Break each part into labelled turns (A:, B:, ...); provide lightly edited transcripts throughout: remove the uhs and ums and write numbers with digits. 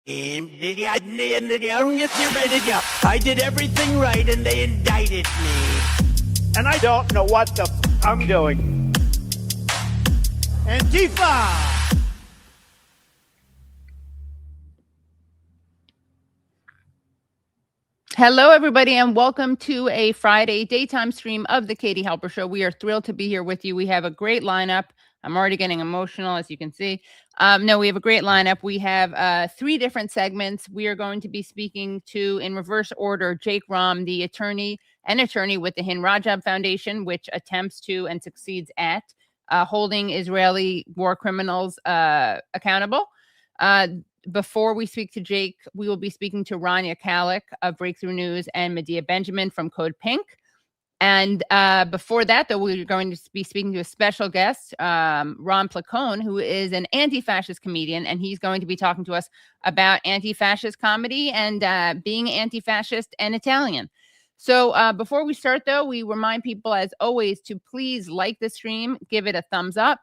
A: I did everything right and they indicted me.
B: And I don't know what the I'm doing. Antifa!
C: Hello, everybody, and welcome to a Friday daytime stream of the Katie Halper Show. We are thrilled to be here with you. We have a great lineup. I'm already getting emotional, as you can see. No, we have a great lineup. We have 3 different segments. We are going to be speaking to, in reverse order, Jake Romm, the attorney with the Hind Rajab Foundation, which attempts to and succeeds at holding Israeli war criminals accountable. Before we speak to Jake, we will be speaking to Rania Khalek of Breakthrough News and Medea Benjamin from Code Pink. And before that, though, we're going to be speaking to a special guest, Ron Placone, who is an anti-fascist comedian, and he's going to be talking to us about anti-fascist comedy and being anti-fascist and Italian. So before we start, though, we remind people, as always, to please like the stream, give it a thumbs up.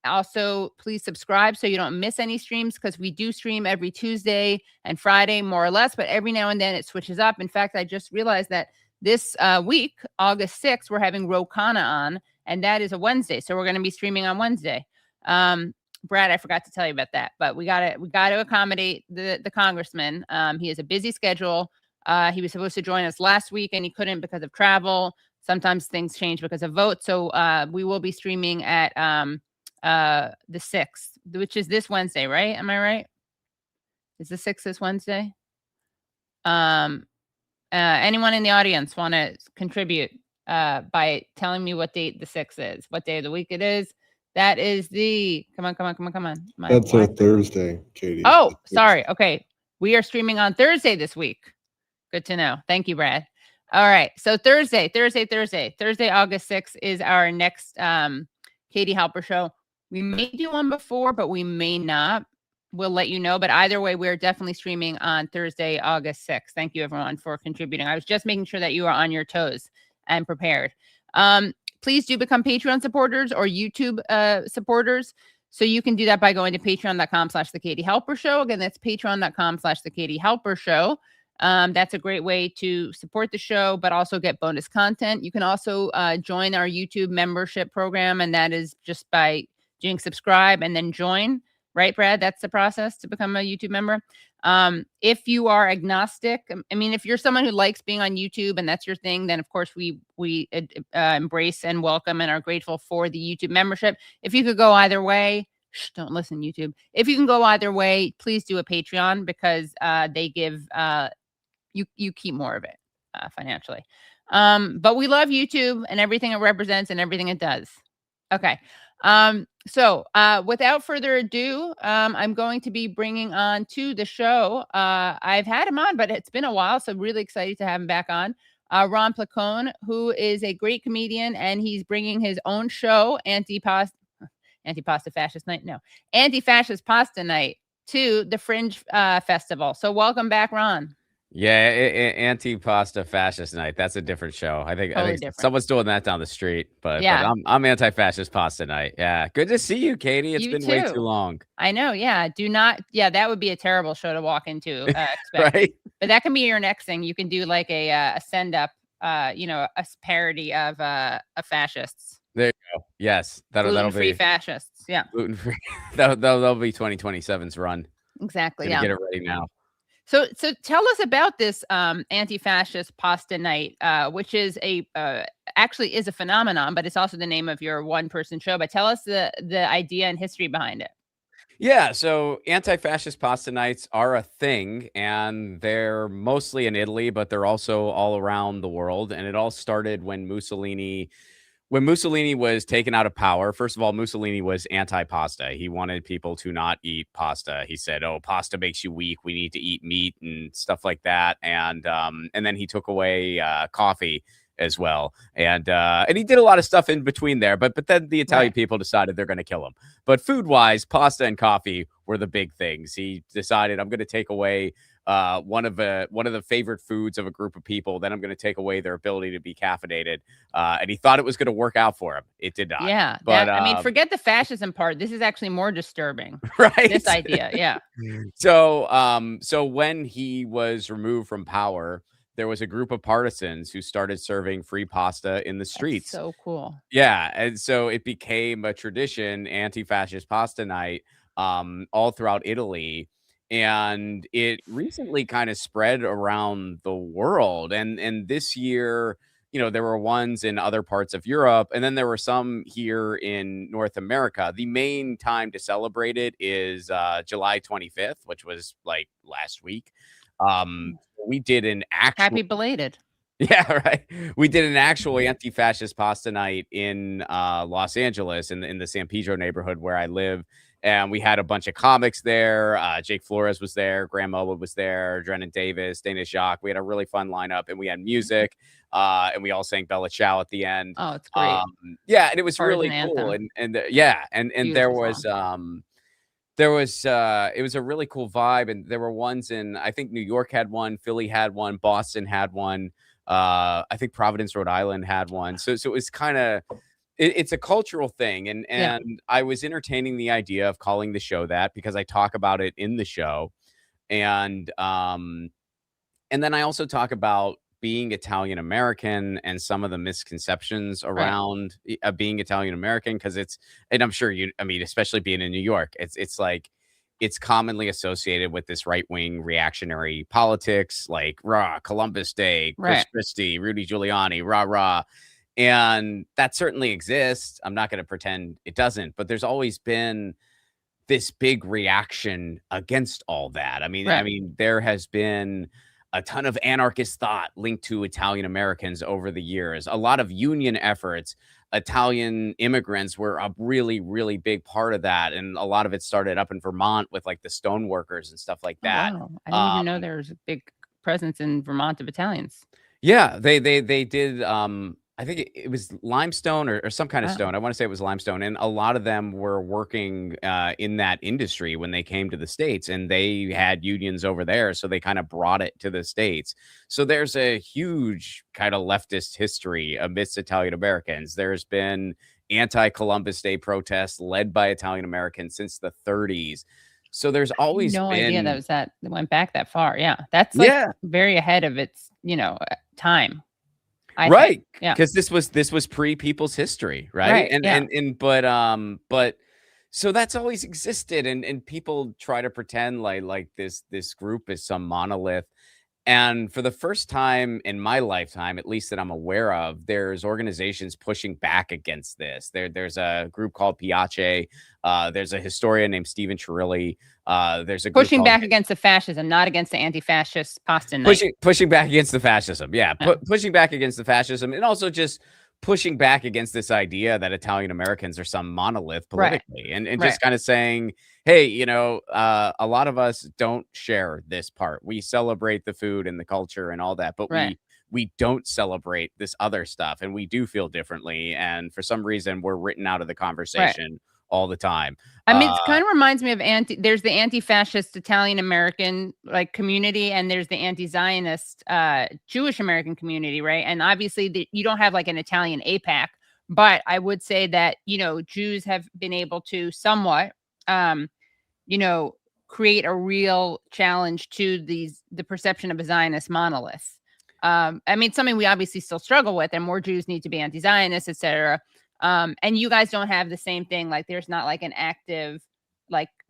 C: Also, please subscribe so you don't miss any streams, because we do stream every Tuesday and Friday, more or less, but every now and then it switches up. In fact, I just realized that this week, August 6th, we're having Rokana on, and that is a Wednesday. So we're going to be streaming on Wednesday. Brad, I forgot to tell you about that, but we got to accommodate the congressman. He has a busy schedule. He was supposed to join us last week, and he couldn't because of travel. Sometimes things change because of votes. So we will be streaming at the 6th, which is this Wednesday, right? Am I right? Is the 6th this Wednesday? Anyone in the audience want to contribute by telling me what date the 6th is, what day of the week it is? That is the come on.
D: That's a Thursday, Katie.
C: Oh, sorry. Okay, we are streaming on Thursday this week. Good to know. Thank you, Brad. All right, so Thursday, August 6th is our next Katie Halper Show. We may do one before, but we may not. We'll let you know. But either way, we're definitely streaming on Thursday, August 6th. Thank you, everyone, for contributing. I was just making sure that you are on your toes and prepared. Please do become Patreon supporters or YouTube supporters. So you can do that by going to patreon.com/The Katie Halper Show. Again, that's patreon.com/The Katie Halper Show. That's a great way to support the show, but also get bonus content. You can also join our YouTube membership program, and that is just by doing subscribe and then join, right, Brad? That's the process to become a YouTube member. If you are agnostic, I mean, if you're someone who likes being on YouTube and that's your thing, then of course we embrace and welcome and are grateful for the YouTube membership. If you could go either way, don't listen, YouTube. If you can go either way, please do a Patreon, because they give you keep more of it financially. But we love YouTube and everything it represents and everything it does. Okay. So without further ado, I'm going to be bringing on to the show. I've had him on, but it's been a while, so I'm really excited to have him back on. Ron Placone, who is a great comedian, and he's bringing his own show, Anti-Fascist Pasta Night, to the Fringe Festival. So welcome back, Ron.
E: Yeah, Anti-Pasta Fascist Night. That's a different show. I think someone's doing that down the street, but I'm Anti-Fascist Pasta Night. Yeah, good to see you, Katie. It's been way too long.
C: I know. Yeah, that would be a terrible show to walk into.
E: Right?
C: But that can be your next thing. You can do like a send up, a parody of fascists.
E: There you go. Yes, that'll be
C: fascists. Yeah,
E: gluten free. that'll be 2027's run.
C: Exactly.
E: Get it ready now.
C: So tell us about this Anti-Fascist Pasta Night, which is actually is a phenomenon, but it's also the name of your one-person show. But tell us the idea and history behind it.
E: Yeah, so anti-fascist pasta nights are a thing, and they're mostly in Italy, but they're also all around the world. And it all started when Mussolini was taken out of power. First of all, Mussolini was anti-pasta. He wanted people to not eat pasta. He said, "Oh, pasta makes you weak. We need to eat meat and stuff like that." And then he took away coffee as well. And he did a lot of stuff in between there. But then the Italian people decided they're going to kill him. But food-wise, pasta and coffee were the big things. He decided, I'm going to take away one of the favorite foods of a group of people. Then I'm going to take away their ability to be caffeinated. And he thought it was going to work out for him. It did not.
C: Yeah.
E: But
C: I mean, forget the fascism part. This is actually more disturbing.
E: right.
C: This idea. Yeah.
E: So when he was removed from power, there was a group of partisans who started serving free pasta in the streets.
C: That's so cool.
E: Yeah. And so it became a tradition, anti-fascist pasta night, all throughout Italy. And it recently kind of spread around the world. And this year, there were ones in other parts of Europe, and then there were some here in North America. The main time to celebrate it is July 25th, which was like last week. We did an actual
C: Happy belated.
E: Yeah, right. We did an actual anti-fascist pasta night in Los Angeles in the San Pedro neighborhood where I live. And we had a bunch of comics there. Jake Flores was there. Graham Elwood was there. Drennan Davis, Dana Jacques. We had a really fun lineup, and we had music. And we all sang Bella Ciao at the end.
C: Oh, it's great.
E: Yeah, and it was
C: Partisan
E: really cool.
C: anthem.
E: And there was it was a really cool vibe. And there were ones in, I think New York had one, Philly had one, Boston had one. I think Providence, Rhode Island had one. So it was kind of, it's a cultural thing. And I was entertaining the idea of calling the show that because I talk about it in the show. And then I also talk about being Italian American and some of the misconceptions around being Italian American. And I'm sure especially being in New York, it's like, it's commonly associated with this right-wing reactionary politics, like rah, Columbus Day, Chris Christie, Rudy Giuliani, rah, rah. And that certainly exists. I'm not going to pretend it doesn't, but there's always been this big reaction against all that. I mean, there has been a ton of anarchist thought linked to Italian Americans over the years, a lot of union efforts. Italian immigrants were a really, really big part of that. And a lot of it started up in Vermont with like the stoneworkers and stuff like that.
C: Oh, wow. I didn't even know there was a big presence in Vermont of Italians.
E: Yeah, they did. I think it was limestone or some kind of stone. I want to say it was limestone. And a lot of them were working in that industry when they came to the States, and they had unions over there. So they kind of brought it to the States. So there's a huge kind of leftist history amidst Italian Americans. There's been anti-Columbus Day protests led by Italian Americans since the 30s. So there's always
C: no
E: been...
C: idea that went back that far. Yeah. That's like very ahead of its, time.
E: I think.
C: Yeah.
E: Because this was pre-people's history, right? But so that's always existed, and people try to pretend like this group is some monolith. And for the first time in my lifetime, at least that I'm aware of, there's organizations pushing back against this. There's a group called Piace. There's a historian named Stephen Chirilli. There's a group
C: pushing back against the fascism, not against the anti-fascist pasta night.
E: Pushing back against the fascism. Yeah. Pushing back against the fascism, and also just pushing back against this idea that Italian Americans are some monolith politically, and just kind of saying, hey, a lot of us don't share this part. We celebrate the food and the culture and all that, but we don't celebrate this other stuff, and we do feel differently. And for some reason, we're written out of the conversation all the time.
C: I mean, it kind of reminds me of there's the anti-fascist Italian American community, and there's the anti-Zionist Jewish American community, right? And obviously you don't have like an Italian APAC, but I would say that, Jews have been able to somewhat, create a real challenge to the perception of a Zionist monolith. I mean, something we obviously still struggle with, and more Jews need to be anti-Zionist, etc. And you guys don't have the same thing. Like there's not like an active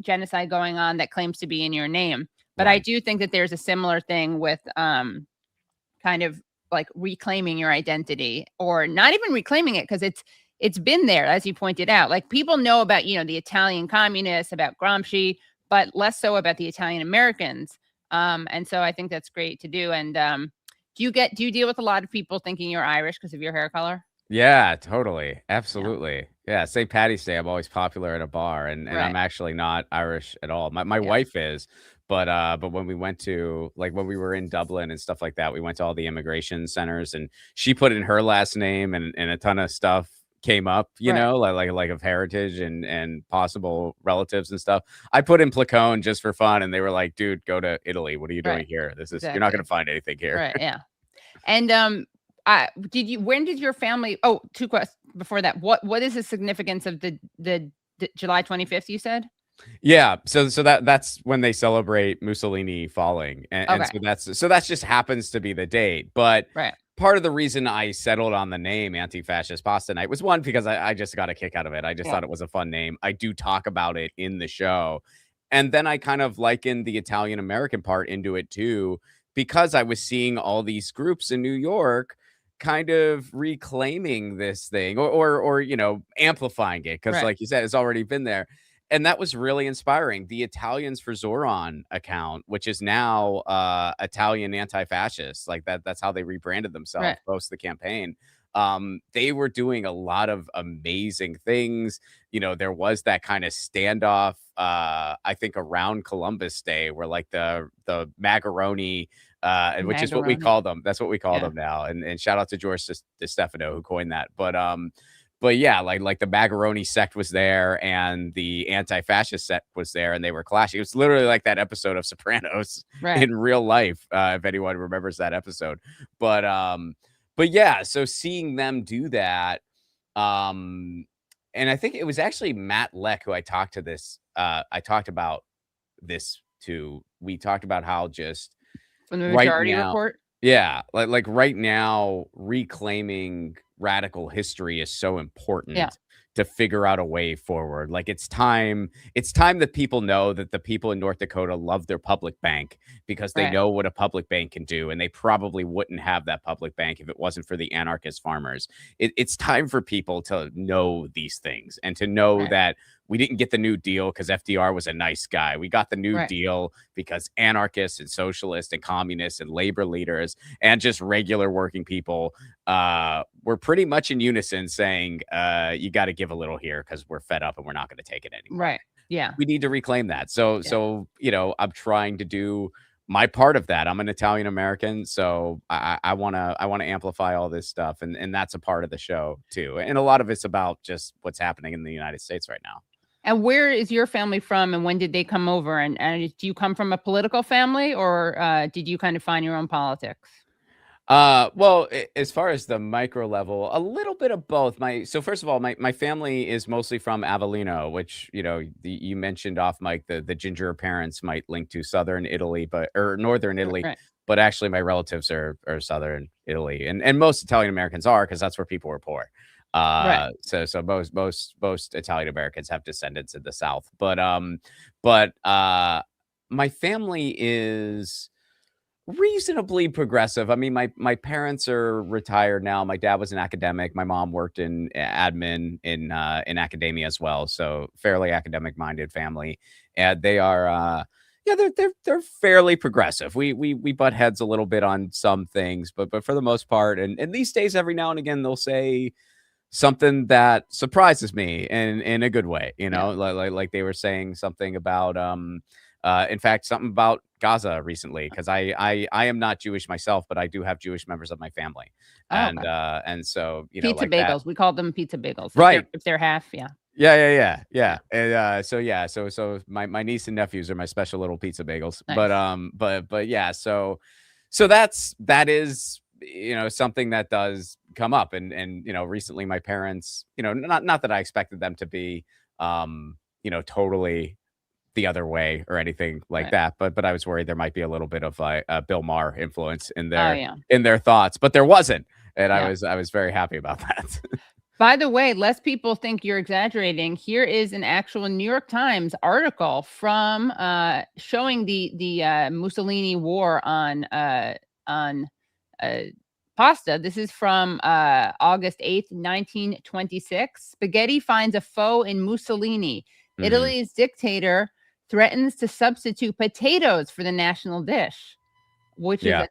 C: genocide going on that claims to be in your name. But I do think that there's a similar thing with kind of like reclaiming your identity, or not even reclaiming it, because it's been there, as you pointed out. Like people know about, the Italian communists, about Gramsci, but less so about the Italian Americans. And so I think that's great to do. And do you deal with a lot of people thinking you're Irish because of your hair color?
E: Yeah, totally. Absolutely. Yeah. St. Patty's Day, I'm always popular at a bar, and I'm actually not Irish at all. My wife is, but when we went to, when we were in Dublin and stuff like that, we went to all the immigration centers, and she put in her last name and a ton of stuff came up, you
C: Right.
E: know, like of heritage and possible relatives and stuff. I put in Placone just for fun, and they were like, "Dude, go to Italy. What are you doing
C: Right.
E: here? You're not
C: Exactly.
E: going to find anything here."
C: Right. Yeah. And when did your family? Oh, two questions before that. What is the significance of the July 25th? You said.
E: Yeah, so that's when they celebrate Mussolini falling, and
C: Okay.
E: so that's just happens to be the date. But
C: Right.
E: part of the reason I settled on the name Anti-Fascist Pasta Night was one because I just got a kick out of it. I just
C: Yeah.
E: thought it was a fun name. I do talk about it in the show, and then I kind of likened the Italian American part into it too, because I was seeing all these groups in New York kind of reclaiming this thing or you know amplifying it because
C: Right.
E: like you said it's already been there, and that was really inspiring. The Italians for Zohran account, which is now Italian anti-fascist, like that's how they rebranded
C: Right.
E: themselves post the campaign. They were doing a lot of amazing things. You know, there was that kind of standoff, I think around Columbus Day where like the macaroni, which is what we
C: Macaroni.
E: call them. That's what we call
C: Yeah.
E: them now. And shout out to George DeStefano who coined that. But yeah, like the macaroni sect was there and the anti-fascist sect was there and they were clashing. It was literally like that episode of Sopranos
C: Right.
E: in real life, if anyone remembers that episode. But yeah, so seeing them do that, and I think it was actually Matt Leck who I talked about this to. We talked about how just
C: From the
E: right
C: Majority
E: now,
C: Report.
E: yeah, like right now, reclaiming radical history is so
C: Yeah.
E: important to figure out a way forward. Like it's time that people know that the people in North Dakota love their public bank because they
C: Right.
E: know what a public bank can do, and they probably wouldn't have that public bank if it wasn't for the anarchist farmers. It's time for people to know these things and to know
C: Right.
E: that we didn't get the New Deal because FDR was a nice guy. We got the New
C: Right.
E: Deal because anarchists and socialists and communists and labor leaders and just regular working people were pretty much in unison saying, you got to give a little here because we're fed up and we're not going to take it anymore.
C: Right. Yeah.
E: We need to reclaim that. So,
C: Yeah.
E: you know, I'm trying to do my part of that. I'm an Italian American, so I want to amplify all this stuff, and that's a part of the show too. And a lot of it's about just what's happening in the United States right now.
C: And where is your family from, and when did they come over? And do you come from a political family, or did you kind of find your own politics?
E: Well, as far as the micro level, a little bit of both. So first of all, my family is mostly from Avellino, which you know you mentioned off mic. The ginger parents might link to southern Italy, or northern Italy,
C: Right.
E: but actually my relatives are southern Italy, and most Italian Americans are because that's where people were poor.
C: Right.
E: So most Italian Americans have descendants in the South, but my family is reasonably progressive. I mean, my parents are retired now. My dad was an academic. My mom worked in admin in academia as well. So fairly academic minded family, and they are yeah they're fairly progressive. We butt heads a little bit on some things, but for the most part, and these days every now and again they'll say something that surprises me in a good way. You
C: Yeah.
E: know, like they were saying something about in fact, something about Gaza recently, because I am not Jewish myself, but I do have Jewish members of my family,
C: Oh, okay.
E: and so you know
C: Pizza
E: like that,
C: bagels. We call them pizza bagels.
E: right?
C: If they're half, yeah.
E: Yeah.
C: Yeah.
E: And so my niece and nephews are my special little pizza bagels,
C: Nice.
E: but yeah, so that is you know something that does come up, and you know recently my parents, you know, not that I expected them to be you know totally the other way or anything like
C: Right.
E: that. But I was worried there might be a little bit of a Bill Maher influence
C: Oh, yeah.
E: in their thoughts, but there wasn't, and
C: Yeah.
E: I was very happy about that.
C: By the way, lest people think you're exaggerating, here is an actual New York Times article from showing the Mussolini war on pasta. This is from August 8th, 1926. Spaghetti finds a foe in Mussolini.
E: Mhm.
C: Italy's dictator threatens to substitute potatoes for the national dish, which is
E: Yeah.
C: a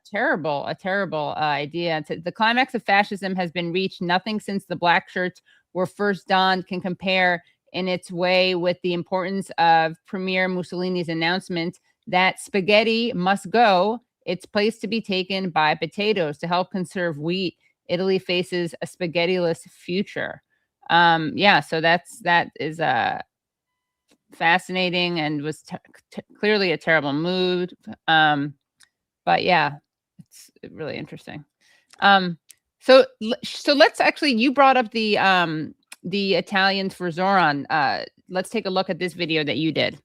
C: terrible idea. The climax of fascism has been reached. Nothing since the black shirts were first donned can compare in its way with the importance of Premier Mussolini's announcement that spaghetti must go, its place to be taken by potatoes to help conserve wheat. Italy faces a spaghetti-less future. Yeah, so that is fascinating and was clearly a terrible mood. But yeah, it's really interesting. So let's actually, you brought up the Italians for Zohran. Let's take a look at this video that you did.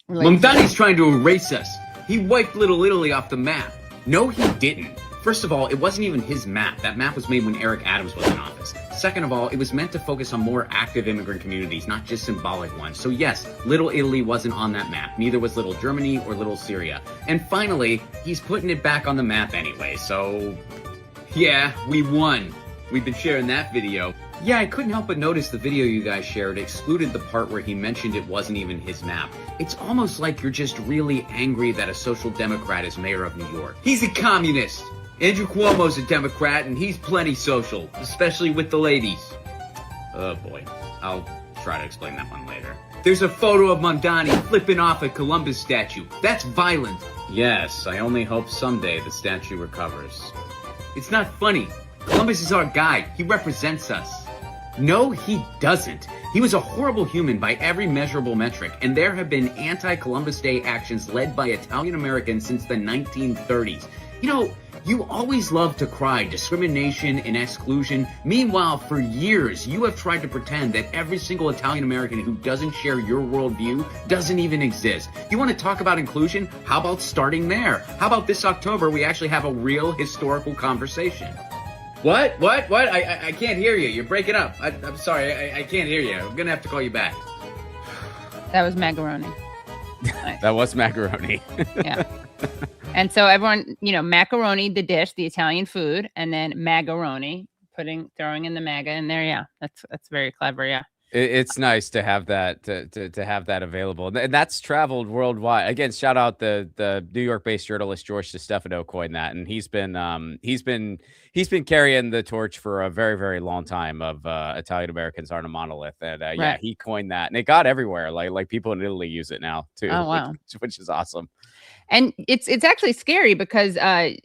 F: Mamdami's trying to erase us. He wiped Little Italy off the map. No, he didn't. First of all, it wasn't even his map. That map was made when Eric Adams was in office. Second of all, it was meant to focus on more active immigrant communities, not just symbolic ones. So yes, Little Italy wasn't on that map. Neither was Little Germany or Little Syria. And finally, he's putting it back on the map anyway, so yeah, we won. We've been sharing that video. Yeah, I couldn't help but notice the video you guys shared excluded the part where he mentioned it wasn't even his map. It's almost like you're just really angry that a social democrat is mayor of New York. He's a communist. Andrew Cuomo's a Democrat, and he's plenty social, especially with the ladies. Oh boy, I'll try to explain that one later. There's a photo of Mamdami flipping off a Columbus statue. That's violent. Yes, I only hope someday the statue recovers. It's not funny. Columbus is our guy. He represents us. No, he doesn't. He was a horrible human by every measurable metric, and there have been anti-Columbus Day actions led by Italian Americans since the 1930s. You know, you always love to cry discrimination and exclusion. Meanwhile, for years, you have tried to pretend that every single Italian American who doesn't share your worldview doesn't even exist. You want to talk about inclusion? How about starting there? How about this October we actually have a real historical conversation? What? I can't hear you. You're breaking up. I'm sorry. I can't hear you. I'm going to have to call you back.
C: That was macaroni. Nice.
E: That was macaroni.
C: Yeah. And so everyone, macaroni, the dish, the Italian food, and then macaroni, throwing in the MAGA in there. Yeah, that's very clever. Yeah.
E: It's nice to have that to have that available, and that's traveled worldwide. Again, shout out the New York-based journalist George DeStefano coined that, and he's been carrying the torch for a very, very long time of Italian Americans aren't a monolith, and
C: Right.
E: yeah, he coined that, and it got everywhere. Like people in Italy use it now too.
C: Oh, wow.
E: which is awesome.
C: And it's actually scary because Giorgia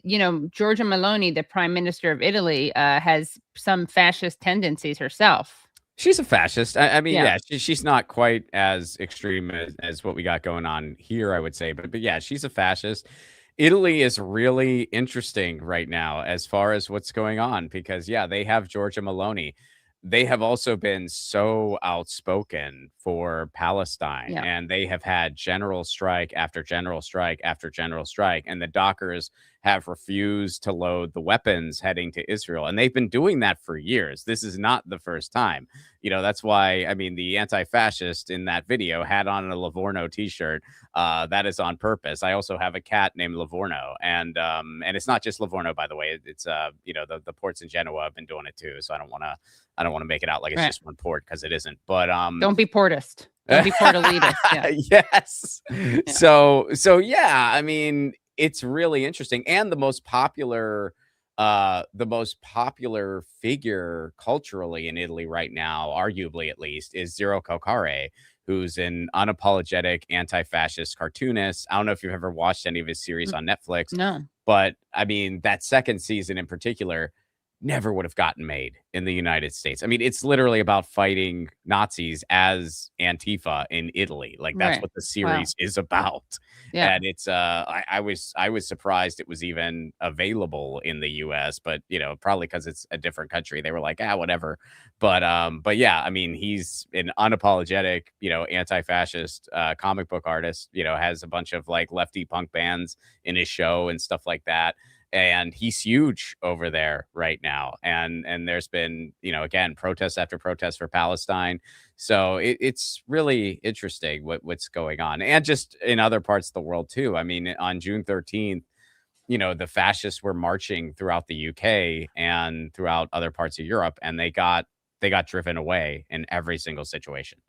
C: Meloni, the Prime Minister of Italy, has some fascist tendencies herself.
E: She's a fascist. I mean,
C: Yeah.
E: she's not quite as extreme as what we got going on here, I would say. But yeah, she's a fascist. Italy is really interesting right now as far as what's going on because, yeah, they have Giorgia Meloni. They have also been so outspoken for Palestine,
C: Yeah.
E: and they have had general strike after general strike after general strike, and the dockers have refused to load the weapons heading to Israel, and they've been doing that for years. This is not the first time. That's why, I mean, the anti-fascist in that video had on a Livorno t-shirt. That is on purpose. I also have a cat named Livorno, and it's not just Livorno, by the way. It's the ports in Genoa have been doing it too, so I don't want to make it out like it's
C: Right.
E: just one port because it isn't. But
C: Don't be portist. Don't be port elitist. Yeah.
E: Yes. So yeah, I mean, it's really interesting. And the most popular figure culturally in Italy right now, arguably at least, is Zero Calcare, who's an unapologetic anti-fascist cartoonist. I don't know if you've ever watched any of his series on Netflix.
C: No.
E: But I mean, that second season in particular never would have gotten made in the United States. I mean, it's literally about fighting Nazis as Antifa in Italy. Like that's
C: Right.
E: what the series is about.
C: Yeah.
E: And it's I was surprised it was even available in the US, but probably because it's a different country. They were like, whatever. But yeah, I mean, he's an unapologetic, anti-fascist comic book artist, has a bunch of like lefty punk bands in his show and stuff like that. And he's huge over there right now. And there's been, again, protest after protest for Palestine. So it's really interesting what's going on. And just in other parts of the world, too. I mean, on June 13th, the fascists were marching throughout the UK and throughout other parts of Europe, and they got driven away in every single situation.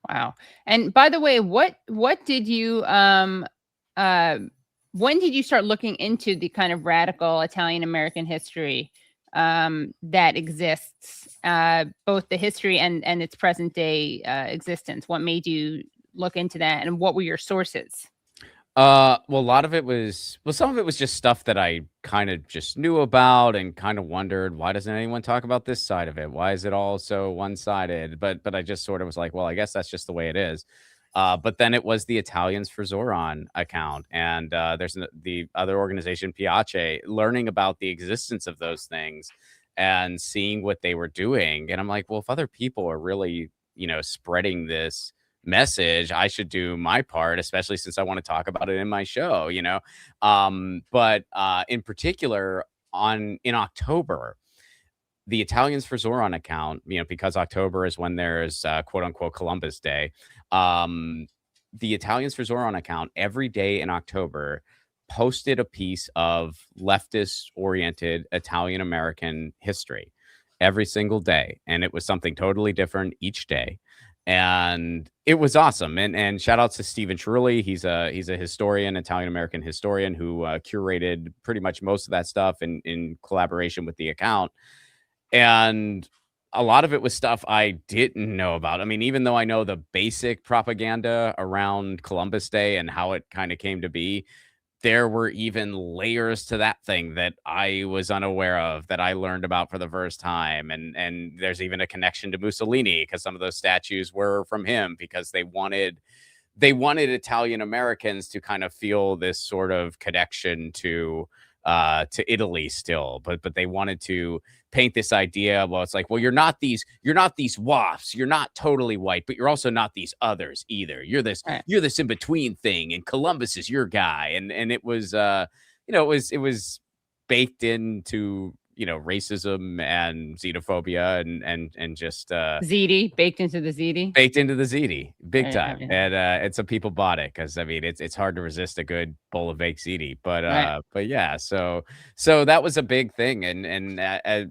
C: Wow. And by the way, what did you when did you start looking into the kind of radical Italian American history that exists, both the history and its present day existence? What made you look into that, and what were your sources?
E: Well, a lot of it was some of it was just stuff that I kind of just knew about and kind of wondered, why doesn't anyone talk about this side of it? Why is it all so one-sided? But I just sort of was like, well, I guess that's just the way it is. But then it was the Italians for Zohran account, and there's the other organization, Piace, learning about the existence of those things and seeing what they were doing. And I'm like, well, if other people are really, spreading this message, I should do my part, especially since I want to talk about it in my show. But in particular, in October, the Italians for Zohran account, because October is when there's quote unquote Columbus Day. The Italians for Zohran account every day in October posted a piece of leftist oriented Italian American history every single day. And it was something totally different each day. And it was awesome. And shout outs to Stephen Cerulli. He's a historian, Italian American historian, who curated pretty much most of that stuff in collaboration with the account. And a lot of it was stuff I didn't know about. I mean, even though I know the basic propaganda around Columbus Day and how it kind of came to be, there were even layers to that thing that I was unaware of, that I learned about for the first time. And there's even a connection to Mussolini, because some of those statues were from him, because they wanted Italian Americans to kind of feel this sort of connection to Italy still, but they wanted to paint this idea. Well, it's like, well, you're not these WAFs, you're not totally white, but you're also not these others either. You're this in between thing, and Columbus is your guy. And it was it was baked into racism and xenophobia and just
C: ZD, baked into the ZD,
E: big time. And some people bought it because I mean it's hard to resist a good bowl of baked ziti. But yeah, so that was a big thing. And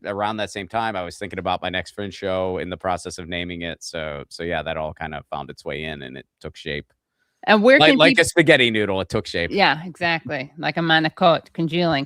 E: around that same time, I was thinking about my next Fringe show, in the process of naming it. So yeah, that all kind of found its way in, and it took shape.
C: And where can
E: like a spaghetti noodle, it took shape.
C: Yeah, exactly. Like a manicotti congealing.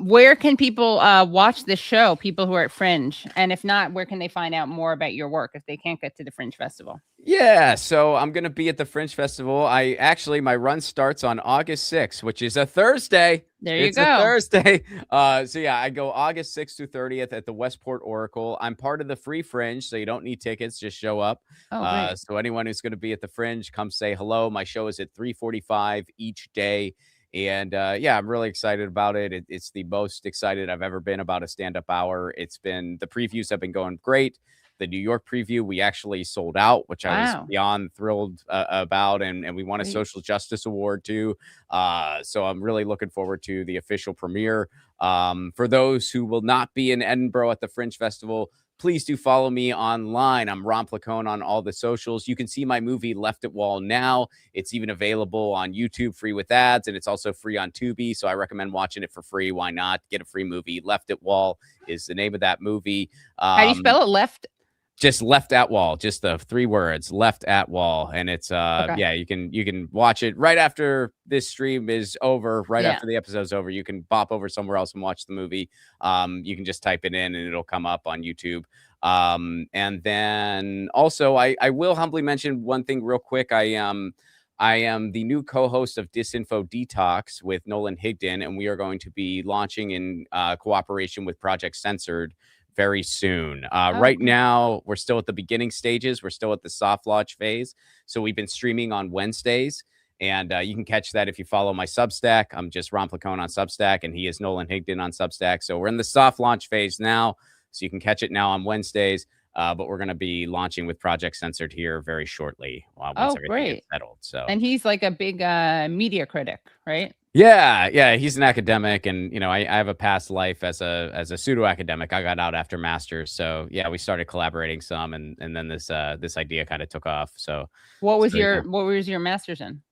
C: Where can people watch this show? People who are at Fringe, and if not, where can they find out more about your work if they can't get to the Fringe Festival?
E: Yeah, so I'm gonna be at the Fringe Festival. My run starts on August 6th, which is a Thursday.
C: There you
E: It's
C: go.
E: a Thursday. So yeah, I go August 6th through 30th at the Westport Oracle. I'm part of the free Fringe, so you don't need tickets, just show up.
C: Oh, great.
E: So anyone who's going to be at the Fringe, come say hello. My show is at 3:45 each day. And yeah, I'm really excited about it. It's the most excited I've ever been about a stand-up hour. The previews have been going great. The New York preview, we actually sold out, which I was beyond thrilled about. And we won a social justice award too. So I'm really looking forward to the official premiere. For those who will not be in Edinburgh at the Fringe Festival, please do follow me online. I'm Ron Placone on all the socials. You can see my movie Left at Wall now. It's even available on YouTube free with ads, and it's also free on Tubi. So I recommend watching it for free. Why not? Get a free movie. Left at Wall is the name of that movie.
C: How do you spell it? Left?
E: Just Left at Wall, just the 3 words, Left at Wall. And it's
C: Okay.
E: yeah, you can watch it right after this stream is over, after the episode's over. You can bop over somewhere else and watch the movie. You can just type it in and it'll come up on YouTube. And then also I will humbly mention one thing real quick. I am the new co-host of Disinfo Detox with Nolan Higdon, and we are going to be launching in cooperation with Project Censored very soon. Right now, we're still at the beginning stages. We're still at the soft launch phase. So we've been streaming on Wednesdays, and you can catch that if you follow my Substack. I'm just Ron Placone on Substack, and he is Nolan Higdon on Substack. So we're in the soft launch phase now, so you can catch it now on Wednesdays. But we're going to be launching with Project Censored here very shortly once everything gets settled. So,
C: and he's like a big media critic, right?
E: Yeah, he's an academic, and I have a past life as a pseudo academic. I got out after masters, so yeah, we started collaborating some, and then this idea kind of took off. So,
C: what was your master's in?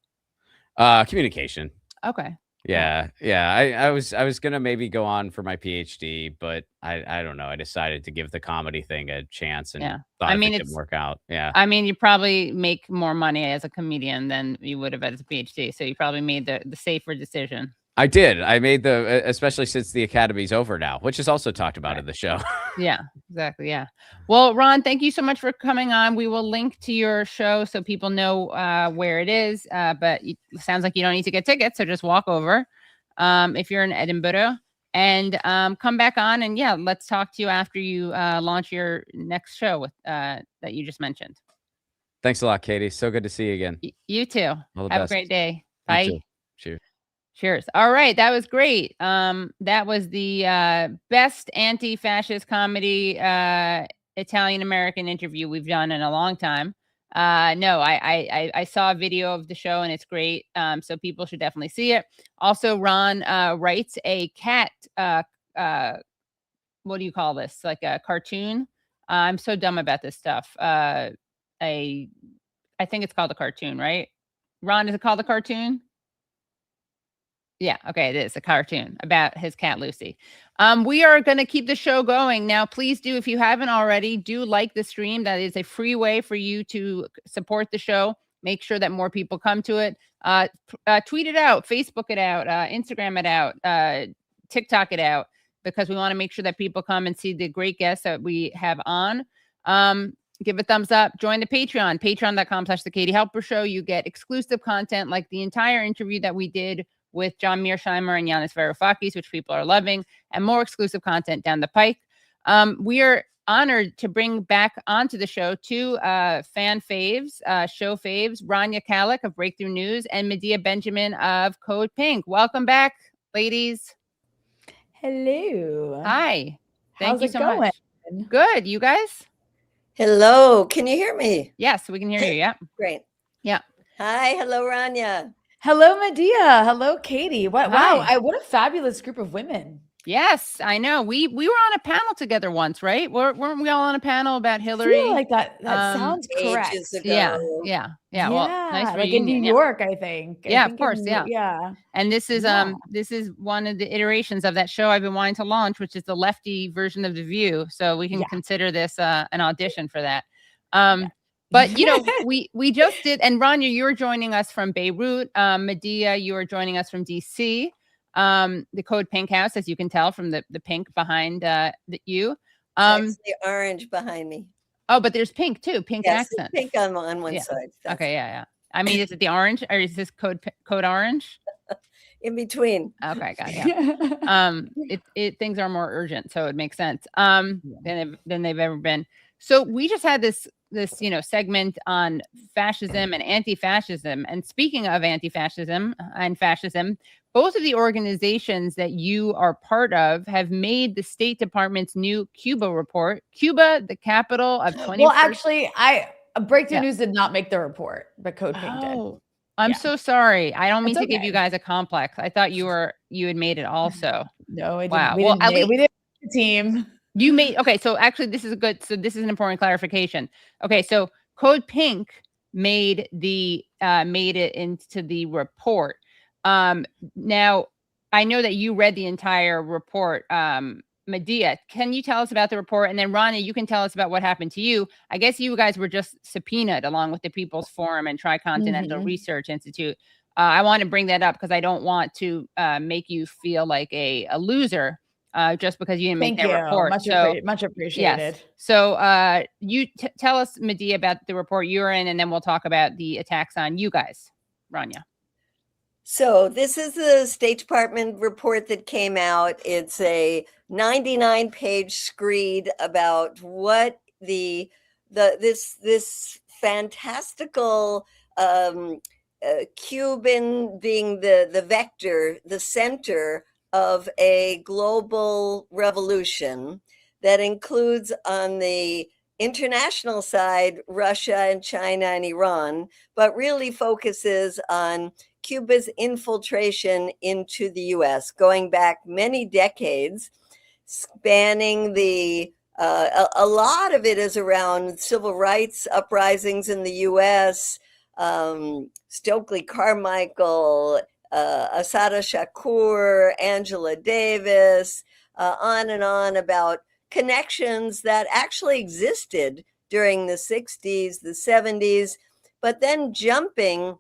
E: Communication.
C: Okay.
E: Yeah. I was gonna maybe go on for my PhD, but I don't know. I decided to give the comedy thing a chance, and thought it didn't work out. Yeah.
C: I mean, you probably make more money as a comedian than you would have as a PhD, so you probably made the safer decision.
E: I did. I made especially since the Academy's over now, which is also talked about in the show.
C: Yeah, exactly. Yeah. Well, Ron, thank you so much for coming on. We will link to your show so people know where it is. But it sounds like you don't need to get tickets, so just walk over if you're in Edinburgh and come back on. And yeah, let's talk to you after you launch your next show with that you just mentioned.
E: Thanks a lot, Katie. So good to see you again.
C: You too.
E: All the
C: Have
E: best.
C: a great day. Bye.
E: Cheers.
C: Cheers. All right. That was great. That was the best anti-fascist comedy Italian-American interview we've done in a long time. No, I saw a video of the show and it's great. So people should definitely see it. Also, Ron writes a cat, what do you call this? Like a cartoon. I'm so dumb about this stuff. I think it's called a cartoon, right? Ron, is it called a cartoon? Yeah, okay, it is a cartoon about his cat Lucy. We are going to keep the show going. Now, please do, if you haven't already, do like the stream. That is a free way for you to support the show. Make sure that more people come to it. Tweet it out, Facebook it out, Instagram it out, TikTok it out, because we want to make sure that people come and see the great guests that we have on. Give a thumbs up. Join the Patreon, patreon.com/The Katie Halper Show. You get exclusive content like the entire interview that we did with John Mearsheimer and Yanis Varoufakis, which people are loving, and more exclusive content down the pike. We are honored to bring back onto the show two fan faves, show faves, Rania Khalek of Breakthrough News and Medea Benjamin of Code Pink. Welcome back, ladies.
G: Hello.
C: Hi.
G: How's
C: Thank you
G: it
C: so
G: going?
C: much. Good. You guys?
H: Hello. Can you hear me?
C: Yes, we can hear you. Yeah.
H: Great.
C: Yeah.
H: Hi. Hello, Rania.
G: Hello, Medea. Hello, Katie. Wow.
C: Hi.
G: What a fabulous group of women.
C: Yes, I know. We were on a panel together once, right? Weren't we all on a panel about
G: I
C: Hillary?
G: feel like that sounds correct.
H: Ages ago.
C: Yeah. Well, nice
G: like
C: reunion.
G: in New York, I think.
C: Yeah, of course. Yeah.
G: Yeah.
C: And this is one of the iterations of that show I've been wanting to launch, which is the lefty version of The View. So we can consider this an audition for that. But you know, we just did, and Rania, you're joining us from Beirut. Medea, you are joining us from DC. The Code Pink House, as you can tell from the pink behind you.
H: That's the orange behind me.
C: Oh, but there's pink too. Pink
H: Yes,
C: accent.
H: pink on one side. That's
C: Okay, yeah. I mean, is it the orange or is this code orange?
H: in between.
C: Okay, got it. Yeah. Things are more urgent, so it makes sense. Than they've ever been. So we just had this segment on fascism and anti-fascism. And speaking of anti-fascism and fascism, both of the organizations that you are part of have made the State Department's new Cuba report. Cuba, the capital of 21st.
G: Well, actually, Breakthrough News did not make the report, but Code Pink did.
C: I'm so sorry. I don't mean to give you guys a complex. I thought you had made it also.
G: No, I didn't.
C: Wow.
G: We didn't make the team.
C: You made, okay, so actually this is an important clarification. Okay, so Code Pink made it into the report. Now I know that you read the entire report. Medea, can you tell us about the report? And then Rania, you can tell us about what happened to you. I guess you guys were just subpoenaed along with the People's Forum and Tricontinental Research Institute. I want to bring that up because I don't want to make you feel like a loser. Just because you didn't make their report.
G: Much appreciated.
C: Yes. So you tell us, Medea, about the report you're in, and then we'll talk about the attacks on you guys. Rania.
H: So this is the State Department report that came out. It's a 99-page screed about what this fantastical Cuban being the vector, the center of a global revolution that includes on the international side, Russia and China and Iran, but really focuses on Cuba's infiltration into the US, going back many decades, spanning a lot of it is around civil rights uprisings in the US, Stokely Carmichael, Asada Shakur, Angela Davis, on and on about connections that actually existed during the 60s, the 70s, but then jumping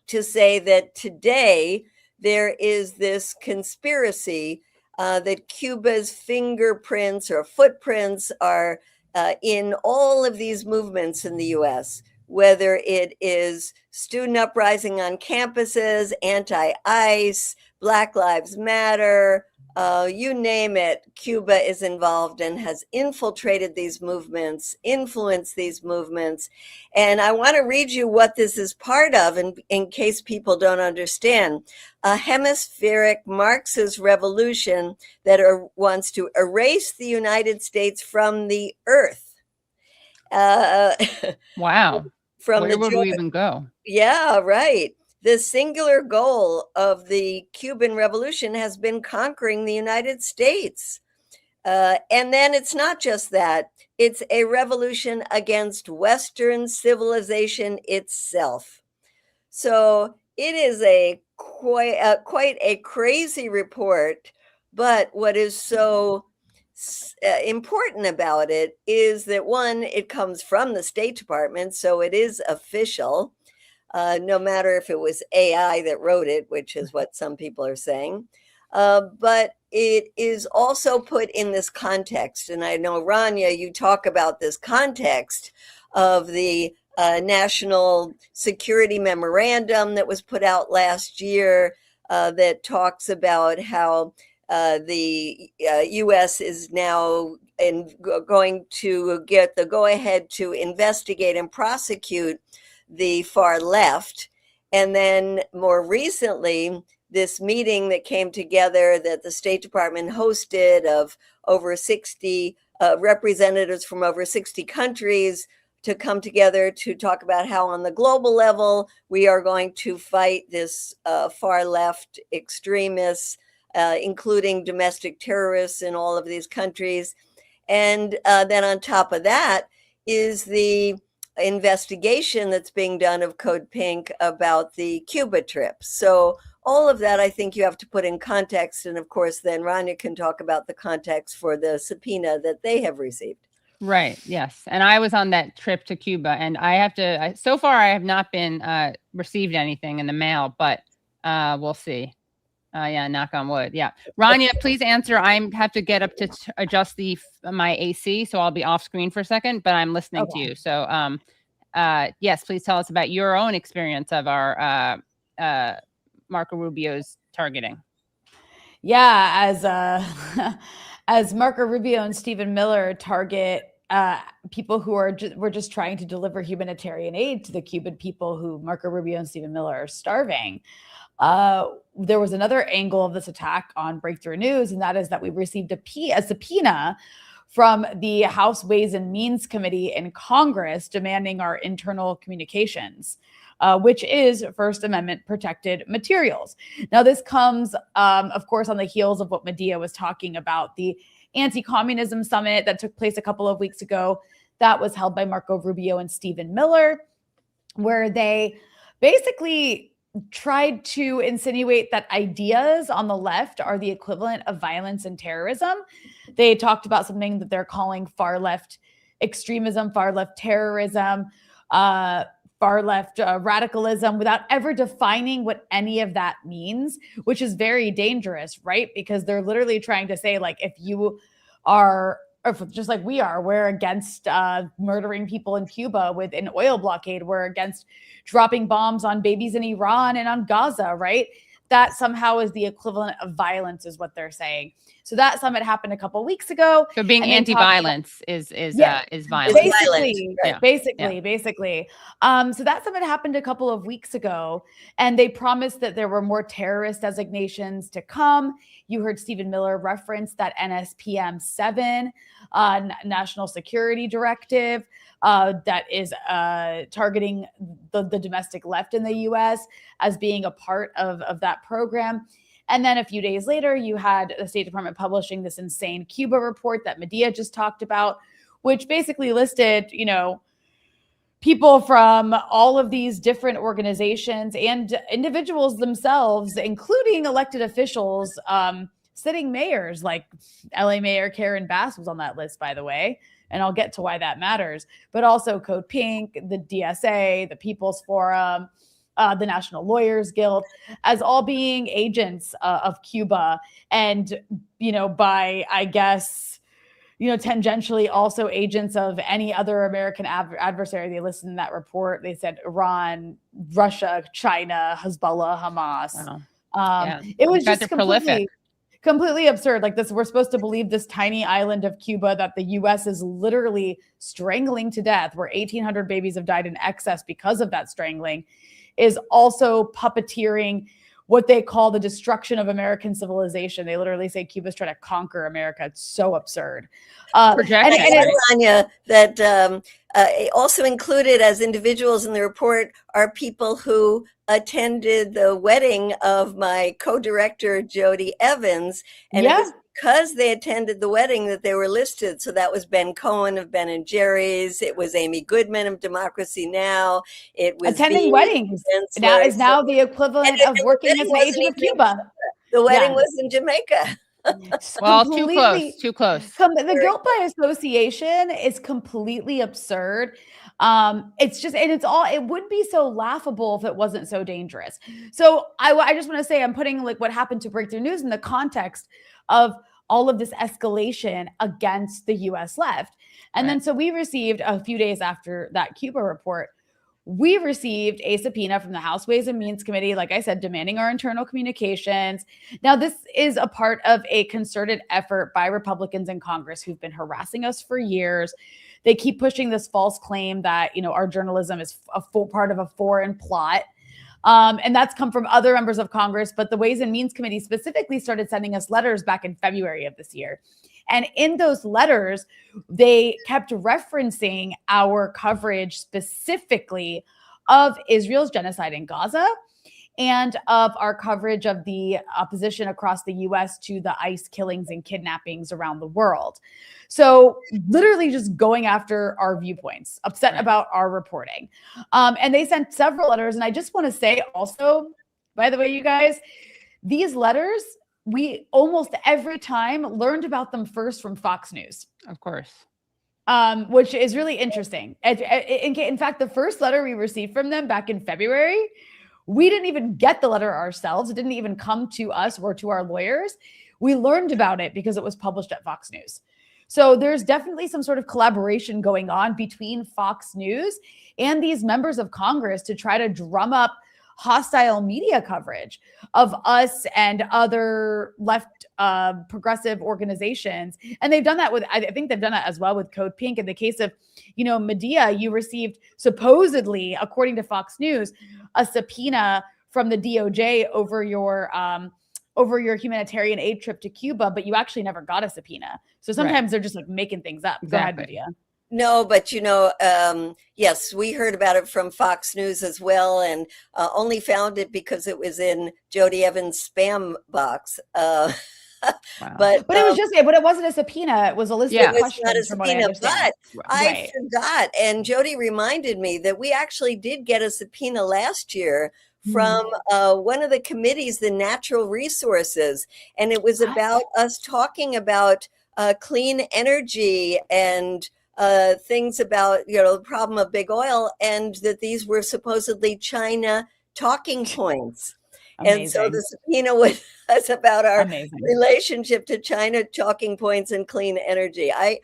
H: to say that today there is this conspiracy that Cuba's fingerprints or footprints are in all of these movements in the US, whether it is student uprising on campuses, anti-ICE, Black Lives Matter, you name it, Cuba is involved and has infiltrated these movements, influenced these movements. And I want to read you what this is part of in case people don't understand. A hemispheric Marxist revolution that wants to erase the United States from the earth.
C: Wow.
H: Where
C: would we even go?
H: Yeah, right. The singular goal of the Cuban Revolution has been conquering the United States. And then it's not just that, it's a revolution against Western civilization itself. So it is quite a crazy report. But what is so important about it is that, one, it comes from the State Department, so it is official. No matter if it was AI that wrote it, which is what some people are saying. But it is also put in this context. And I know, Rania, you talk about this context of the National Security Memorandum that was put out last year that talks about how the U.S. is now going to get the go-ahead to investigate and prosecute the far left. And then more recently, this meeting that came together that the State Department hosted of over 60 representatives from over 60 countries to come together to talk about how on the global level, we are going to fight this far left extremists, including domestic terrorists in all of these countries. And then on top of that is the investigation that's being done of Code Pink about the Cuba trip. So all of that, I think you have to put in context. And of course, then Rania can talk about the context for the subpoena that they have received.
C: Right. Yes. And I was on that trip to Cuba, and I have to, so far I have not been received anything in the mail, but we'll see. Yeah, knock on wood. Yeah. Rania, please answer. I have to get up to adjust my AC, so I'll be off screen for a second, but I'm listening to you. So yes, please tell us about your own experience of our Marco Rubio's targeting.
G: Yeah, as Marco Rubio and Stephen Miller target people who were just trying to deliver humanitarian aid to the Cuban people who Marco Rubio and Stephen Miller are starving. There was another angle of this attack on Breakthrough News, and that is that we received a subpoena from the House Ways and Means Committee in Congress demanding our internal communications, which is First Amendment protected materials. Now, this comes, of course, on the heels of what Medea was talking about, the anti-communism summit that took place a couple of weeks ago that was held by Marco Rubio and Stephen Miller, where they basically tried to insinuate that ideas on the left are the equivalent of violence and terrorism. They talked about something that they're calling far left extremism, far left terrorism, far left radicalism, without ever defining what any of that means, which is very dangerous, right? Because they're literally trying to say, like, if you are, or just like we are, we're against murdering people in Cuba with an oil blockade. We're against dropping bombs on babies in Iran and on Gaza, right? That somehow is the equivalent of violence, is what they're saying. So that summit happened a couple of weeks ago.
C: So being anti-violence is violence.
G: Basically. So that summit happened a couple of weeks ago, and they promised that there were more terrorist designations to come. You heard Stephen Miller reference that NSPM 7 National Security Directive that is targeting the domestic left in the U.S. as being a part of that program. And then a few days later, you had the State Department publishing this insane Cuba report that Medea just talked about, which basically listed, people from all of these different organizations and individuals themselves, including elected officials, sitting mayors, like LA Mayor Karen Bass was on that list, by the way, and I'll get to why that matters, but also Code Pink, the DSA, the People's Forum, the National Lawyers Guild, as all being agents of Cuba. And, by, I guess, tangentially also agents of any other American adversary. They listed in that report. They said Iran, Russia, China, Hezbollah, Hamas.
C: Wow.
G: It was just completely absurd. Like this, we're supposed to believe this tiny island of Cuba that the U.S. is literally strangling to death, where 1,800 babies have died in excess because of that strangling, is also puppeteering what they call the destruction of American civilization. They literally say Cuba's trying to conquer America. It's so absurd.
H: Rania, that also included as individuals in the report are people who attended the wedding of my co-director, Jody Evans. And it was because they attended the wedding that they were listed. So that was Ben Cohen of Ben & Jerry's. It was Amy Goodman of Democracy Now! It was
G: attending weddings. That is now the equivalent of working as an agent of Cuba.
H: The wedding was in Jamaica.
C: Well, too close.
G: The guilt by association is completely absurd. It's just, and it would be so laughable if it wasn't so dangerous. So I just want to say, I'm putting like what happened to Breakthrough News in the context of all of this escalation against the U.S. left. And then so we received a few days after that Cuba report, we received a subpoena from the House Ways and Means Committee, like I said, demanding our internal communications. Now, this is a part of a concerted effort by Republicans in Congress who've been harassing us for years. They keep pushing this false claim that, our journalism is a full part of a foreign plot. And that's come from other members of Congress, but the Ways and Means Committee specifically started sending us letters back in February of this year. And in those letters, they kept referencing our coverage specifically of Israel's genocide in Gaza and of our coverage of the opposition across the U.S. to the ICE killings and kidnappings around the world. So literally just going after our viewpoints, upset about our reporting. And they sent several letters. And I just want to say also, by the way, you guys, these letters, we almost every time learned about them first from Fox News.
C: Of course.
G: Which is really interesting. In fact, the first letter we received from them back in February, we didn't even get the letter ourselves. It didn't even come to us or to our lawyers. We learned about it because it was published at Fox News. So there's definitely some sort of collaboration going on between Fox News and these members of Congress to try to drum up hostile media coverage of us and other left progressive organizations. And they've done that I think they've done that as well with Code Pink. In the case of, Medea, you received supposedly, according to Fox News, a subpoena from the DOJ over your humanitarian aid trip to Cuba, but you actually never got a subpoena. So sometimes they're just like making things up. Exactly. Go ahead, Medea.
H: No, but yes, we heard about it from Fox News as well, and only found it because it was in Jody Evans' spam box.
G: Wow. But it was but it wasn't a subpoena. It was a list of questions.
H: Not a subpoena, but I forgot. And Jody reminded me that we actually did get a subpoena last year from one of the committees, the Natural Resources, and it was about us talking about clean energy and things about, the problem of big oil, and that these were supposedly China talking points. Amazing. And so the subpoena was about our relationship to China talking points and clean energy. I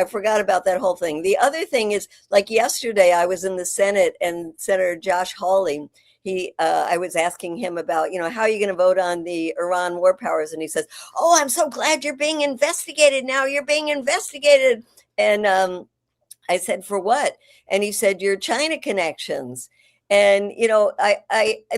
H: forgot about that whole thing. The other thing is, like yesterday, I was in the Senate and Senator Josh Hawley, I was asking him about, how are you going to vote on the Iran war powers? And he says, "Oh, I'm so glad you're being investigated now. You're being investigated." And I said, "For what?" And he said, "Your China connections." And,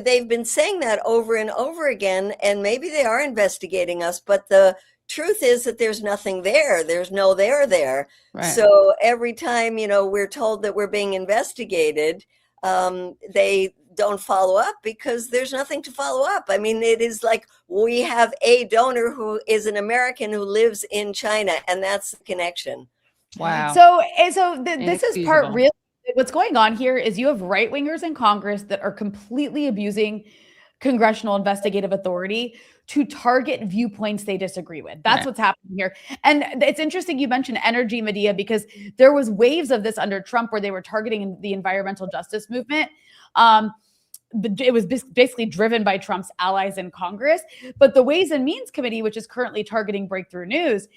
H: they've been saying that over and over again, and maybe they are investigating us, but the truth is that there's nothing there. There's no there. Right. So every time, we're told that we're being investigated, they don't follow up because there's nothing to follow up. I mean, it is like we have a donor who is an American who lives in China, and that's the connection.
C: Wow.
G: So this is part really. What's going on here is you have right-wingers in Congress that are completely abusing congressional investigative authority to target viewpoints they disagree with. That's what's happening here. And it's interesting you mentioned energy, Medea, because there was waves of this under Trump where they were targeting the environmental justice movement. basically driven by Trump's allies in Congress. But the Ways and Means Committee, which is currently targeting Breakthrough News,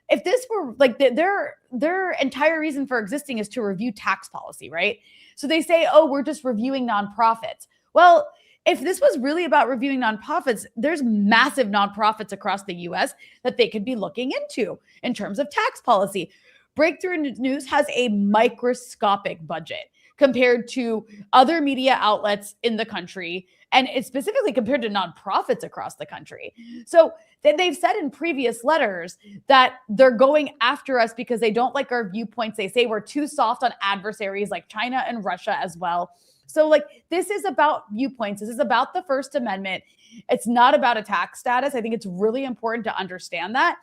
G: if this were like their entire reason for existing is to review tax policy, right? So they say, oh, we're just reviewing nonprofits. Well, if this was really about reviewing nonprofits, there's massive nonprofits across the US that they could be looking into in terms of tax policy. Breakthrough News has a microscopic budget compared to other media outlets in the country, and it's specifically compared to nonprofits across the country. So they've said in previous letters that they're going after us because they don't like our viewpoints. They say we're too soft on adversaries like China and Russia as well. So like, this is about viewpoints. This is about the First Amendment. It's not about a tax status. I think it's really important to understand that.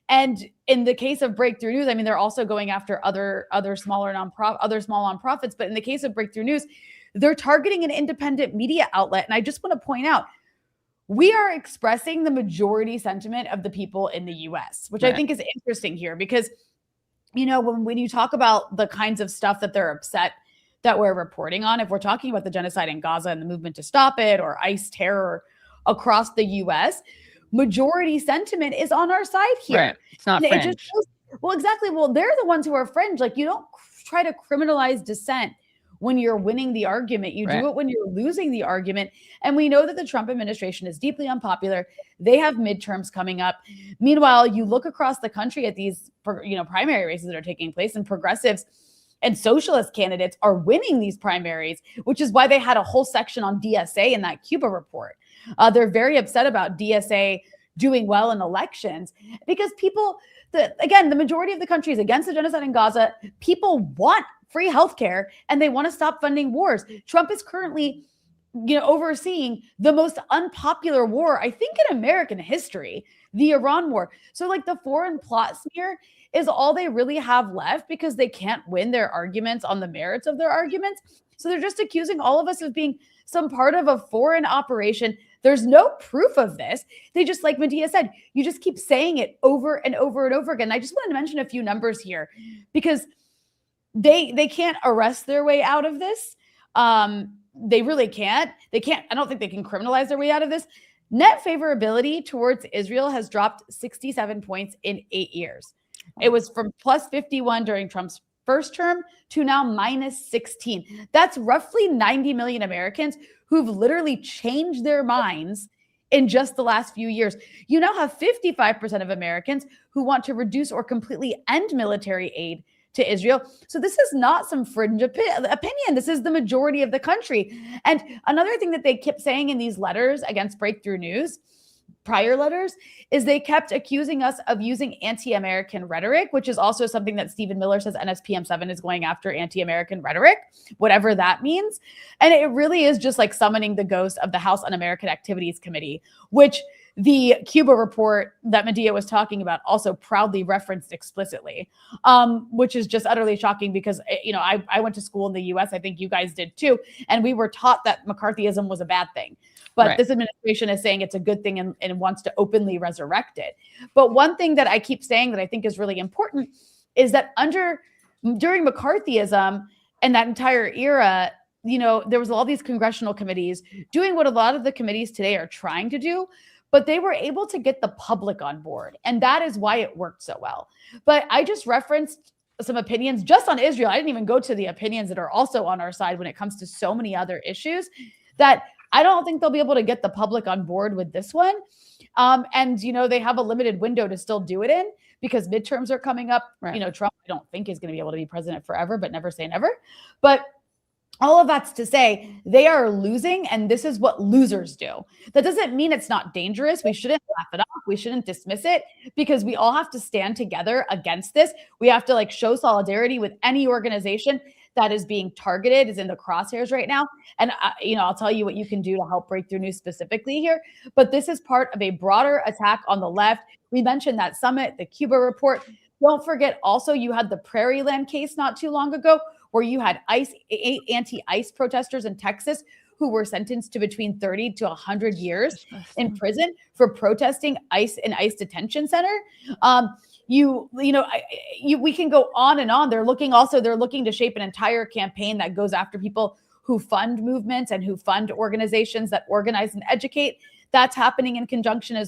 G: And in the case of Breakthrough News, I mean, they're also going after other small nonprofits. But in the case of Breakthrough News, they're targeting an independent media outlet. And I just want to point out, we are expressing the majority sentiment of the people in the US, which I think is interesting here because, you know, when you talk about the kinds of stuff that they're upset that we're reporting on, if we're talking about the genocide in Gaza and the movement to stop it, or ICE terror across the US, majority sentiment is on our side here.
C: Right. It's not fringe.
G: It just shows, well, exactly. Well, they're the ones who are fringe. Like, you don't try to criminalize dissent when you're winning the argument. You do it when you're losing the argument. And we know that the Trump administration is deeply unpopular. They have midterms coming up. Meanwhile, you look across the country at these, primary races that are taking place, and progressives and socialist candidates are winning these primaries, which is why they had a whole section on DSA in that Cuba report. They're very upset about DSA doing well in elections because people, the majority of the country is against the genocide in Gaza. People want free healthcare and they want to stop funding wars. Trump is currently, overseeing the most unpopular war, I think, in American history, the Iran war. So like, the foreign plot smear is all they really have left because they can't win their arguments on the merits of their arguments. So they're just accusing all of us of being some part of a foreign operation. There's no proof of this. They just, like Medea said, you just keep saying it over and over and over again. I just wanted to mention a few numbers here because they can't arrest their way out of this. They really can't. I don't think they can criminalize their way out of this. Net favorability towards Israel has dropped 67 points in 8 years. It was from plus 51 during Trump's first term to now minus 16. That's roughly 90 million Americans who've literally changed their minds in just the last few years. You now have 55% of Americans who want to reduce or completely end military aid to Israel. So this is not some fringe opinion. This is the majority of the country. And another thing that they kept saying in these letters against Breakthrough News, prior letters, is they kept accusing us of using anti-American rhetoric, which is also something that Stephen Miller says NSPM7 is going after, anti-American rhetoric, whatever that means. And it really is just like summoning the ghost of the House Un-American Activities Committee, which the Cuba report that Medea was talking about also proudly referenced explicitly, which is just utterly shocking because, I went to school in the US. I think you guys did too. And we were taught that McCarthyism was a bad thing. But this administration is saying it's a good thing and wants to openly resurrect it. But one thing that I keep saying that I think is really important is that during McCarthyism and that entire era, there was all these congressional committees doing what a lot of the committees today are trying to do, but they were able to get the public on board. And that is why it worked so well. But I just referenced some opinions just on Israel. I didn't even go to the opinions that are also on our side when it comes to so many other issues that I don't think they'll be able to get the public on board with this one. And, they have a limited window to still do it in because midterms are coming up. Trump, I don't think is going to be able to be president forever, but never say never. But all of that's to say they are losing, and this is what losers do. That doesn't mean it's not dangerous. We shouldn't laugh it off. We shouldn't dismiss it because we all have to stand together against this. We have to show solidarity with any organization that is being targeted, is in the crosshairs right now. And, I'll tell you what you can do to help Breakthrough News specifically here. But this is part of a broader attack on the left. We mentioned that summit, the Cuba report. Don't forget also you had the Prairie Land case not too long ago where you had anti-ICE protesters in Texas who were sentenced to between 30 to 100 years in prison for protesting ICE in ICE detention center. We can go on and on. They're looking to shape an entire campaign that goes after people who fund movements and who fund organizations that organize and educate. That's happening in conjunction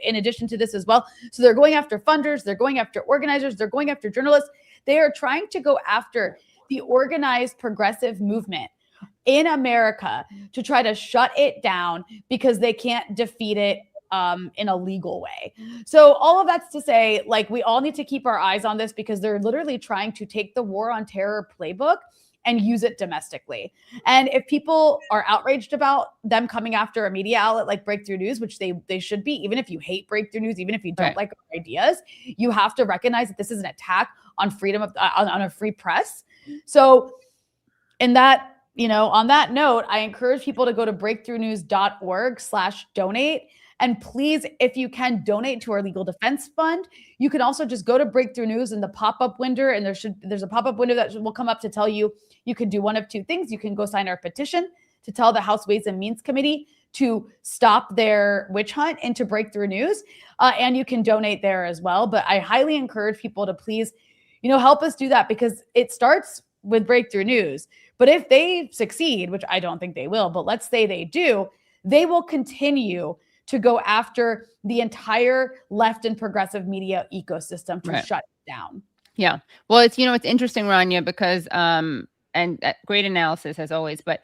G: in addition to this as well. So they're going after funders, they're going after organizers, they're going after journalists. They are trying to go after the organized progressive movement in America to try to shut it down because they can't defeat it in a legal way. So all of that's to say, like, we all need to keep our eyes on this because they're literally trying to take the war on terror playbook and use it domestically. And if people are outraged about them coming after a media outlet like Breakthrough News, which they should be, even if you hate Breakthrough News, even if you don't like our ideas, you have to recognize that this is an attack on freedom of on a free press. So in that, on that note, I encourage people to go to breakthroughnews.org/donate. And please, if you can, donate to our legal defense fund. You can also just go to Breakthrough News in the pop-up window, and there's a pop-up window that will come up to tell you can do one of two things. You can go sign our petition to tell the House Ways and Means Committee to stop their witch hunt into Breakthrough News, and you can donate there as well. But I highly encourage people to please, help us do that, because it starts with Breakthrough News. But if they succeed, which I don't think they will, but let's say they do, they will continue to go after the entire left and progressive media ecosystem to shut it down.
C: Yeah. Well, it's interesting, Rania, because, and great analysis as always, but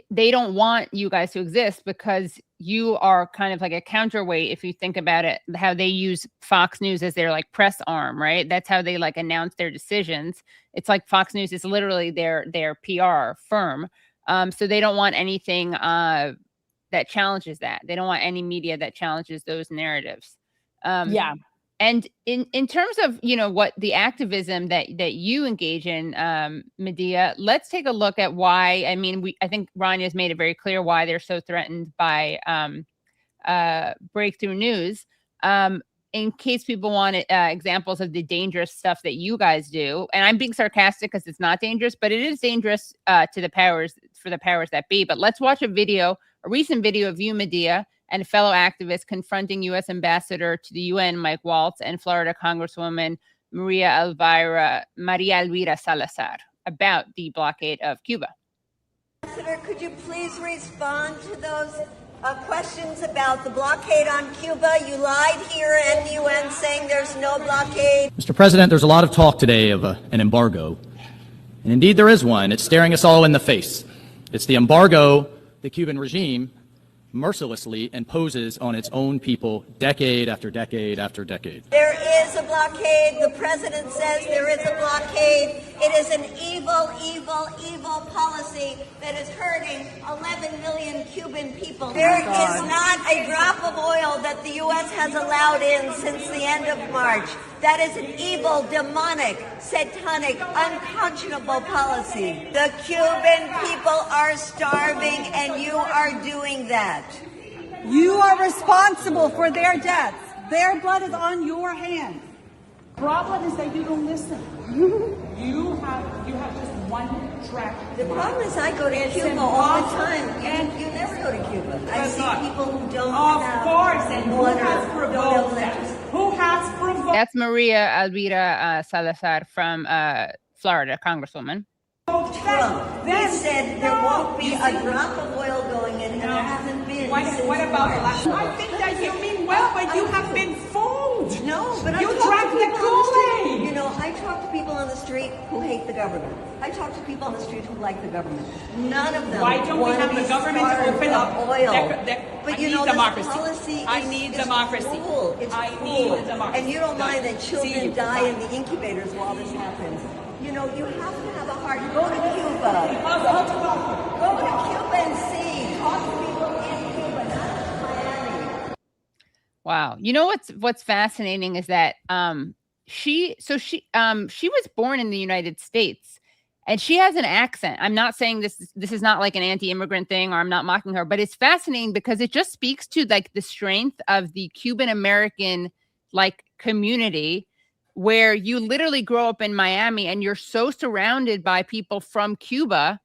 C: they don't want you guys to exist because you are kind of like a counterweight. If you think about it, how they use Fox News as their like press arm, right? That's how they like announce their decisions. It's like Fox News is literally their PR firm. So they don't want anything, that challenges that. They don't want any media that challenges those narratives. And in terms of, what the activism that you engage in, Medea, let's take a look at why. I mean, I think Rania has made it very clear why they're so threatened by Breakthrough News. In case people want examples of the dangerous stuff that you guys do, and I'm being sarcastic because it's not dangerous, but it is dangerous for the powers that be. But let's watch a recent video of you, Medea, and a fellow activist confronting U.S. Ambassador to the UN, Mike Waltz, and Florida Congresswoman Maria Elvira Salazar about the blockade of Cuba.
H: Ambassador, could you please respond to those questions about the blockade on Cuba? You lied here at the UN saying there's no blockade.
I: Mr. President, there's a lot of talk today of an embargo. And indeed there is one. It's staring us all in the face. It's the embargo the Cuban regime mercilessly imposes on its own people decade after decade after decade.
H: There is a blockade. The president says there is a blockade. It is an evil, evil, evil policy that is hurting 11 million Cuban people. There is not a drop of oil that the U.S. has allowed in since the end of March. That is an evil, demonic, satanic, unconscionable policy. The Cuban people are starving, and you are doing that.
J: You are responsible for their deaths. Their blood is on your hands. The problem is that you don't listen. You have just one track.
H: The problem is I go to Cuba all the time. And you never go to Cuba. I see people who don't have
J: course, and who has provoked that? Who has provoked?
C: That's Maria Elvira Salazar from Florida, Congresswoman.
H: Trump. He said there won't be a drop of oil going in, and there hasn't been.
J: What about the last? I think that you mean well, but you have been fooled.
H: No, but
J: you drank the Kool-Aid.
H: I talk to people on the street who hate the government. I talk to people on the street who like the government. None of them.
J: Why don't we have the government open up
H: oil?
J: But this
H: policy
J: I need democracy.
H: Cruel. It's
J: need democracy.
H: And you don't mind that children die in the incubators while this happens. You have to have a heart. Go to Cuba. Go to Cuba and see. Talk to people in Cuba, not in Miami.
C: Wow. What's fascinating is that she was born in the United States, and she has an accent. I'm not saying this is not like an anti-immigrant thing, or I'm not mocking her, but it's fascinating because it just speaks to like the strength of the Cuban American like community, where you literally grow up in Miami and you're so surrounded by people from Cuba,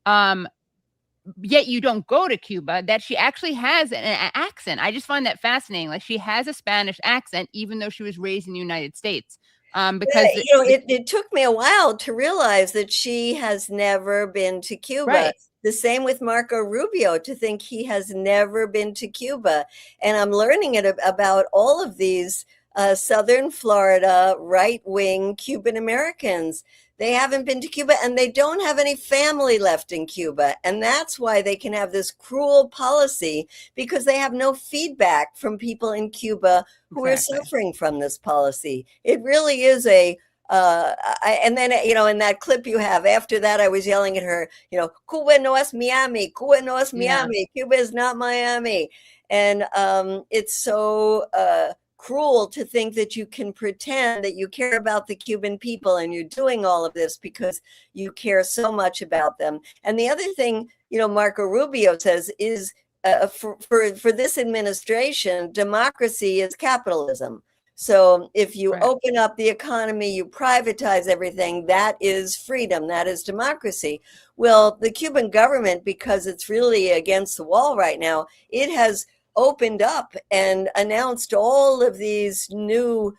C: yet you don't go to Cuba, that she actually has an accent. I just find that fascinating. Like, she has a Spanish accent, even though she was raised in the United States, Because
H: it took me a while to realize that she has never been to Cuba.
C: Right.
H: The same with Marco Rubio, to think he has never been to Cuba. And I'm learning about all of these Southern Florida right-wing Cuban Americans. They haven't been to Cuba, and they don't have any family left in Cuba. And that's why they can have this cruel policy, because they have no feedback from people in Cuba who are suffering from this policy. It really is and then, in that clip you have, after that, I was yelling at her, Cuba no es Miami, Cuba no es Miami, Cuba is not Miami. And it's so cruel to think that you can pretend that you care about the Cuban people and you're doing all of this because you care so much about them. And the other thing, Marco Rubio says is for this administration, democracy is capitalism. So if you open up the economy, you privatize everything, that is freedom, that is democracy. Well, the Cuban government, because it's really against the wall right now, it has opened up and announced all of these new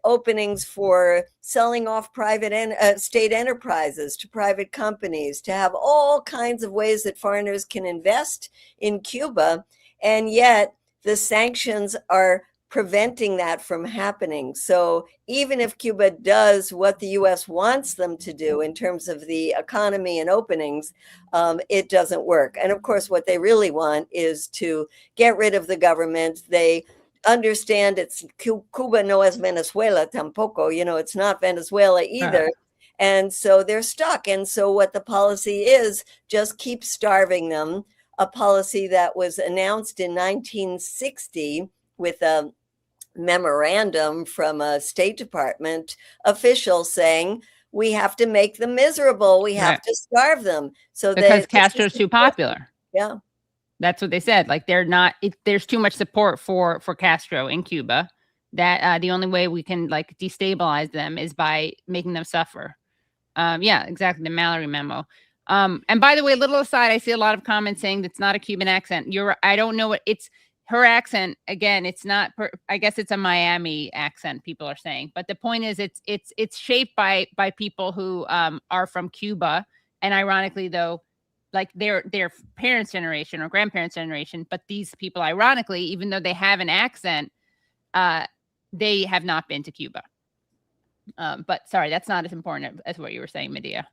H: openings for selling off private and state enterprises to private companies, to have all kinds of ways that foreigners can invest in Cuba. And yet the sanctions are preventing that from happening. So even if Cuba does what the U.S. wants them to do in terms of the economy and openings, it doesn't work. And of course, what they really want is to get rid of the government. They understand it's Cuba no es Venezuela tampoco, it's not Venezuela either. And so they're stuck. And so what the policy is, just keep starving them, a policy that was announced in 1960 with a memorandum from a State Department official saying, we have to make them miserable. We have to starve them. So
C: because Castro's too popular.
H: Yeah.
C: That's what they said. Like there's too much support for Castro in Cuba, that the only way we can destabilize them is by making them suffer. Yeah, exactly. The Mallory memo. And by the way, little aside, I see a lot of comments saying that's not a Cuban accent. I don't know what it's. Her accent, again, it's not, I guess it's a Miami accent, people are saying. But the point is it's shaped by people who are from Cuba. And ironically, though, their parents' generation or grandparents' generation. But these people, ironically, even though they have an accent, they have not been to Cuba. But sorry, that's not as important as what you were saying, Medea.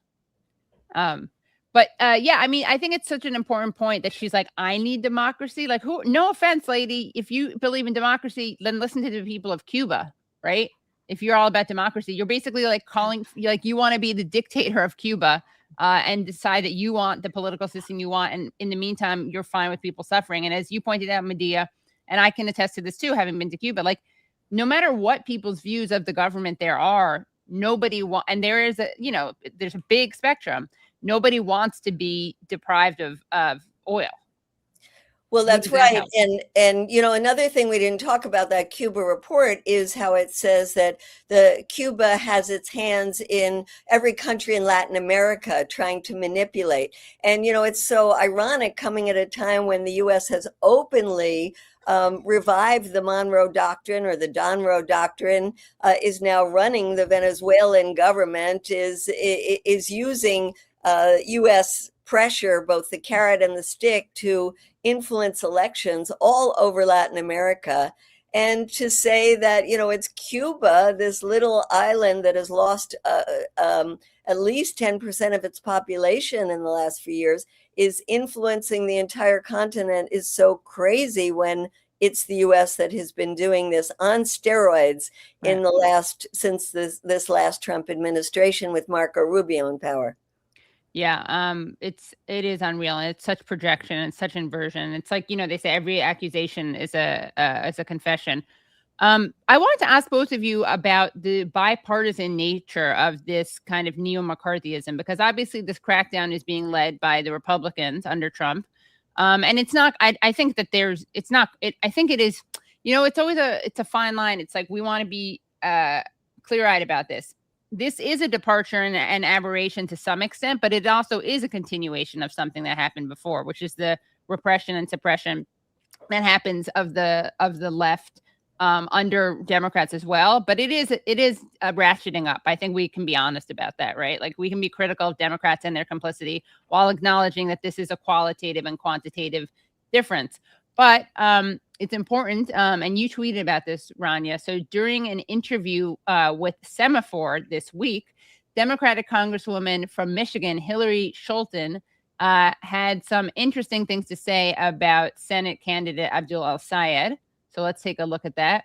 C: But yeah, I mean, I think it's such an important point that she's like, I need democracy. No offense, lady. If you believe in democracy, then listen to the people of Cuba, right? If you're all about democracy, you're basically calling, you want to be the dictator of Cuba and decide that you want the political system you want. And in the meantime, you're fine with people suffering. And as you pointed out, Medea, and I can attest to this too, having been to Cuba, no matter what people's views of the government there are, nobody and there is there's a big spectrum. Nobody wants to be deprived of oil.
H: Well, that's right. And another thing we didn't talk about that Cuba report is how it says that Cuba has its hands in every country in Latin America trying to manipulate. And, it's so ironic coming at a time when the U.S. has openly revived the Monroe Doctrine, or the Donroe Doctrine, is now running the Venezuelan government, is using U.S. pressure, both the carrot and the stick, to influence elections all over Latin America. And to say that, it's Cuba, this little island that has lost at least 10% of its population in the last few years, is influencing the entire continent, is so crazy, when it's the U.S. that has been doing this on steroids since this last Trump administration, with Marco Rubio in power.
C: Yeah, it is unreal, and it's such projection and such inversion. It's they say every accusation is a confession. I wanted to ask both of you about the bipartisan nature of this kind of neo-McCarthyism, because obviously this crackdown is being led by the Republicans under Trump, and it's not. I think that it's not. I think it is. It's always it's a fine line. It's we want to be clear-eyed about this. This is a departure and an aberration to some extent, but it also is a continuation of something that happened before, which is the repression and suppression that happens of the left under Democrats as well. But it is ratcheting up. I think we can be honest about that, right? Like we can be critical of Democrats and their complicity while acknowledging that this is a qualitative and quantitative difference. But it's important, and you tweeted about this, Rania. So during an interview with Semaphore this week, Democratic Congresswoman from Michigan, Hillary Scholten, had some interesting things to say about Senate candidate Abdul el Sayed. So let's take a look at that.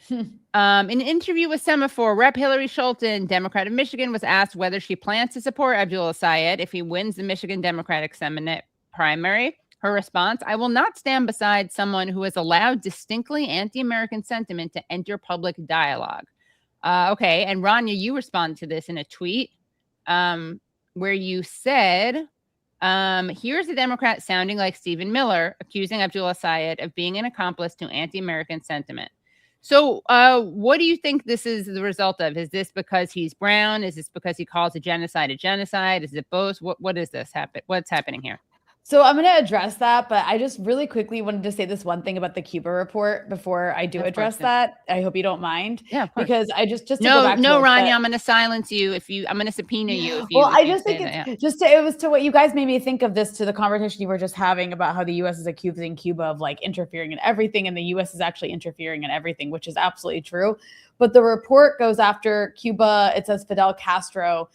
C: In an interview with Semaphore, Rep. Hillary Scholten, Democrat of Michigan, was asked whether she plans to support Abdul el Sayed if he wins the Michigan Democratic Senate primary. Her response: "I will not stand beside someone who has allowed distinctly anti-American sentiment to enter public dialogue." Okay, and Rania, you responded to this in a tweet where you said, here's a Democrat sounding like Stephen Miller, accusing Abdul el Sayed of being an accomplice to anti-American sentiment. So what do you think this is the result of? Is this because he's brown? Is this because he calls a genocide a genocide? Is it both? What is this happen? What's happening here?
G: So I'm going to address that, but I just really quickly wanted to say this one thing about the Cuba report before I do address that. I hope you don't mind.
C: Yeah, of course.
G: Because I just to
C: no,
G: go back to
C: Rania, I'm going to silence you I'm going to subpoena you.
G: Well, I just think it's it was to what you guys made me think of this, to the conversation you were just having about how the U.S. is accusing Cuba of like interfering in everything, and the U.S. is actually interfering in everything, which is absolutely true. But the report goes after Cuba. It says Fidel Castro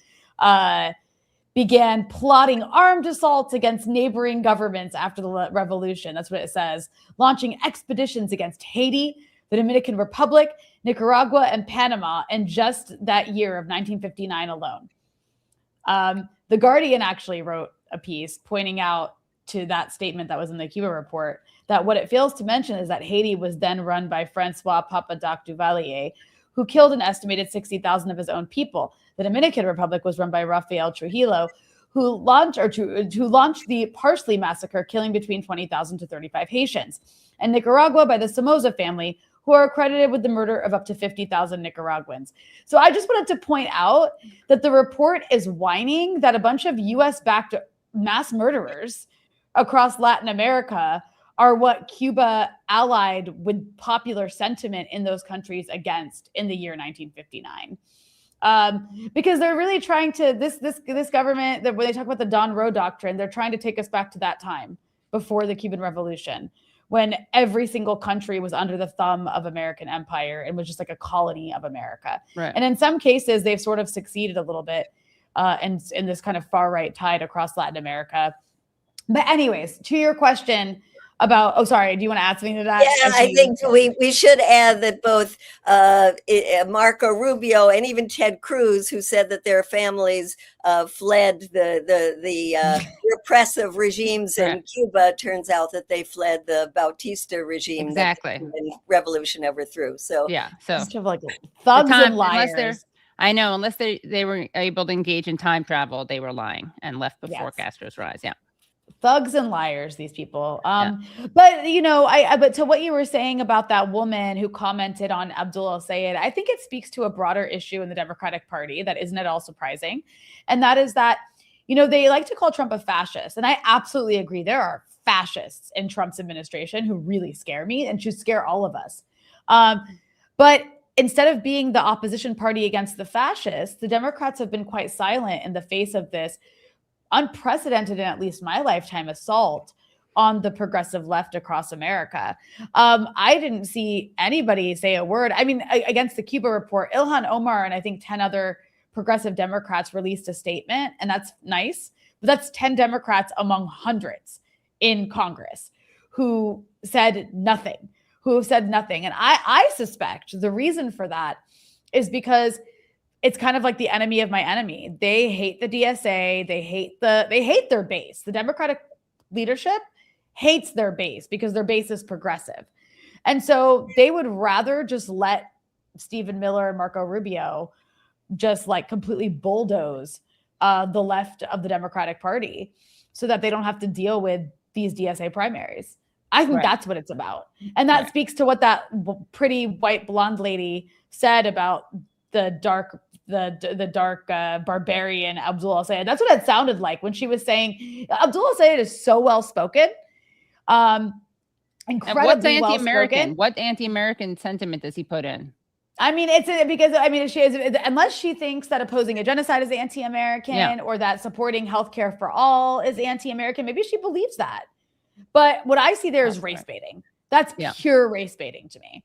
G: began plotting armed assaults against neighboring governments after the revolution. That's what it says. Launching expeditions against Haiti, the Dominican Republic, Nicaragua, and Panama in just that year of 1959 alone. The Guardian actually wrote a piece pointing out to that statement that was in the Cuba report that what it fails to mention is that Haiti was then run by Francois Papadoc Duvalier, who killed an estimated 60,000 of his own people. The Dominican Republic was run by Rafael Trujillo, who launched the Parsley Massacre, killing between 20,000 to 35 Haitians. And Nicaragua by the Somoza family, who are credited with the murder of up to 50,000 Nicaraguans. So I just wanted to point out that the report is whining that a bunch of US-backed mass murderers across Latin America are what Cuba allied with popular sentiment in those countries against in the year 1959. Because they're really trying to, this government, that when they talk about the Don Roe Doctrine, they're trying to take us back to that time before the Cuban Revolution, when every single country was under the thumb of American empire and was just like a colony of America. Right. And in some cases, they've sort of succeeded a little bit in this kind of far right tide across Latin America. But anyways, to your question about, oh, sorry, do you want to add something to that?
H: Yeah, I think we should add that both Marco Rubio and even Ted Cruz, who said that their families fled the repressive regimes in Cuba, turns out that they fled the Bautista regime.
C: Exactly.
H: That the revolution overthrew. So
C: yeah, so
G: like thugs and liars.
C: Unless they were able to engage in time travel, they were lying and left before Castro's rise. Yeah.
G: Thugs and liars, these people. But you know, but to what you were saying about that woman who commented on Abdul el Sayed, I think it speaks to a broader issue in the Democratic Party that isn't at all surprising, and that is that, you know, they like to call Trump a fascist, and I absolutely agree. There are fascists in Trump's administration who really scare me and should scare all of us. But instead of being the opposition party against the fascists, the Democrats have been quite silent in the face of this unprecedented, in at least my lifetime, assault on the progressive left across America. I didn't see anybody say a word. I mean, against the Cuba report, Ilhan Omar and I think 10 other progressive Democrats released a statement, and that's nice, but that's 10 Democrats among hundreds in Congress who said nothing, And I suspect the reason for that is because it's kind of like the enemy of my enemy. They hate the DSA. They hate their base. The Democratic leadership hates their base because their base is progressive. And so they would rather just let Stephen Miller and Marco Rubio just like completely bulldoze the left of the Democratic Party so that they don't have to deal with these DSA primaries. I think that's what it's about. And that speaks to what that pretty white blonde lady said about the dark barbarian Abdul el Sayed. That's what it sounded like when she was saying Abdul el Sayed is so well spoken. incredibly
C: what's anti-American?
G: well-spoken.
C: What anti-American sentiment does he put in?
G: I mean, it's because she is, unless she thinks that opposing a genocide is anti-American or that supporting healthcare for all is anti-American, maybe she believes that. But what I see there is race baiting. That's pure race baiting to me,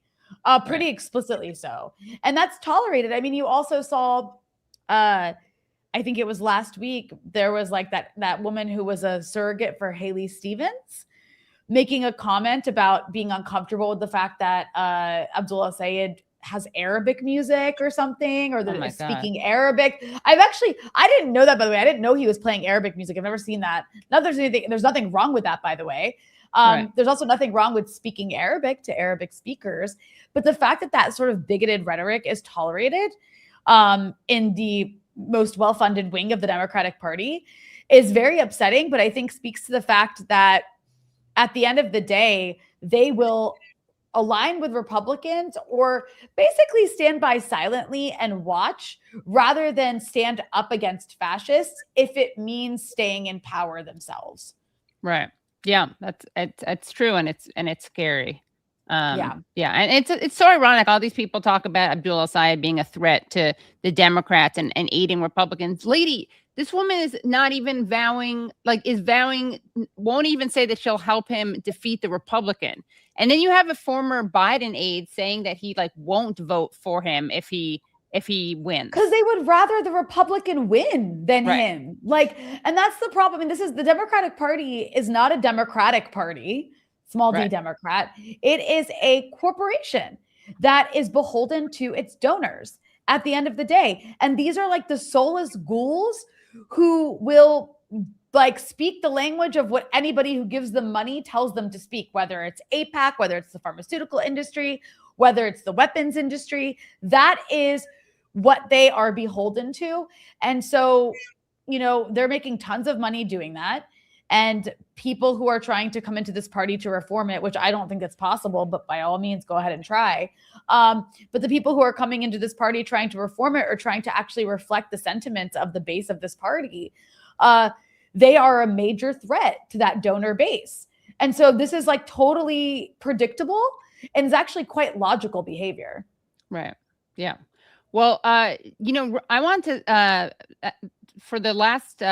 G: pretty explicitly so, and that's tolerated. I mean, you also saw, I think it was last week, there was like that woman who was a surrogate for Haley Stevens, making a comment about being uncomfortable with the fact that Abdul el Sayed has Arabic music or something, or that speaking Arabic. I didn't know that, by the way. I didn't know he was playing Arabic music. I've never seen that. Not there's nothing wrong with that, by the way. There's also nothing wrong with speaking Arabic to Arabic speakers. But the fact that sort of bigoted rhetoric is tolerated in the most well-funded wing of the Democratic Party is very upsetting, but I think speaks to the fact that at the end of the day, they will align with Republicans or basically stand by silently and watch rather than stand up against fascists if it means staying in power themselves.
C: Right. Yeah, it's true, and it's scary. And it's so ironic. All these people talk about Abdul el Sayed being a threat to the Democrats and aiding Republicans. Lady, this woman is not even vowing, won't even say that she'll help him defeat the Republican. And then you have a former Biden aide saying that he won't vote for him if he wins.
G: Because they would rather the Republican win than him. And that's the problem. I mean, the Democratic Party is not a Democratic Party, small d Democrat. It is a corporation that is beholden to its donors at the end of the day. And these are the soulless ghouls who will speak the language of what anybody who gives them money tells them to speak, whether it's AIPAC, whether it's the pharmaceutical industry, whether it's the weapons industry. That is what they are beholden to. And so, they're making tons of money doing that. And people who are trying to come into this party to reform it, which I don't think it's possible, but by all means, go ahead and try. But the people who are coming into this party trying to reform it or trying to actually reflect the sentiments of the base of this party, they are a major threat to that donor base. And so this is totally predictable and is actually quite logical behavior.
C: Right. Yeah. Well, I want to, for the last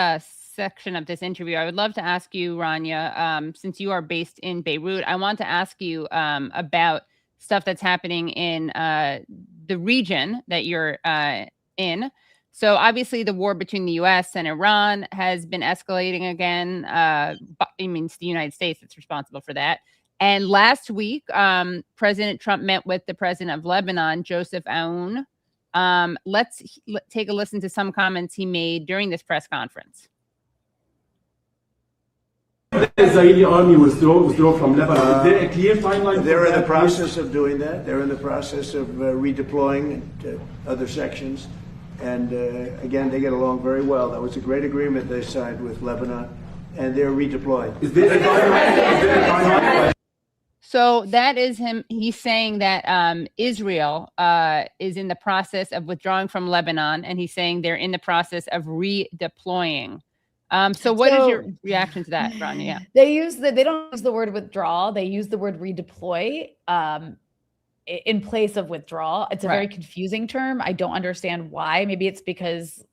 C: section of this interview, I would love to ask you, Rania, since you are based in Beirut, I want to ask you about stuff that's happening in the region that you're in. So obviously the war between the U.S. and Iran has been escalating again. It's the United States that's responsible for that. And last week, President Trump met with the president of Lebanon, Joseph Aoun. Let's take a listen to some comments he made during this press conference.
K: The Israeli army withdraw from Lebanon. Is there a clear timeline?
L: They're in the process of doing that. They're in the process of redeploying to other sections. And again, they get along very well. That was a great agreement they signed with Lebanon, and they're redeploying.
K: Is there a timeline?
C: So that is him. He's saying that Israel is in the process of withdrawing from Lebanon, and he's saying they're in the process of redeploying. So what is your reaction to that, Rania?
G: They don't use the word withdraw. They use the word redeploy in place of withdraw. It's a very confusing term. I don't understand why. Maybe it's because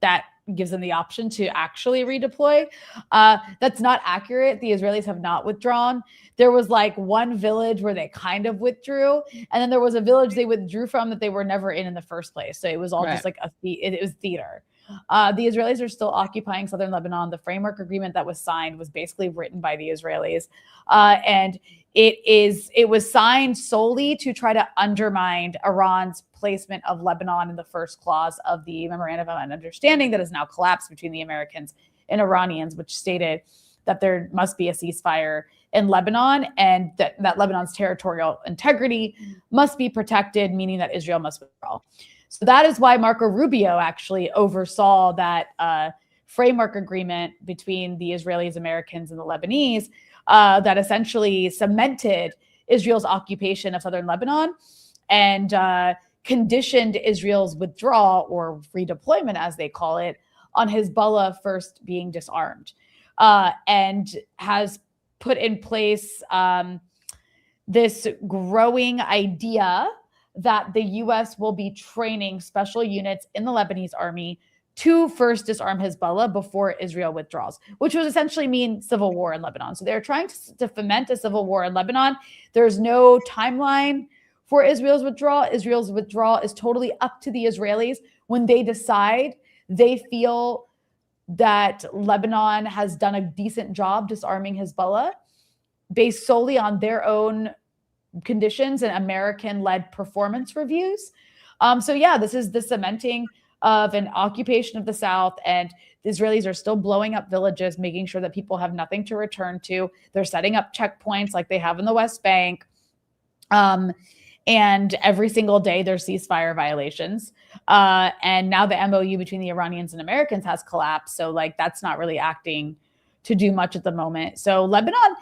G: that gives them the option to actually redeploy. That's not accurate. The Israelis have not withdrawn. There was one village where they kind of withdrew, and then there was a village they withdrew from that they were never in the first place. So it was all just it was theater. The Israelis are still occupying southern Lebanon. The framework agreement that was signed was basically written by the Israelis, and it was signed solely to try to undermine Iran's placement of Lebanon in the first clause of the memorandum of understanding that has now collapsed between the Americans and Iranians, which stated that there must be a ceasefire in Lebanon and that Lebanon's territorial integrity must be protected, meaning that Israel must withdraw. So that is why Marco Rubio actually oversaw that framework agreement between the Israelis, Americans, and the Lebanese that essentially cemented Israel's occupation of southern Lebanon and conditioned Israel's withdrawal or redeployment, as they call it, on Hezbollah first being disarmed, and has put in place this growing idea that the U.S. will be training special units in the Lebanese army to first disarm Hezbollah before Israel withdraws, which would essentially mean civil war in Lebanon. So they're trying to foment a civil war in Lebanon. There's no timeline for Israel's withdrawal. Israel's withdrawal is totally up to the Israelis. When they decide they feel that Lebanon has done a decent job disarming Hezbollah based solely on their own conditions and American-led performance reviews. So yeah, this is the cementing of an occupation of the South, and the Israelis are still blowing up villages, making sure that people have nothing to return to. They're setting up checkpoints like they have in the West Bank. And every single day there's ceasefire violations. And now the MOU between the Iranians and Americans has collapsed. So like that's not really acting to do much at the moment. So Lebanon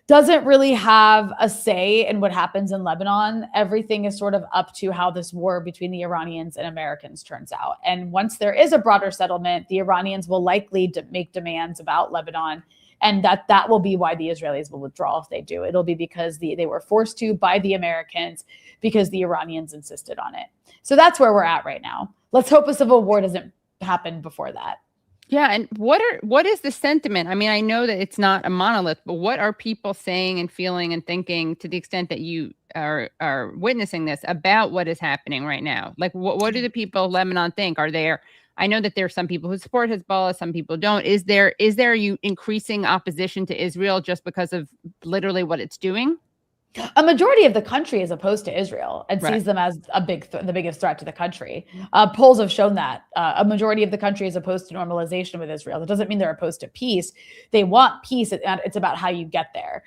G: doesn't really have a say in what happens in Lebanon. Everything is sort of up to how this war between the Iranians and Americans turns out. And once there is a broader settlement, the Iranians will likely make demands about Lebanon. And that will be why the Israelis will withdraw if they do. It'll be because they were forced to by the Americans because the Iranians insisted on it. So that's where we're at right now. Let's hope a civil war doesn't happen before that.
C: Yeah, and what is the sentiment? I mean, I know that it's not a monolith, but what are people saying and feeling and thinking to the extent that you are witnessing this about what is happening right now? Like, what do the people of Lebanon think? Are there? I know that there are some people who support Hezbollah, some people don't. Is there increasing opposition to Israel just because of literally what it's doing?
G: A majority of the country is opposed to Israel and sees them as the biggest threat to the country. Polls have shown that a majority of the country is opposed to normalization with Israel. That doesn't mean they're opposed to peace. They want peace. It's about how you get there.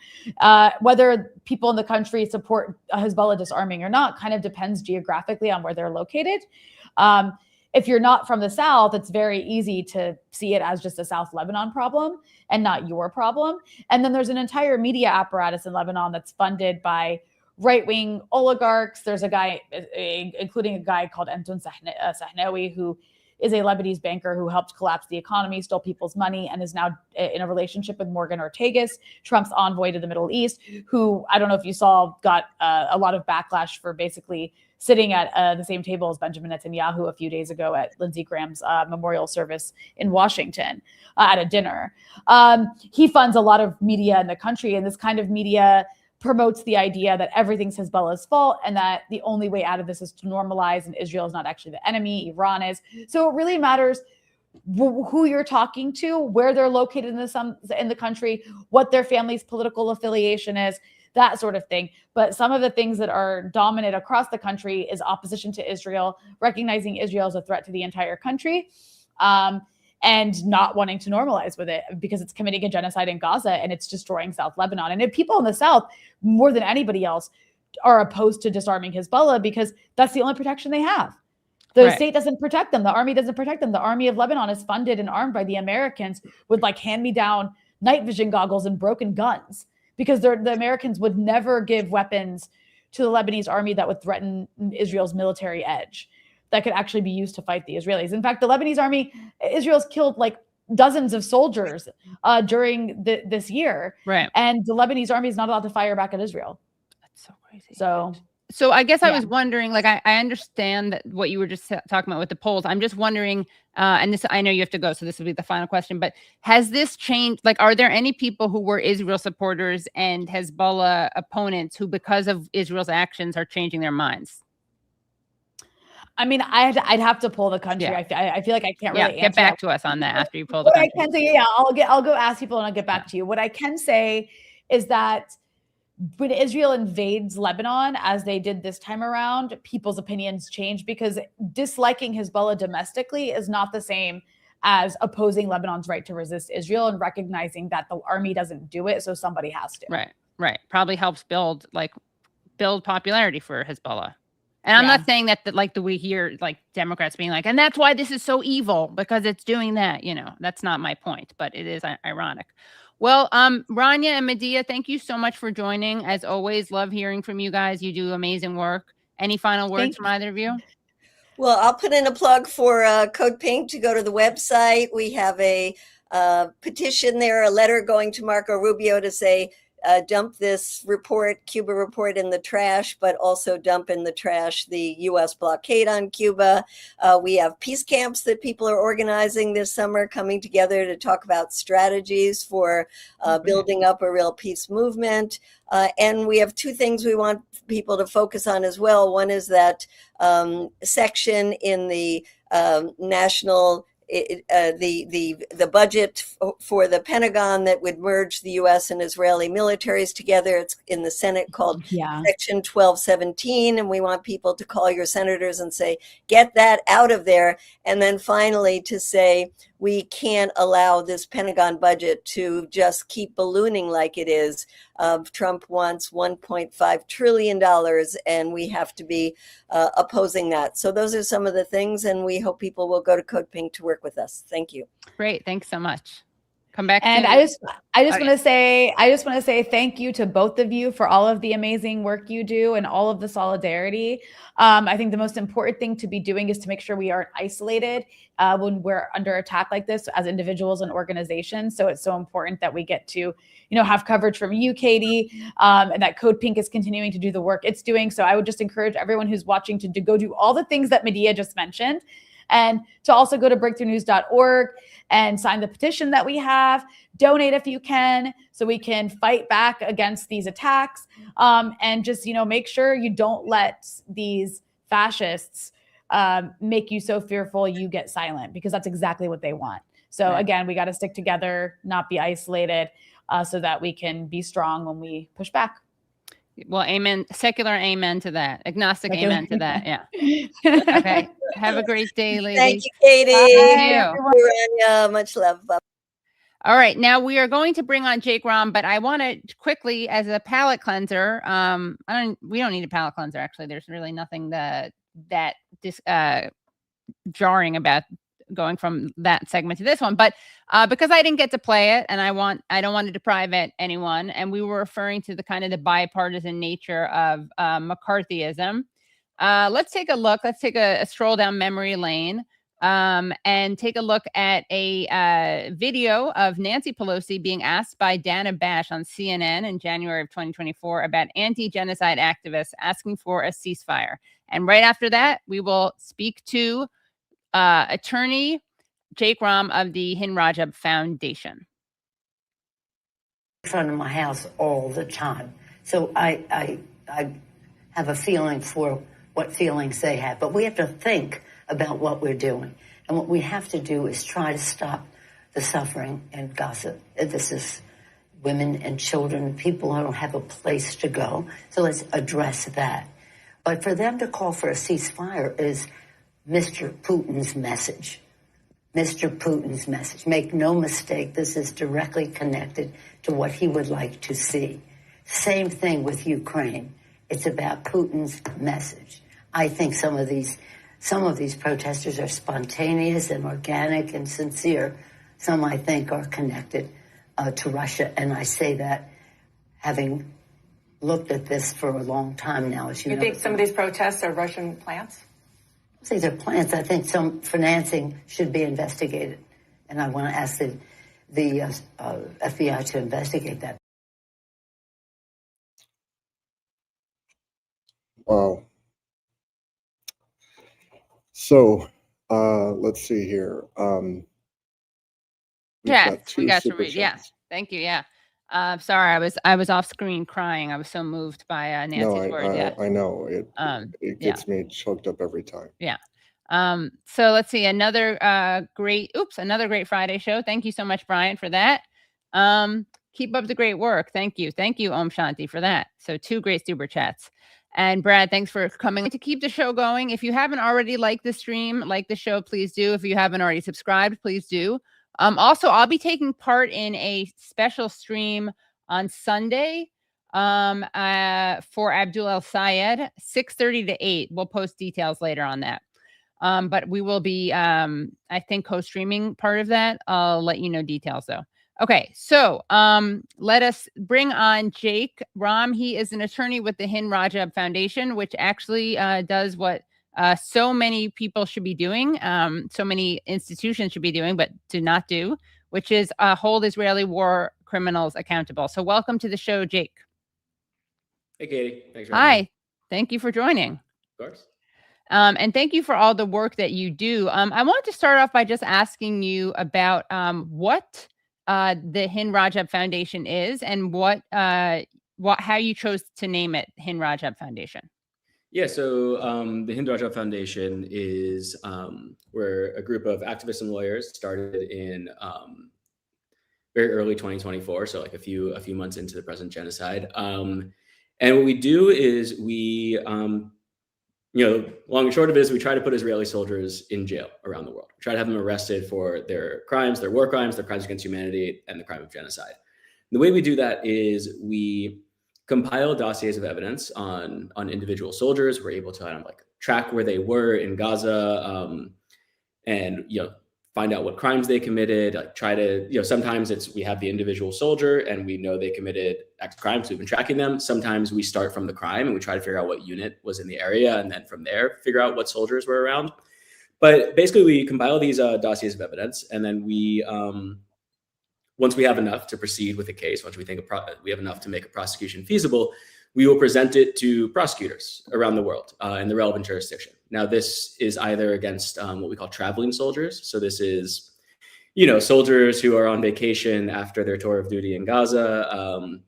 G: Whether people in the country support Hezbollah disarming or not kind of depends geographically on where they're located. If you're not from the South, it's very easy to see it as just a South Lebanon problem and not your problem. And then there's an entire media apparatus in Lebanon that's funded by right-wing oligarchs. There's a guy, including a guy called Anton Sahnawi, who is a Lebanese banker who helped collapse the economy, stole people's money, and is now in a relationship with Morgan Ortagus, Trump's envoy to the Middle East, who, I don't know if you saw, got a lot of backlash for basically sitting at the same table as Benjamin Netanyahu a few days ago at Lindsey Graham's memorial service in Washington at a dinner. He funds a lot of media in the country, and this kind of media promotes the idea that everything's Hezbollah's fault and that the only way out of this is to normalize, and Israel is not actually the enemy, Iran is. So it really matters who you're talking to, where they're located in the country, what their family's political affiliation is, that sort of thing. But some of the things that are dominant across the country is opposition to Israel, recognizing Israel as a threat to the entire country, and not wanting to normalize with it because it's committing a genocide in Gaza and it's destroying South Lebanon. And if people in the South, more than anybody else, are opposed to disarming Hezbollah because that's the only protection they have. The state doesn't protect them. The army doesn't protect them. The army of Lebanon is funded and armed by the Americans with like hand-me-down night vision goggles and broken guns because the Americans would never give weapons to the Lebanese army that would threaten Israel's military edge that could actually be used to fight the Israelis. In fact, the Lebanese army, Israel's killed like dozens of soldiers during this year.
C: Right.
G: And the Lebanese army is not allowed to fire back at Israel.
C: That's so crazy.
G: So
C: I guess I was wondering, like, I understand that what you were just talking about with the polls. I'm just wondering, and this, I know you have to go, so this will be the final question, but has this changed? Like, are there any people who were Israel supporters and Hezbollah opponents who, because of Israel's actions, are changing their minds?
G: I mean, I'd have to pull the country. Yeah. I feel like I can't really answer
C: get back to us on that after you pull the country.
G: I can say, I'll go ask people and I'll get back to you. What I can say is that when Israel invades Lebanon, as they did this time around, people's opinions change because disliking Hezbollah domestically is not the same as opposing Lebanon's right to resist Israel and recognizing that the army doesn't do it, so somebody has to.
C: Right. Probably helps build popularity for Hezbollah. And I'm not saying that we hear like Democrats being like, and that's why this is so evil because it's doing that. You know, that's not my point, but it is ironic. Well, Rania and Medea, thank you so much for joining. As always, love hearing from you guys. You do amazing work. Any final words from either of you?
H: Well, I'll put in a plug for Code Pink to go to the website. We have a petition there, a letter going to Marco Rubio to say, dump this Cuba report in the trash, but also dump in the trash the U.S. blockade on Cuba. We have peace camps that people are organizing this summer, coming together to talk about strategies for building up a real peace movement. And we have two things we want people to focus on as well. One is that section in the national the budget for the Pentagon that would merge the U.S. and Israeli militaries together. It's in the Senate called Section 1217, and we want people to call your senators and say, get that out of there. And then finally to say, we can't allow this Pentagon budget to just keep ballooning like it is. Trump wants $1.5 trillion, and we have to be opposing that. So those are some of the things, and we hope people will go to Code Pink to work with us. Thank you.
C: Great. Thanks so much. Come back.
G: And I just want to say thank you to both of you for all of the amazing work you do and all of the solidarity. I think the most important thing to be doing is to make sure we aren't isolated when we're under attack like this as individuals and organizations. So it's so important that we get to, have coverage from you, Katie, and that Code Pink is continuing to do the work it's doing. So I would just encourage everyone who's watching to go do all the things that Medea just mentioned, and to also go to breakthroughnews.org and sign the petition that we have, donate if you can, so we can fight back against these attacks, and just, make sure you don't let these fascists make you so fearful you get silent, because that's exactly what they want. So again, we got to stick together, not be isolated, so that we can be strong when we push back.
C: Well, amen. Secular amen to that. Agnostic amen to that. Yeah. Okay. Have a great day, ladies.
H: Thank you, Katie.
C: Thank you.
H: Rania. Much love. Bye.
C: All right. Now we are going to bring on Jake Romm, but I want to quickly, as a palate cleanser, we don't need a palate cleanser. Actually, there's really nothing that jarring about going from that segment to this one, but because I didn't get to play it, and I don't want to deprive anyone, and we were referring to the kind of the bipartisan nature of McCarthyism. Let's take a look. Let's take a stroll down memory lane, and take a look at a video of Nancy Pelosi being asked by Dana Bash on CNN in January of 2024 about anti-genocide activists asking for a ceasefire. And right after that, we will speak to attorney Jake Romm of the Hind Rajab Foundation.
M: In front of my house all the time. So I have a feeling for what feelings they have. But we have to think about what we're doing. And what we have to do is try to stop the suffering in Gaza. This is women and children, people who don't have a place to go. So let's address that. But for them to call for a ceasefire is Mr. Putin's message. Mr. Putin's message. Make no mistake, this is directly connected to what he would like to see. Same thing with Ukraine. It's about Putin's message. I think some of these protesters are spontaneous and organic and sincere. Some, I think, are connected to Russia. And I say that having looked at this for a long time now. As you know,
N: think some of these protests are Russian plants?
M: These are plants. I think some financing should be investigated. And I want to ask the FBI to investigate that.
D: Wow. So let's see here.
C: Yeah, we got to read. Yeah, thank you. Yeah. Sorry, I was off screen crying. I was so moved by Nancy's words.
D: I know it gets me choked up every time.
C: Yeah. So let's see, another great Friday show. Thank you so much, Brian, for that. Keep up the great work. Thank you, Om Shanti, for that. So 2 great super chats. And Brad, thanks for coming to keep the show going. If you haven't already liked the stream, like the show, please do. If you haven't already subscribed, please do. Also, I'll be taking part in a special stream on Sunday for Abdul el Sayed, 6:30 to 8. We'll post details later on that. But we will be, I think, co-streaming part of that. I'll let you know details, though. Okay, so let us bring on Jake Romm. He is an attorney with the Hind Rajab Foundation, which actually does what so many people should be doing, so many institutions should be doing, but do not do, which is hold Israeli war criminals accountable. So welcome to the show, Jake.
O: Hey, Katie. Thanks for having me.
C: Hi. Thank you for joining.
O: Of course.
C: And thank you for all the work that you do. I wanted to start off by just asking you about what the Hind Rajab Foundation is and how you chose to name it Hind Rajab Foundation.
O: Yeah, so the Hind Rajab Foundation is we're a group of activists and lawyers started in very early 2024, so like a few months into the present genocide. And what we do is we long and short of it is we try to put Israeli soldiers in jail around the world. We try to have them arrested for their crimes, their war crimes, their crimes against humanity, and the crime of genocide. The way we do that is we compile dossiers of evidence on individual soldiers. We're able to kind of like track where they were in Gaza, and find out what crimes they committed. Like try to sometimes we have the individual soldier and we know they committed X crimes. So we've been tracking them. Sometimes we start from the crime and we try to figure out what unit was in the area, and then from there figure out what soldiers were around. But basically, we compile these dossiers of evidence, and then we once we have enough to proceed with a case, once we think we have enough to make a prosecution feasible, we will present it to prosecutors around the world in the relevant jurisdiction. Now, this is either against what we call traveling soldiers. So this is, soldiers who are on vacation after their tour of duty in Gaza.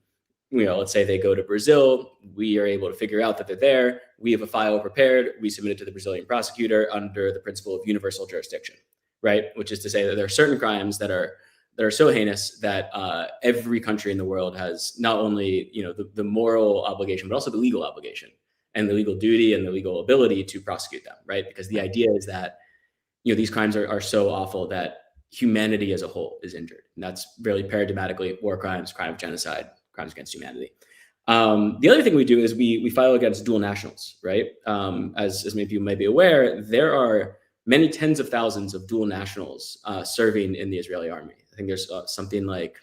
O: Let's say they go to Brazil. We are able to figure out that they're there. We have a file prepared. We submit it to the Brazilian prosecutor under the principle of universal jurisdiction, right? Which is to say that there are certain crimes that are so heinous that every country in the world has not only the moral obligation, but also the legal obligation and the legal duty and the legal ability to prosecute them, right? Because the idea is that these crimes are so awful that humanity as a whole is injured, and that's really paradigmatically war crimes, crime of genocide, crimes against humanity. The other thing we do is we file against dual nationals, right? As many people may be aware, there are many tens of thousands of dual nationals serving in the Israeli army. I think there's something like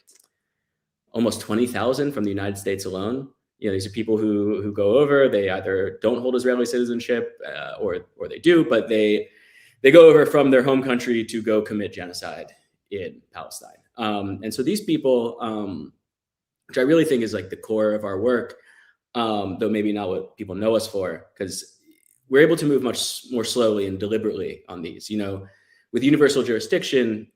O: almost 20,000 from the United States alone. These are people who go over. They either don't hold Israeli citizenship or they do, but they go over from their home country to go commit genocide in Palestine. And so these people, which I really think is like the core of our work, though maybe not what people know us for, because we're able to move much more slowly and deliberately on these. With universal jurisdiction,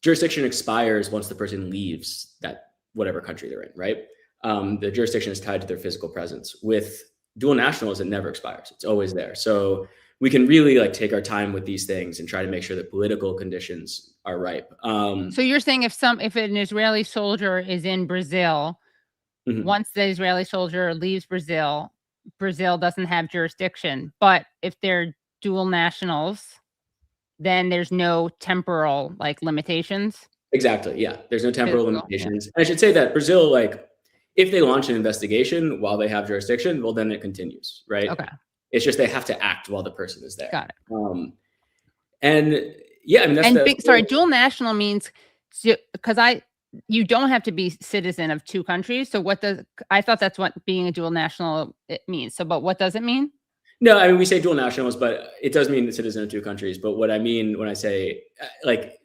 O: jurisdiction expires once the person leaves that whatever country they're in, right? The jurisdiction is tied to their physical presence. With dual nationals, it never expires. It's always there. So we can really take our time with these things and try to make sure that political conditions are ripe.
C: So you're saying if an Israeli soldier is in Brazil, once the Israeli soldier leaves Brazil, Brazil doesn't have jurisdiction. But if they're dual nationals, then there's no temporal limitations.
O: Exactly. Yeah. There's no temporal limitations. And I should say that Brazil, if they launch an investigation while they have jurisdiction, well, then it continues, right?
C: Okay.
O: It's just they have to act while the person is there.
C: Got it.
O: And yeah, I mean,
C: sorry, dual national means because you don't have to be citizen of two countries. So I thought that's what being a dual national it means. So, but what does it mean?
O: No, I mean, we say dual nationals, but it does mean the citizen of two countries. But what I mean when I say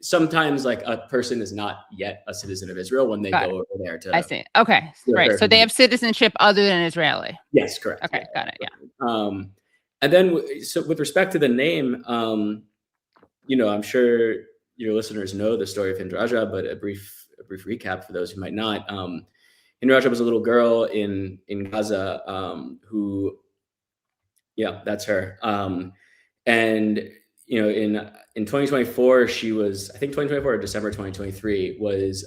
O: sometimes a person is not yet a citizen of Israel when they go over there to.
C: I see. Okay. Right. So they have citizenship other than Israeli.
O: Yes, correct.
C: Okay. Got it. Yeah.
O: And then so with respect to the name, I'm sure your listeners know the story of Hind Rajab, but a brief recap for those who might not. Hind Rajab was a little girl in Gaza who. Yeah, that's her. And in 2024, she was, I think 2024 or December 2023, was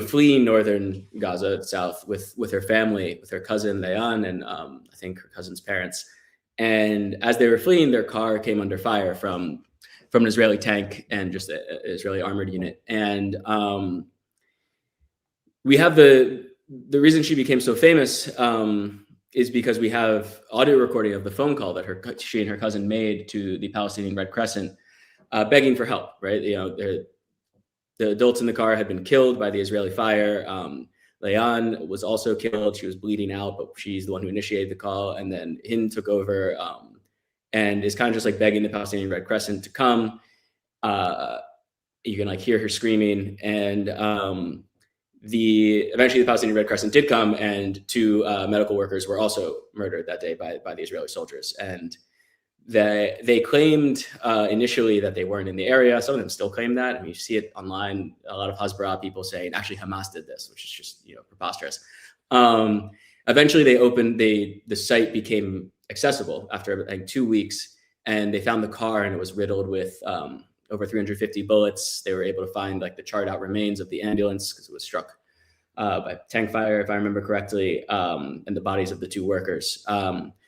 O: fleeing northern Gaza south with her family, with her cousin Leon, and I think her cousin's parents. And as they were fleeing, their car came under fire from an Israeli tank and just an Israeli armored unit. And we have the reason she became so famous. Is because we have audio recording of the phone call that she and her cousin made to the Palestinian Red Crescent, begging for help. Right, the adults in the car had been killed by the Israeli fire. Leon was also killed. She was bleeding out, but she's the one who initiated the call. And then Hind took over and is kind of just begging the Palestinian Red Crescent to come you can like hear her screaming, and eventually the Palestinian Red Crescent did come, and 2 medical workers were also murdered that day by the Israeli soldiers. And they claimed initially that they weren't in the area. Some of them still claim that. I mean, you see it online. A lot of hasbara people saying actually Hamas did this, which is just preposterous. Eventually, the site became accessible after like 2 weeks, and they found the car, and it was riddled with over 350 bullets. They were able to find like the charred out remains of the ambulance because it was struck by tank fire, if I remember correctly, and the bodies of the 2 workers.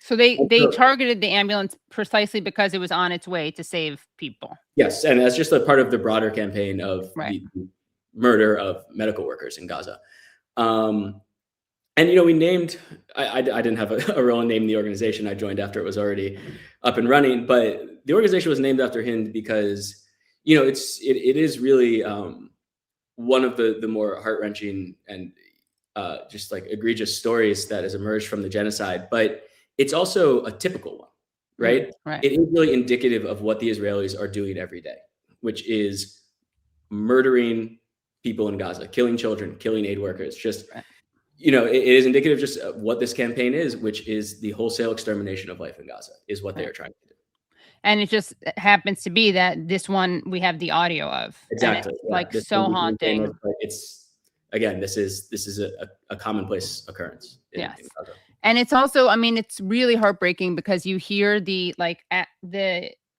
C: So they targeted the ambulance precisely because it was on its way to save people.
O: Yes, and that's just a part of the broader campaign of the murder of medical workers in Gaza. And we named. I didn't have a role in naming the organization. I joined after it was already up and running. But the organization was named after Hind because it is really one of the more heart-wrenching and just like egregious stories that has emerged from the genocide. But it's also a typical one, right?
C: Right.
O: It is really indicative of what the Israelis are doing every day, which is murdering people in Gaza, killing children, killing aid workers. Just, it is indicative just of what this campaign is, which is the wholesale extermination of life in Gaza, is what they are trying to do.
C: And it just happens to be that this one we have the audio of.
O: Exactly.
C: Like so haunting.
O: It's, again, this is a commonplace occurrence. In Gaza.
C: And it's also, I mean, it's really heartbreaking because you hear you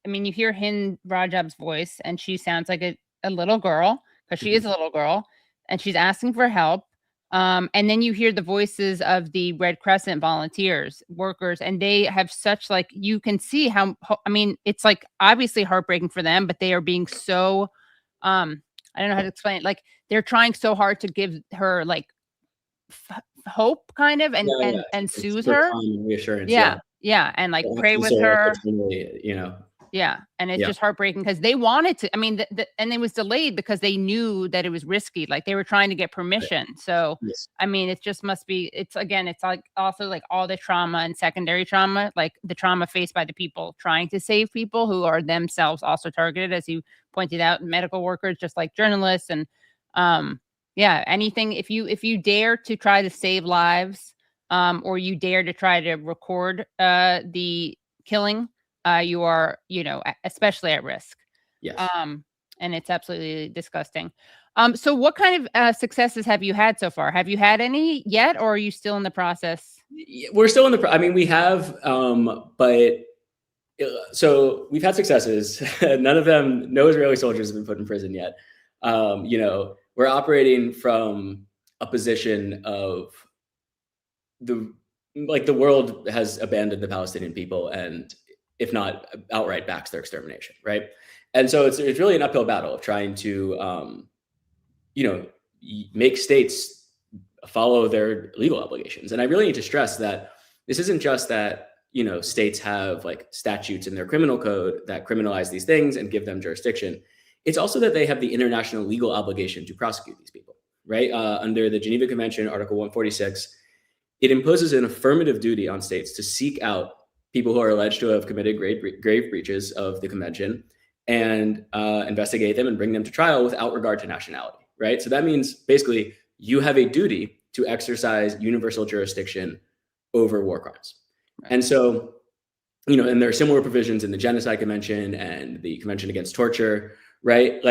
C: hear Hind Rajab's voice, and she sounds like a little girl, because she is a little girl, and she's asking for help. And then you hear the voices of the Red Crescent volunteers, workers, and they have such you can see how, it's like obviously heartbreaking for them, but they are being so, I don't know how to explain it. Like they're trying so hard to give her hope kind of, and soothe her.
O: Reassurance.
C: Yeah. And pray with her. Yeah. And it's just heartbreaking because they wanted to, and it was delayed because they knew that it was risky. Like they were trying to get permission. So, it just must be, it's also all the trauma and secondary trauma, like the trauma faced by the people trying to save people who are themselves also targeted, as you pointed out, medical workers, just like journalists. And anything, if you dare to try to save lives, or you dare to try to record the killing, you are, especially at risk.
O: Yes.
C: And it's absolutely disgusting. So what kind of successes have you had so far? Have you had any yet, or are you still in the process?
O: We're still in the we have, but so we've had successes. None of them, no Israeli soldiers have been put in prison yet. We're operating from a position of the world has abandoned the Palestinian people, and if not outright backs their extermination, right? And so it's really an uphill battle of trying to, make states follow their legal obligations. And I really need to stress that this isn't just that, states have statutes in their criminal code that criminalize these things and give them jurisdiction. It's also that they have the international legal obligation to prosecute these people, right? Under the Geneva Convention, Article 146, it imposes an affirmative duty on states to seek out people who are alleged to have committed grave breaches of the convention and investigate them and bring them to trial without regard to nationality, right? So that means basically you have a duty to exercise universal jurisdiction over war crimes. Right. And so, and there are similar provisions in the Genocide Convention and the Convention Against Torture, right?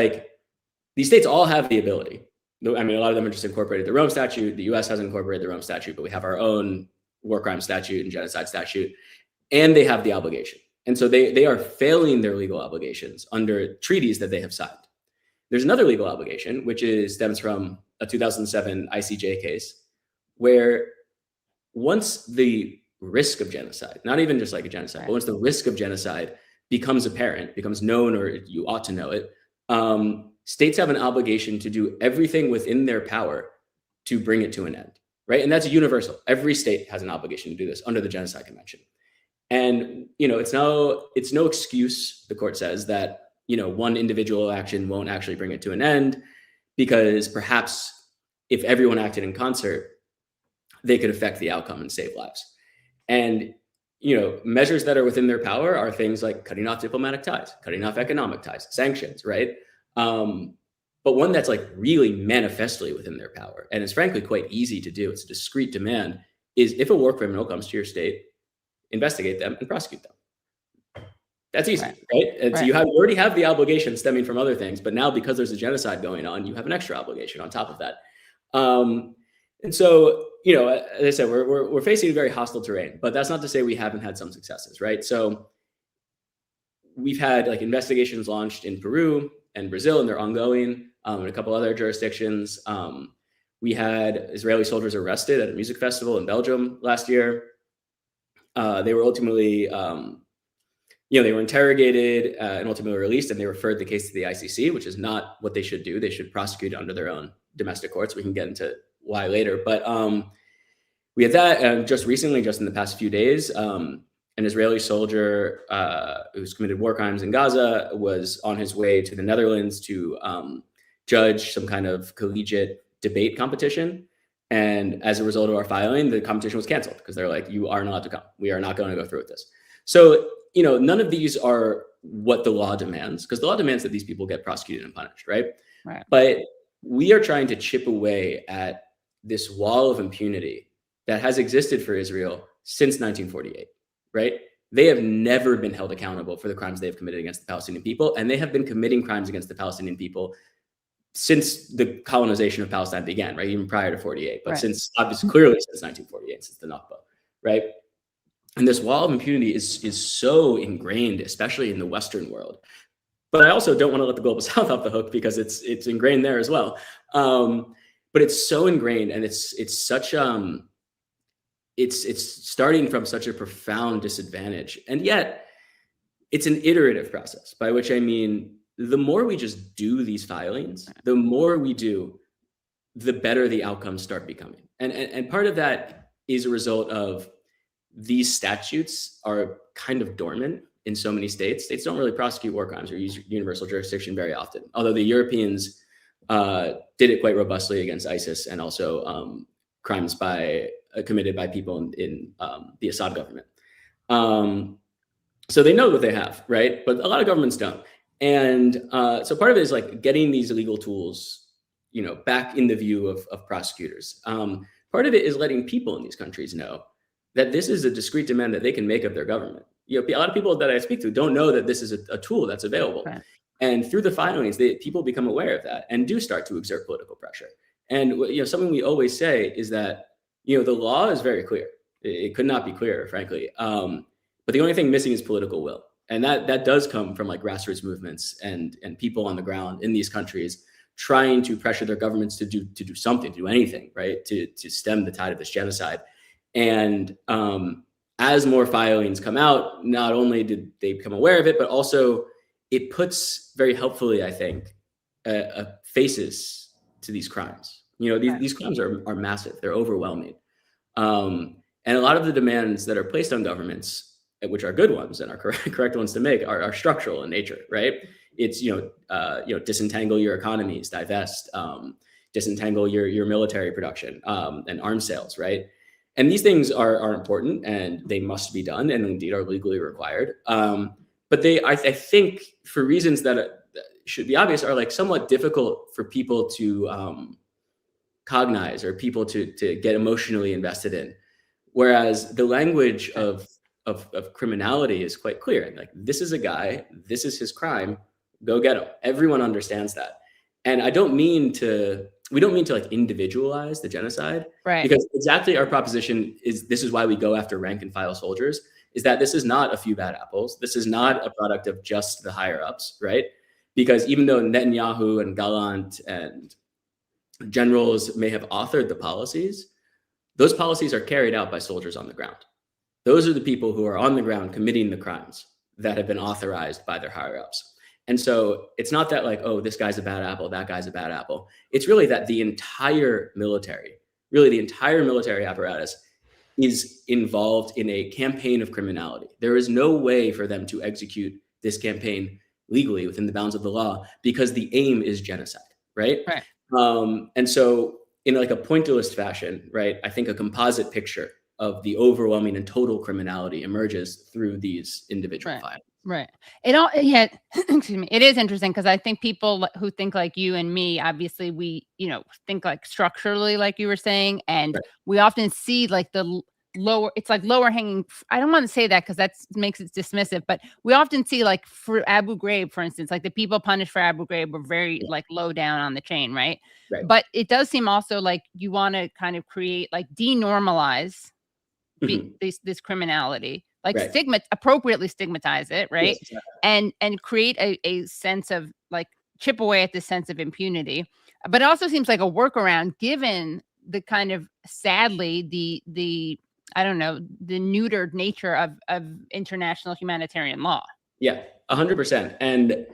O: These states all have the ability. A lot of them are just incorporated the Rome Statute. The US hasn't incorporated the Rome Statute, but we have our own war crime statute and genocide statute. And they have the obligation. And so they are failing their legal obligations under treaties that they have signed. There's another legal obligation, which stems from a 2007 ICJ case, where once the risk of genocide, not even just like a genocide, but once the risk of genocide becomes apparent, becomes known, or you ought to know it, states have an obligation to do everything within their power to bring it to an end, right? And that's universal. Every state has an obligation to do this under the Genocide Convention. And, it's no excuse, the court says, that, one individual action won't actually bring it to an end, because perhaps if everyone acted in concert, they could affect the outcome and save lives. And, measures that are within their power are things like cutting off diplomatic ties, cutting off economic ties, sanctions, right? but one that's like really manifestly within their power. And it's frankly quite easy to do. It's a discrete demand is if a war criminal comes to your state, investigate them and prosecute them. That's easy, right? And so you already have the obligation stemming from other things, but now because there's a genocide going on, you have an extra obligation on top of that. And so, you know, as I said, we're facing very hostile terrain, but that's not to say we haven't had some successes, right? So we've had like investigations launched in Peru and Brazil, and they're ongoing, and a couple other jurisdictions. We had Israeli soldiers arrested at a music festival in Belgium last year. They were ultimately, they were interrogated and ultimately released, and they referred the case to the ICC, which is not what they should do. They should prosecute under their own domestic courts. We can get into why later, but we had that, and just recently, just in the past few days, an Israeli soldier who's committed war crimes in Gaza was on his way to the Netherlands to judge some kind of collegiate debate competition. And as a result of our filing, the competition was canceled because they're like, you are not allowed to come. We are not going to go through with this. So, you know, none of these are what the law demands, because the law demands that these people get prosecuted and punished, right? But we are trying to chip away at this wall of impunity that has existed for Israel since 1948, right? They have never been held accountable for the crimes they have committed against the Palestinian people, and they have been committing crimes against the Palestinian people since the colonization of Palestine began, right? Even prior to 48, but since obviously clearly since 1948, since the Nakba, right? And this wall of impunity is so ingrained, especially in the Western world. But I also don't want to let the global South off the hook because it's ingrained there as well. But it's so ingrained, and it's such it's starting from such a profound disadvantage, and yet it's an iterative process. By which I mean, the more we just do these filings, the more we do, the better the outcomes start becoming. And part of that is a result of these statutes are kind of dormant in so many states. States don't really prosecute war crimes or use universal jurisdiction very often, although the Europeans did it quite robustly against ISIS and also crimes committed by people in the Assad government. So they know what they have, right? But a lot of governments don't. And so part of it is like getting these legal tools, you know, back in the view of prosecutors. Part of it is letting people in these countries know that this is a discrete demand that they can make of their government. You know, a lot of people that I speak to don't know that this is a tool that's available. And through the filings, people become aware of that and do start to exert political pressure. And you know, something we always say is that, you know, the law is very clear. It could not be clearer, frankly. But the only thing missing is political will. And that does come from like grassroots movements and people on the ground in these countries trying to pressure their governments to do something, to do anything, right? To stem the tide of this genocide. And as more filings come out, not only did they become aware of it, but also it puts very helpfully, I think, faces to these crimes. You know, these crimes are massive. They're overwhelming. And a lot of the demands that are placed on governments, which are good ones and are correct ones to make, are structural in nature, right? It's, disentangle your economies, divest, disentangle your military production and arms sales, right? And these things are important and they must be done and indeed are legally required. But I think for reasons that should be obvious are like somewhat difficult for people to cognize or people to get emotionally invested in. Whereas the language of criminality is quite clear. Like, this is a guy, this is his crime, go get him. Everyone understands that. And we don't mean to like individualize the genocide, right? Because exactly our proposition is, this is why we go after rank and file soldiers, is that this is not a few bad apples. This is not a product of just the higher ups, right? Because even though Netanyahu and Gallant and generals may have authored the policies, those policies are carried out by soldiers on the ground. Those are the people who are on the ground committing the crimes that have been authorized by their higher ups. And so it's not that like, oh, this guy's a bad apple, that guy's a bad apple. It's really that the entire military apparatus is involved in a campaign of criminality. There is no way for them to execute this campaign legally within the bounds of the law because the aim is genocide, right? And so in like a pointillist fashion, right, I think a composite picture of the overwhelming and total criminality emerges through these individual filings.
C: Right. It all, yeah, excuse me. It is interesting because I think people who think like you and me, obviously we, think like structurally, like you were saying, and we often see like the lower, it's like lower hanging. I don't want to say that because that makes it dismissive, but we often see like for Abu Ghraib, for instance, like the people punished for Abu Ghraib were very like low down on the chain, right? But it does seem also like you want to kind of create like denormalize this criminality. Like appropriately stigmatize it, right? Yes, exactly. And create a sense of like chip away at the sense of impunity. But it also seems like a workaround given the kind of sadly the I don't know, the neutered nature of international humanitarian law.
O: Yeah, 100%. And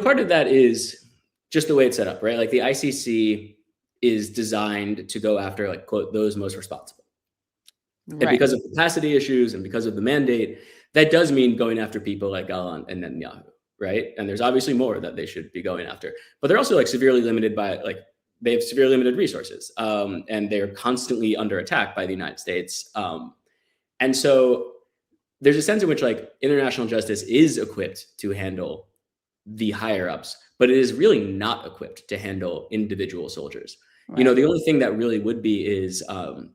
O: part of that is just the way it's set up, right? Like the ICC is designed to go after like quote those most responsible. And because of capacity issues and because of the mandate, that does mean going after people like Gallant and Netanyahu, right? And there's obviously more that they should be going after, but they're also like severely limited by like they have severely limited resources, and they're constantly under attack by the United States. And so there's a sense in which like international justice is equipped to handle the higher ups, but it is really not equipped to handle individual soldiers. The only thing that really would be is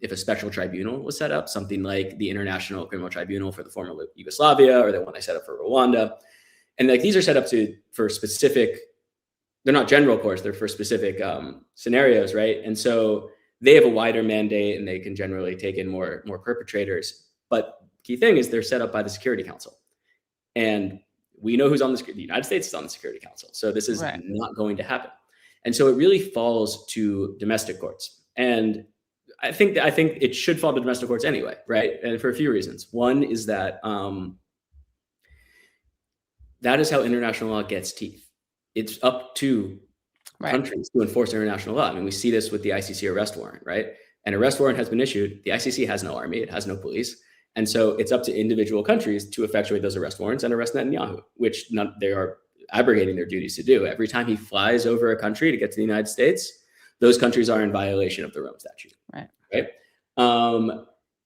O: if a special tribunal was set up, something like the International Criminal Tribunal for the former Yugoslavia, or the one they set up for Rwanda. And like these are set up for specific, they're not general courts, they're for specific scenarios, right? And so they have a wider mandate and they can generally take in more perpetrators. But key thing is they're set up by the Security Council. And we know who's on the United States is on the Security Council. So this is not going to happen. And so it really falls to domestic courts. And I think it should fall to domestic courts anyway, right? And for a few reasons. One is that that is how international law gets teeth. It's up to countries to enforce international law. I mean, we see this with the ICC arrest warrant, right? An arrest warrant has been issued. The ICC has no army. It has no police. And so it's up to individual countries to effectuate those arrest warrants and arrest Netanyahu, which they are abrogating their duties to do. Every time he flies over a country to get to the United States, those countries are in violation of the Rome Statute. Right.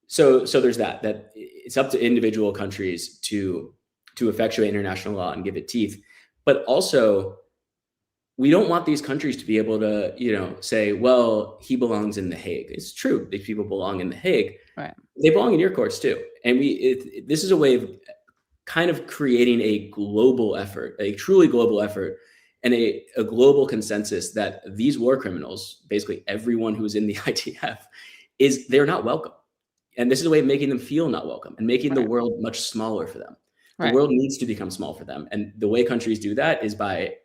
O: So there's that it's up to individual countries to effectuate international law and give it teeth. But also, we don't want these countries to be able to, say, well, he belongs in The Hague. It's true. These people belong in The Hague.
C: Right.
O: They belong in your courts too. And this is a way of kind of creating a global effort, a truly global effort, and a global consensus that these war criminals, basically everyone who's in the IDF, they're not welcome. And this is a way of making them feel not welcome and making the world much smaller for them. The world needs to become small for them. And the way countries do that is by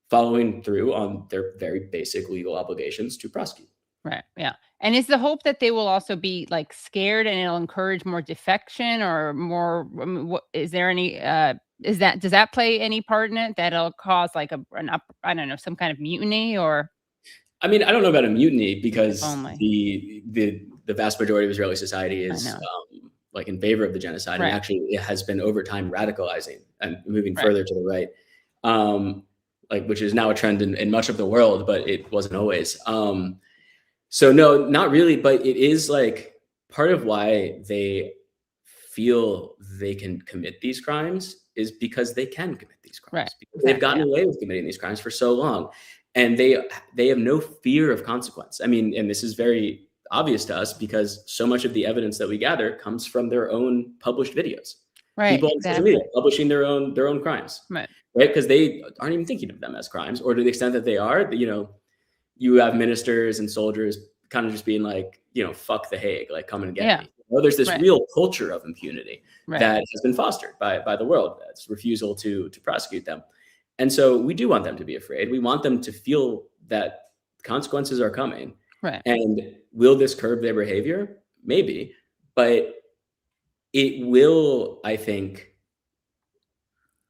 O: following through on their very basic legal obligations to prosecute.
C: Right. Yeah. And is the hope that they will also be like scared and it'll encourage more defection or more? Is there any? Does that play any part in it? That it'll cause like I don't know, some kind of mutiny or?
O: I mean, I don't know about a mutiny because the vast majority of Israeli society is like in favor of the genocide, and actually it has been over time radicalizing and moving further to the right, which is now a trend in much of the world, but it wasn't always. So no, not really, but it is like part of why they feel they can commit these crimes is because they can commit these crimes. Because they've gotten away with committing these crimes for so long, and they have no fear of consequence. I mean, and this is very obvious to us because so much of the evidence that we gather comes from their own published videos. People on social media publishing their own crimes, right? Because they aren't even thinking of them as crimes, or to the extent that they are, you have ministers and soldiers kind of just being like, fuck The Hague, like come and get me. There's this real culture of impunity that has been fostered by the world. That's refusal to prosecute them. And so we do want them to be afraid. We want them to feel that consequences are coming.
C: Right.
O: And will this curb their behavior? Maybe, but it will, I think,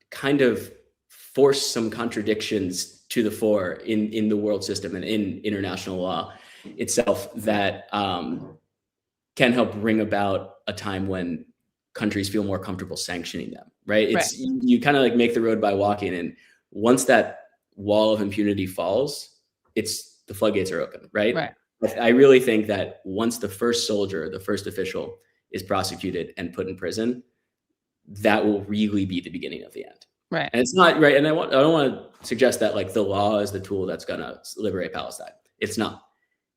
O: kind of force some contradictions to the fore in the world system and in international law itself that can help bring about a time when countries feel more comfortable sanctioning them, right? You kind of like make the road by walking, and once that wall of impunity falls, the floodgates are open, right? I really think that once the first soldier, the first official is prosecuted and put in prison, that will really be the beginning of the end.
C: Right.
O: And it's not right. And I don't want to suggest that like the law is the tool that's going to liberate Palestine. It's not.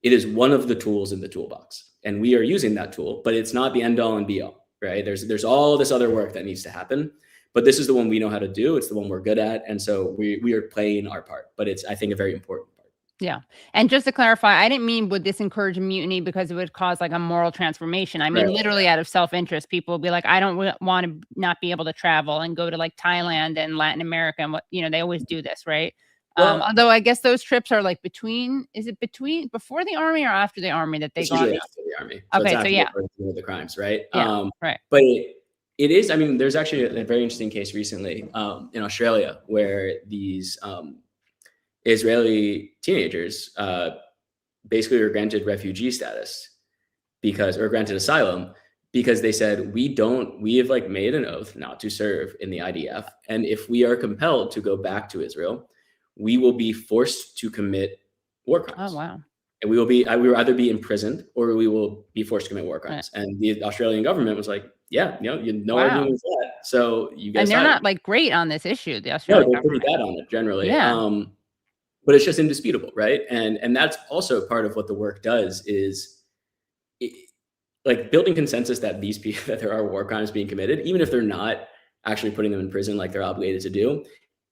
O: It is one of the tools in the toolbox, and we are using that tool, but it's not the end all and be all, right? There's all this other work that needs to happen, but this is the one we know how to do. It's the one we're good at. And so we are playing our part, but it's, I think, a very important part.
C: Yeah. And just to clarify, I didn't mean would this encourage mutiny because it would cause like a moral transformation. I mean, literally out of self-interest, people would be like, I don't want to not be able to travel and go to like Thailand and Latin America. And what, they always do this, right? Well, although I guess those trips are like before the army or after the army that they go on?
O: After the army. So
C: okay. So yeah.
O: The crimes, right?
C: Yeah, right.
O: But it is, I mean, there's actually a very interesting case recently in Australia where these Israeli teenagers basically were granted refugee status or granted asylum because they said, we have like made an oath not to serve in the IDF. And if we are compelled to go back to Israel, we will be forced to commit war crimes.
C: Oh, wow.
O: And we will either be imprisoned or we will be forced to commit war crimes. Right. And the Australian government was like, yeah, arguing with that. So you guys.
C: And they're not like great on this issue. The Australian
O: they're pretty bad on it generally.
C: Yeah.
O: But it's just indisputable, right? And that's also part of what the work does is like building consensus that these people, that there are war crimes being committed, even if they're not actually putting them in prison like they're obligated to do.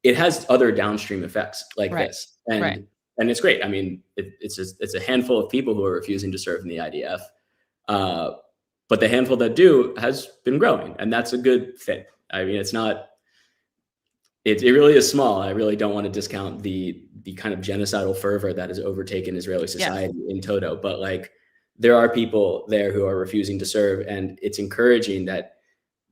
O: It has other downstream effects like this. And it's great. I mean, it's a handful of people who are refusing to serve in the IDF. But the handful that do has been growing, and that's a good thing. I mean, it really is small. I really don't want to discount the kind of genocidal fervor that has overtaken Israeli society in toto, but like there are people there who are refusing to serve, and it's encouraging that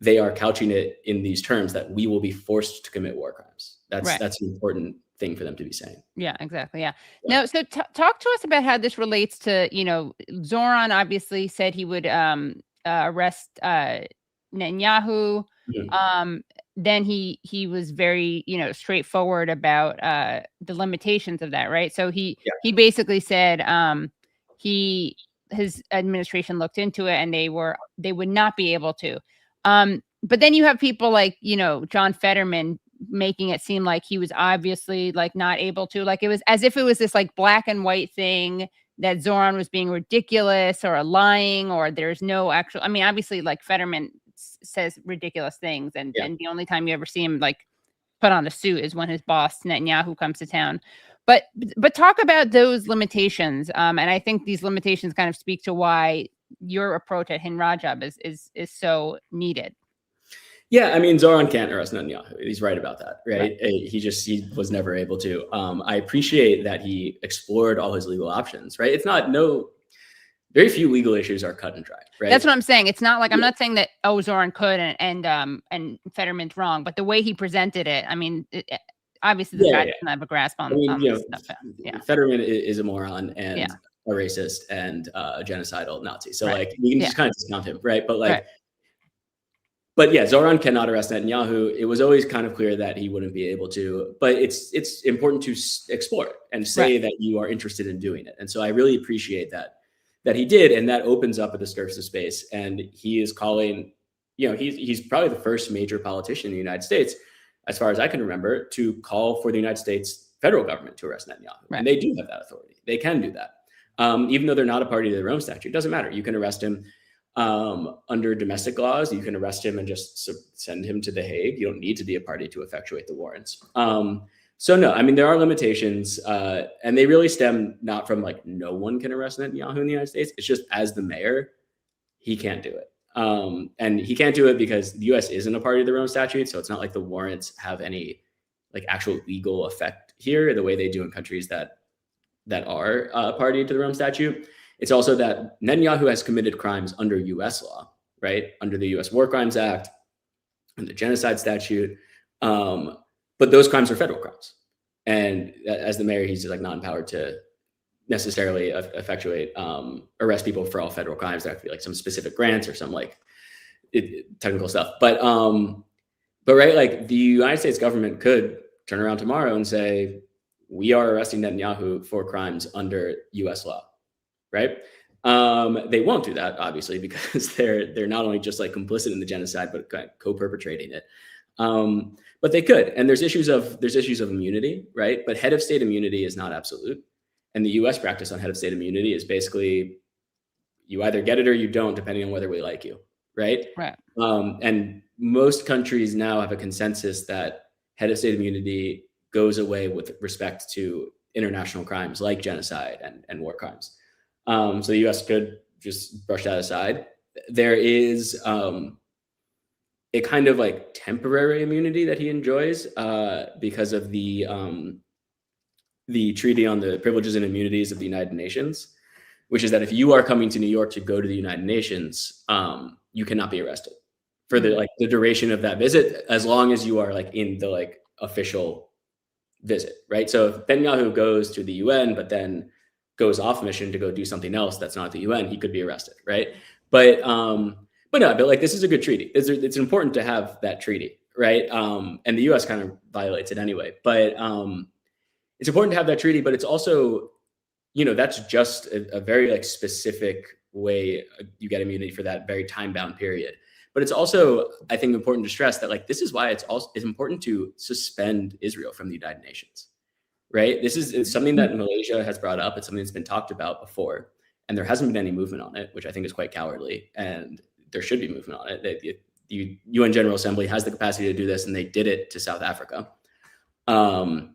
O: they are couching it in these terms that we will be forced to commit war crimes. That's an important thing for them to be saying.
C: Yeah, exactly. Yeah. Now, so talk to us about how this relates to, Zohran obviously said he would arrest Netanyahu. Mm-hmm. Then he was very, straightforward about the limitations of that, right? So he basically said his administration looked into it and they would not be able to. But then you have people like, John Fetterman making it seem like he was obviously like not able to, like it was as if it was this like black and white thing that Zohran was being ridiculous or lying, or there's no actual, I mean, obviously like Fetterman says ridiculous things and the only time you ever see him like put on a suit is when his boss Netanyahu comes to town. But talk about those limitations. And I think these limitations kind of speak to why your approach at Hind Rajab is so needed.
O: Yeah, I mean, Zohran can't arrest Netanyahu. He's right about that, right? He was never able to. I appreciate that he explored all his legal options, right? Very few legal issues are cut and dry, right?
C: That's what I'm saying. It's not like, I'm not saying that, Zohran could and Fetterman's wrong, but the way he presented it, I mean, obviously the guy doesn't have a grasp on, this stuff. Yeah.
O: Fetterman is a moron and a racist and a genocidal Nazi. So like, we can just kind of discount him, right? But like, But yeah, Zohran cannot arrest Netanyahu. It was always kind of clear that he wouldn't be able to, but it's important to explore and say that you are interested in doing it. And so I really appreciate that he did, and that opens up a discursive space. And he is calling, he's probably the first major politician in the United States, as far as I can remember, to call for the United States federal government to arrest Netanyahu. And they do have that authority. They can do that. Even though they're not a party to the Rome Statute, it doesn't matter. You can arrest him under domestic laws. You can arrest him and just send him to The Hague. You don't need to be a party to effectuate the warrants. So no, I mean, there are limitations, and they really stem not from like no one can arrest Netanyahu in the United States. It's just as the mayor, he can't do it. And he can't do it because the US isn't a party to the Rome Statute. So it's not like the warrants have any like actual legal effect here the way they do in countries that are a party to the Rome Statute. It's also that Netanyahu has committed crimes under US law, right? Under the US War Crimes Act and the Genocide Statute. But those crimes are federal crimes. And as the mayor, he's just like not empowered to necessarily effectuate, arrest people for all federal crimes. There have to be like some specific grants or some like technical stuff. But right, like the United States government could turn around tomorrow and say, we are arresting Netanyahu for crimes under US law. Right. They won't do that, obviously, because they're not only just like complicit in the genocide, but co-perpetrating it. But they could, and there's issues of immunity, right? But head of state immunity is not absolute, and the U.S. practice on head of state immunity is basically you either get it or you don't, depending on whether we like you, right?
C: Right.
O: And most countries now have a consensus that head of state immunity goes away with respect to international crimes like genocide and war crimes. So the U.S. could just brush that aside. There is a kind of like temporary immunity that he enjoys because of the Treaty on the Privileges and Immunities of the United Nations, which is that if you are coming to New York to go to the United Nations, you cannot be arrested for the duration of that visit, as long as you are like in the like official visit, right? So if Netanyahu goes to the UN, but then goes off mission to go do something else that's not the UN, he could be arrested, right? But like this is a good treaty. It's important to have that treaty, right? And the U.S. kind of violates it anyway. But it's important to have that treaty. But it's also, that's just a very like specific way you get immunity for that very time-bound period. But it's also, I think, important to stress that like this is why it's important to suspend Israel from the United Nations, right? It's something that Malaysia has brought up. It's something that's been talked about before, and there hasn't been any movement on it, which I think is quite cowardly. And there should be movement on it. The UN General Assembly has the capacity to do this, and they did it to South Africa. And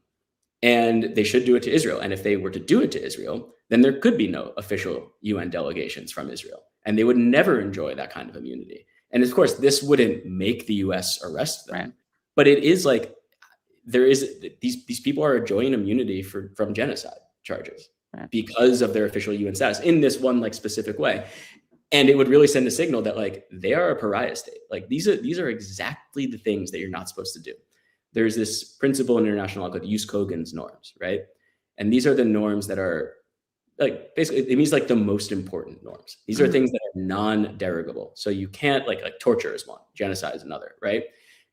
O: they should do it to Israel. And if they were to do it to Israel, then there could be no official UN delegations from Israel, and they would never enjoy that kind of immunity. And of course, this wouldn't make the US arrest them, right. But it is like these people are enjoying immunity from genocide charges because of their official UN status in this one like specific way. And it would really send a signal that like they are a pariah state. Like these are exactly the things that you're not supposed to do. There's this principle in international law called Jus Cogens norms, right? And these are the norms that are like basically it means like the most important norms. These are things that are non-derogable. So you can't like torture is one, genocide is another, right?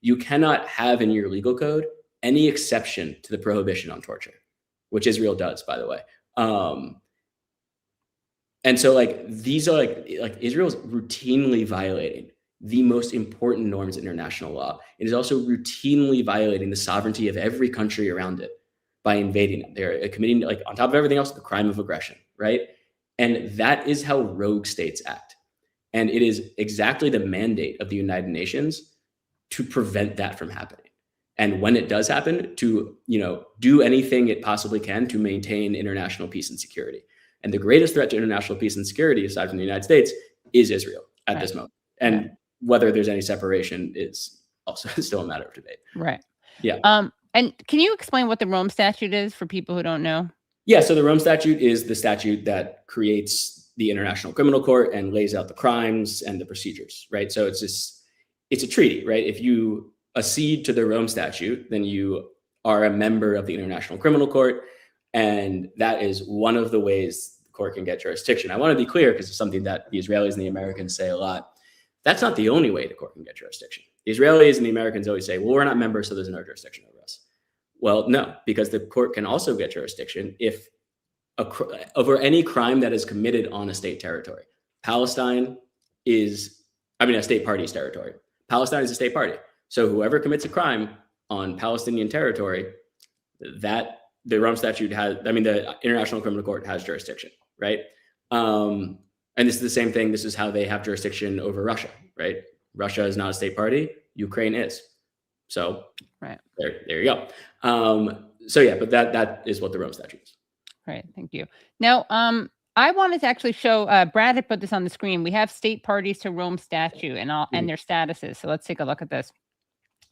O: You cannot have in your legal code any exception to the prohibition on torture, which Israel does, by the way. And so like these are like Israel's routinely violating the most important norms of international law. It is also routinely violating the sovereignty of every country around it by invading them. They're committing, like on top of everything else, the crime of aggression, right? And that is how rogue states act. And it is exactly the mandate of the United Nations to prevent that from happening. And when it does happen, to do anything it possibly can to maintain international peace and security. And the greatest threat to international peace and security, aside from the United States, is Israel at this moment. And whether there's any separation is also still a matter of debate.
C: Right.
O: Yeah.
C: And can you explain what the Rome Statute is for people who don't know?
O: Yeah. So the Rome Statute is the statute that creates the International Criminal Court and lays out the crimes and the procedures, right? So it's a treaty, right? If you accede to the Rome Statute, then you are a member of the International Criminal Court. And that is one of the ways the court can get jurisdiction. I want to be clear because it's something that the Israelis and the Americans say a lot. That's not the only way the court can get jurisdiction. The Israelis and the Americans always say, well, we're not members, so there's no jurisdiction over us. Well, no, because the court can also get jurisdiction if over any crime that is committed on a state territory. Palestine is, a state party's territory. Palestine is a state party. So whoever commits a crime on Palestinian territory, that the Rome Statute the International Criminal Court has jurisdiction, right? And this is the same thing. This is how they have jurisdiction over Russia, right? Russia is not a state party. Ukraine is. So there you go. But that is what the Rome Statute is.
C: Right. Thank you. Now, I wanted to actually show, Brad had put this on the screen. We have state parties to Rome Statute and their statuses. So let's take a look at this.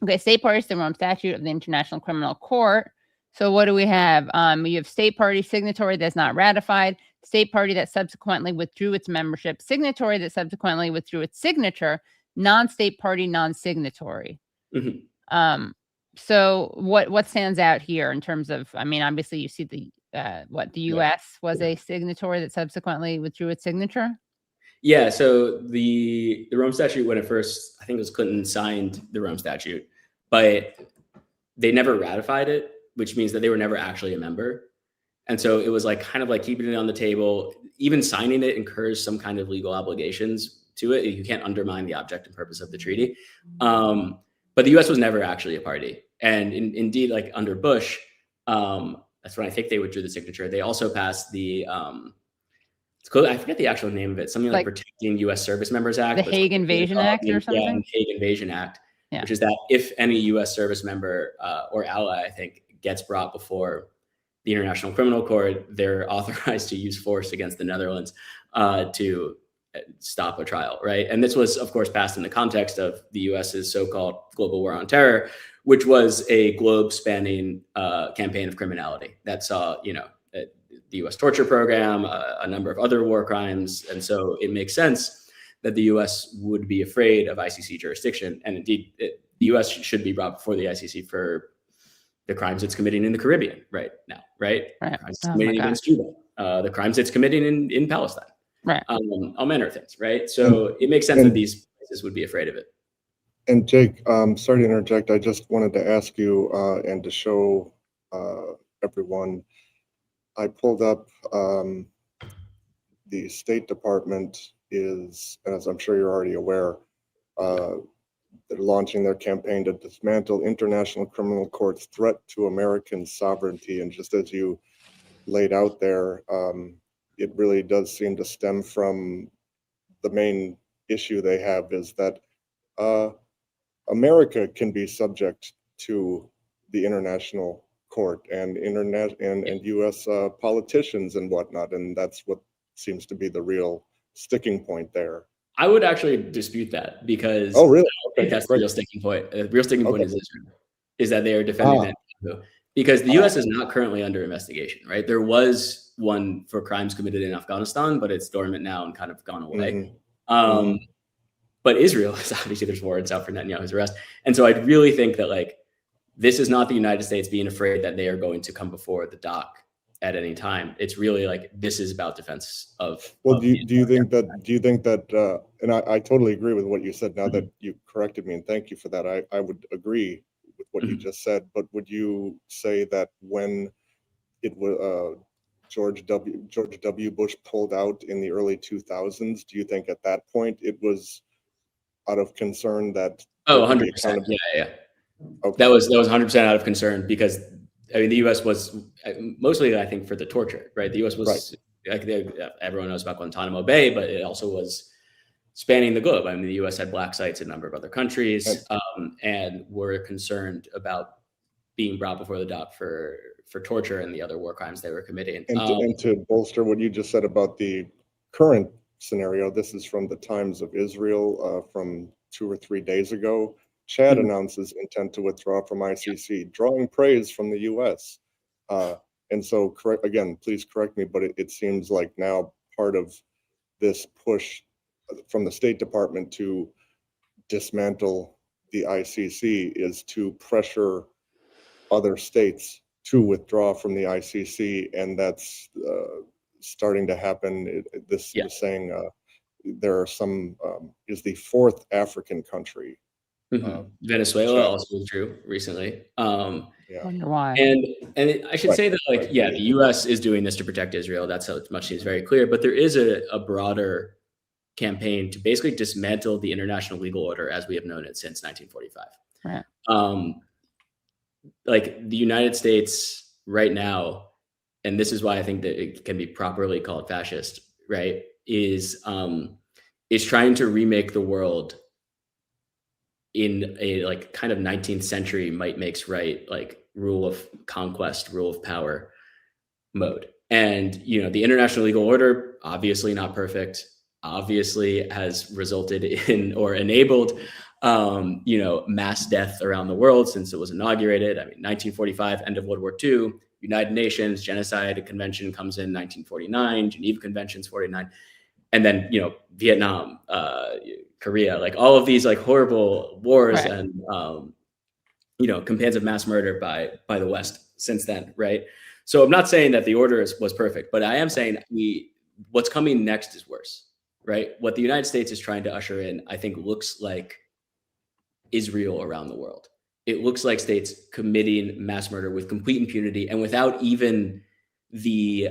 C: Okay, state parties to the Rome Statute of the International Criminal Court. So what do we have? You have state party signatory that's not ratified, state party that subsequently withdrew its membership, signatory that subsequently withdrew its signature, non-state party, non-signatory. Mm-hmm. So what stands out here in terms of, obviously you see the U.S. was a signatory that subsequently withdrew its signature?
O: Yeah, so the Rome Statute, when it first, I think it was Clinton signed the Rome Statute, but they never ratified it, which means that they were never actually a member. And so it was like kind of like keeping it on the table. Even signing it incurs some kind of legal obligations to it. You can't undermine the object and purpose of the treaty. But the US was never actually a party. And indeed, like under Bush, that's when I think they withdrew the signature. They also passed the, it's called, I forget the actual name of it, something like Protecting US Service Members Act.
C: The Hague Invasion Act or something?
O: Yeah, the Hague Invasion Act, which is that if any US service member or ally, I think, gets brought before the International Criminal Court, they're authorized to use force against the Netherlands to stop a trial, right? And this was, of course, passed in the context of the US's so-called global war on terror, which was a globe-spanning campaign of criminality that saw, the US torture program, a number of other war crimes. And so it makes sense that the US would be afraid of ICC jurisdiction. And indeed, the US should be brought before the ICC for the crimes it's committing in the Caribbean right now, right? Crimes it's committing against Cuba, the crimes it's committing in Palestine,
C: right?
O: All manner of things, right? So it makes sense that these places would be afraid of it.
D: And Jake, sorry to interject. I just wanted to ask you and to show everyone, I pulled up the State Department is, as I'm sure you're already aware, they're launching their campaign to dismantle International Criminal Court's threat to American sovereignty. And just as you laid out there, it really does seem to stem from the main issue they have is that America can be subject to the International Court and U.S. Politicians and whatnot, and that's what seems to be the real sticking point there.
O: I would actually dispute that because
D: really?
O: I think that's the real sticking point. The real sticking point is Israel, is that they are defending Netanyahu because the U.S. is not currently under investigation, right? There was one for crimes committed in Afghanistan, but it's dormant now and kind of gone away. But Israel is obviously, there's warrants out for Netanyahu's arrest. And so I really think that this is not the United States being afraid that they are going to come before the dock at any time. It's really this is about defense of. Well,
D: do you think that, and I totally agree with what you said now that you corrected me, and thank you for that. I would agree with what you just said, but would you say that when it was George W. Bush pulled out in the early 2000s, do you think at that point it was out of concern that?
O: Oh, 100%. Yeah. Okay. That was 100% out of concern because the U.S. was mostly, I think, for the torture, right? The U.S. was everyone knows about Guantanamo Bay, but it also was spanning the globe. The U.S. had black sites in a number of other countries, and were concerned about being brought before the dock for torture and the other war crimes they were committing.
D: And to bolster what you just said about the current scenario, this is from the Times of Israel from 2 or 3 days ago. Chad announces intent to withdraw from ICC, drawing praise from the U.S. And so, please correct me, but it seems like now part of this push from the State Department to dismantle the ICC is to pressure other states to withdraw from the ICC, and that's starting to happen. This is saying there are some, is the 4th African country.
O: Venezuela also withdrew recently.
C: Wonder why.
O: And I should say that the U.S. is doing this to protect Israel. That's how much seems very clear. But there is a broader campaign to basically dismantle the international legal order as we have known it since 1945.
C: Right.
O: The United States right now, and this is why I think that it can be properly called fascist, right? Is trying to remake the world in a kind of 19th century might makes right, rule of conquest, rule of power mode. And, the international legal order, obviously not perfect, obviously has resulted in or enabled, mass death around the world since it was inaugurated. 1945, end of World War II, United Nations Genocide Convention comes in 1949, Geneva Convention's 49. And then, Vietnam, Korea, all of these horrible wars and, campaigns of mass murder by the West since then. Right. So I'm not saying that the order was perfect, but I am saying what's coming next is worse. Right. What the United States is trying to usher in, I think, looks like Israel around the world. It looks like states committing mass murder with complete impunity and without even the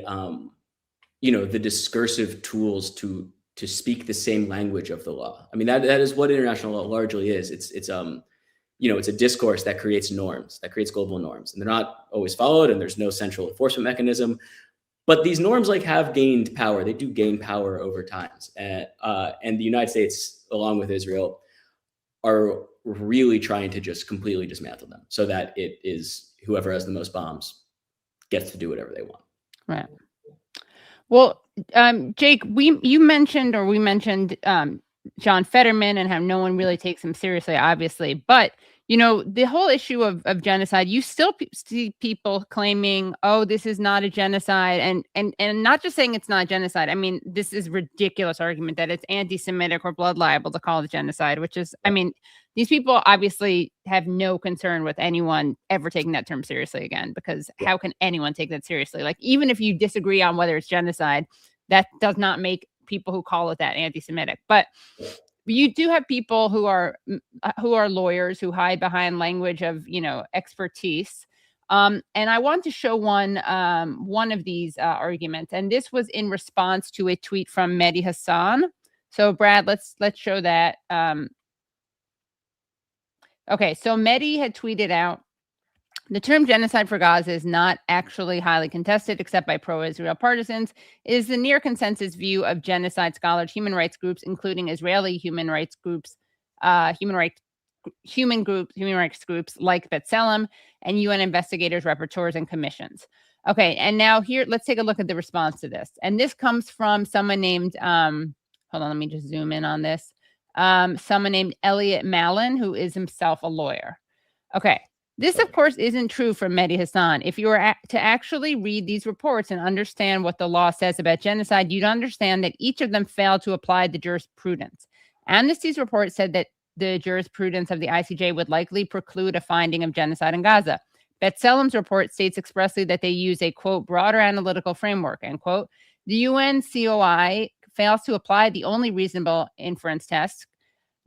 O: the discursive tools to speak the same language of the law. I mean, that is what international law largely is. It's it's a discourse that creates norms, that creates global norms, and they're not always followed, and there's no central enforcement mechanism. But these norms have gained power. They do gain power over time, and the United States, along with Israel, are really trying to just completely dismantle them, so that it is whoever has the most bombs gets to do whatever they want.
C: Right. Well, Jake, we mentioned John Fetterman and how no one really takes him seriously, obviously. But, the whole issue of genocide, you still see people claiming, oh, this is not a genocide. And not just saying it's not genocide. I mean, this is ridiculous argument that it's anti-Semitic or blood libel to call it genocide, which is, I mean, these people obviously have no concern with anyone ever taking that term seriously again, because how can anyone take that seriously? Like, even if you disagree on whether it's genocide, that does not make people who call it that anti-Semitic. But you do have people who are lawyers who hide behind language of, expertise. And I want to show one of these arguments. And this was in response to a tweet from Mehdi Hassan. So Brad, let's show that. Okay, so Mehdi had tweeted out, the term genocide for Gaza is not actually highly contested except by pro-Israel partisans. It is the near consensus view of genocide scholars, human rights groups, including Israeli human rights groups, human rights groups like B'Tselem, and UN investigators, rapporteurs, and commissions. Okay, and now here, let's take a look at the response to this. And this comes from someone named, hold on, let me just zoom in on this. Someone named Elliot Mallon, who is himself a lawyer. Okay. This, of course, isn't true for Mehdi Hassan. If you were to actually read these reports and understand what the law says about genocide, you'd understand that each of them failed to apply the jurisprudence. Amnesty's report said that the jurisprudence of the ICJ would likely preclude a finding of genocide in Gaza. B'Tselem's report states expressly that they use a, quote, broader analytical framework, end quote. The UN COI fails to apply the only reasonable inference test,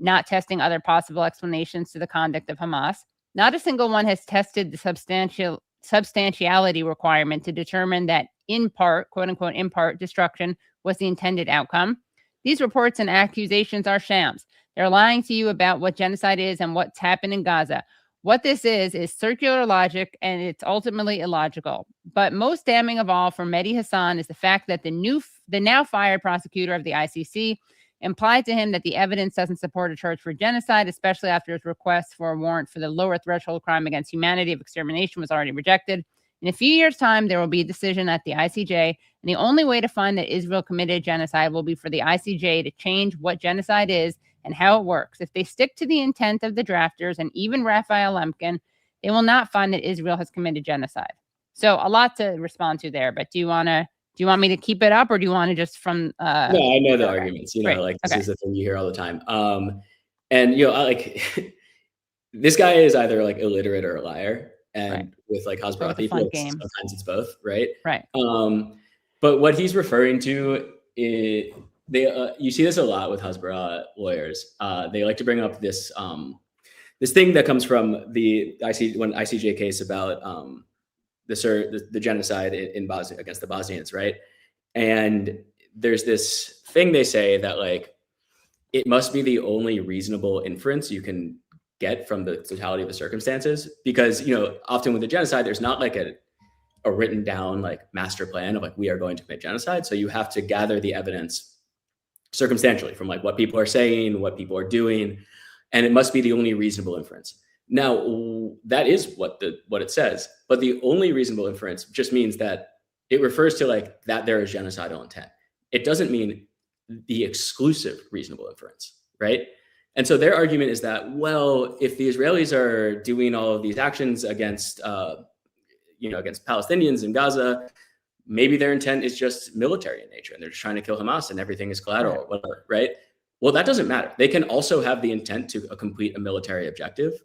C: not testing other possible explanations to the conduct of Hamas. Not a single one has tested the substantiality requirement to determine that in part, quote unquote, in part, destruction was the intended outcome. These reports and accusations are shams. They're lying to you about what genocide is and what's happened in Gaza. What this is circular logic, and it's ultimately illogical. But most damning of all for Mehdi Hassan is the fact that the now fired prosecutor of the ICC implied to him that the evidence doesn't support a charge for genocide, especially after his request for a warrant for the lower threshold crime against humanity of extermination was already rejected. In a few years' time, there will be a decision at the ICJ, and the only way to find that Israel committed genocide will be for the ICJ to change what genocide is and how it works. If they stick to the intent of the drafters and even Raphael Lemkin, they will not find that Israel has committed genocide. So a lot to respond to there, but do you want me to keep it up, or do you want to just from?
O: No, I know the arguments. This
C: okay.
O: is the thing you hear all the time. And this guy is either like illiterate or a liar, and with like hasbara people, sometimes it's both, right?
C: Right.
O: But what he's referring to is you see this a lot with hasbara lawyers. They like to bring up this this thing that comes from the ICJ case about the genocide in Bosnia against the Bosnians, right? And there's this thing they say that like it must be the only reasonable inference you can get from the totality of the circumstances, because often with the genocide there's not like a written down like master plan of like we are going to commit genocide, so you have to gather the evidence circumstantially from like what people are saying, what people are doing, and it must be the only reasonable inference. Now, that is what it says, but the only reasonable inference just means that it refers to like that there is genocidal intent. It doesn't mean the exclusive reasonable inference, right? And so their argument is that, well, if the Israelis are doing all of these actions against, against Palestinians in Gaza, maybe their intent is just military in nature and they're just trying to kill Hamas and everything is collateral, or whatever, right? Well, that doesn't matter. They can also have the intent to complete a military objective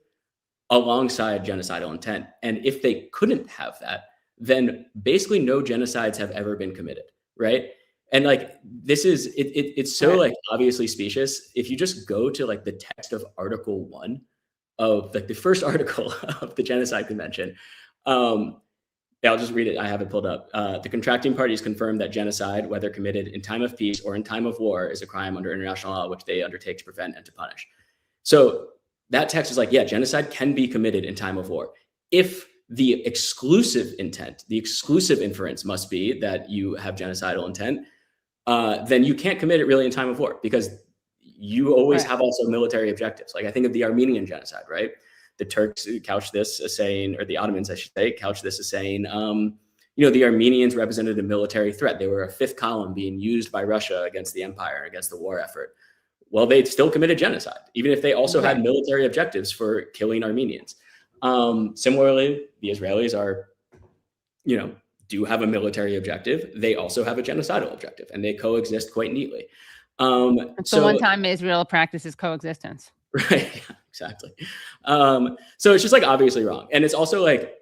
O: alongside genocidal intent. And if they couldn't have that, then basically no genocides have ever been committed, right? And like this is it's so like obviously specious. If you just go to like the text of Article 1 of like the first article of the Genocide Convention, Yeah, I'll just read it. I have it pulled up. The contracting parties confirm that genocide, whether committed in time of peace or in time of war, is a crime under international law, which they undertake to prevent and to punish. So that text is like, yeah, genocide can be committed in time of war. If the exclusive intent, the exclusive inference must be that you have genocidal intent, then you can't commit it really in time of war, because you always have also military objectives. Like I think of the Armenian genocide, right? The Turks couch this as saying, or the Ottomans, I should say, couch this as saying, the Armenians represented a military threat. They were a fifth column being used by Russia against the empire, against the war effort. Well, they still committed genocide, even if they also had military objectives for killing Armenians. Similarly, the Israelis are, do have a military objective. They also have a genocidal objective, and they coexist quite neatly.
C: It's the one time Israel practices coexistence.
O: Right. Yeah, exactly. So it's just like obviously wrong. And it's also like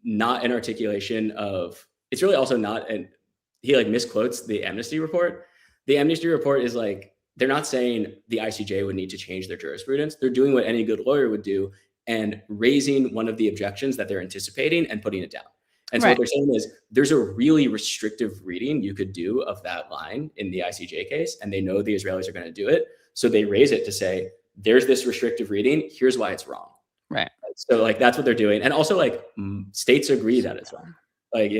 O: not an articulation of, it's really also not, and he like misquotes the Amnesty report. The Amnesty report is like, they're not saying the ICJ would need to change their jurisprudence. They're doing what any good lawyer would do and raising one of the objections that they're anticipating and putting it down. And so what they're saying is there's a really restrictive reading you could do of that line in the ICJ case, and they know the Israelis are going to do it. So they raise it to say, there's this restrictive reading. Here's why it's wrong.
C: Right.
O: So like, that's what they're doing. And also like states agree that it's wrong. Like,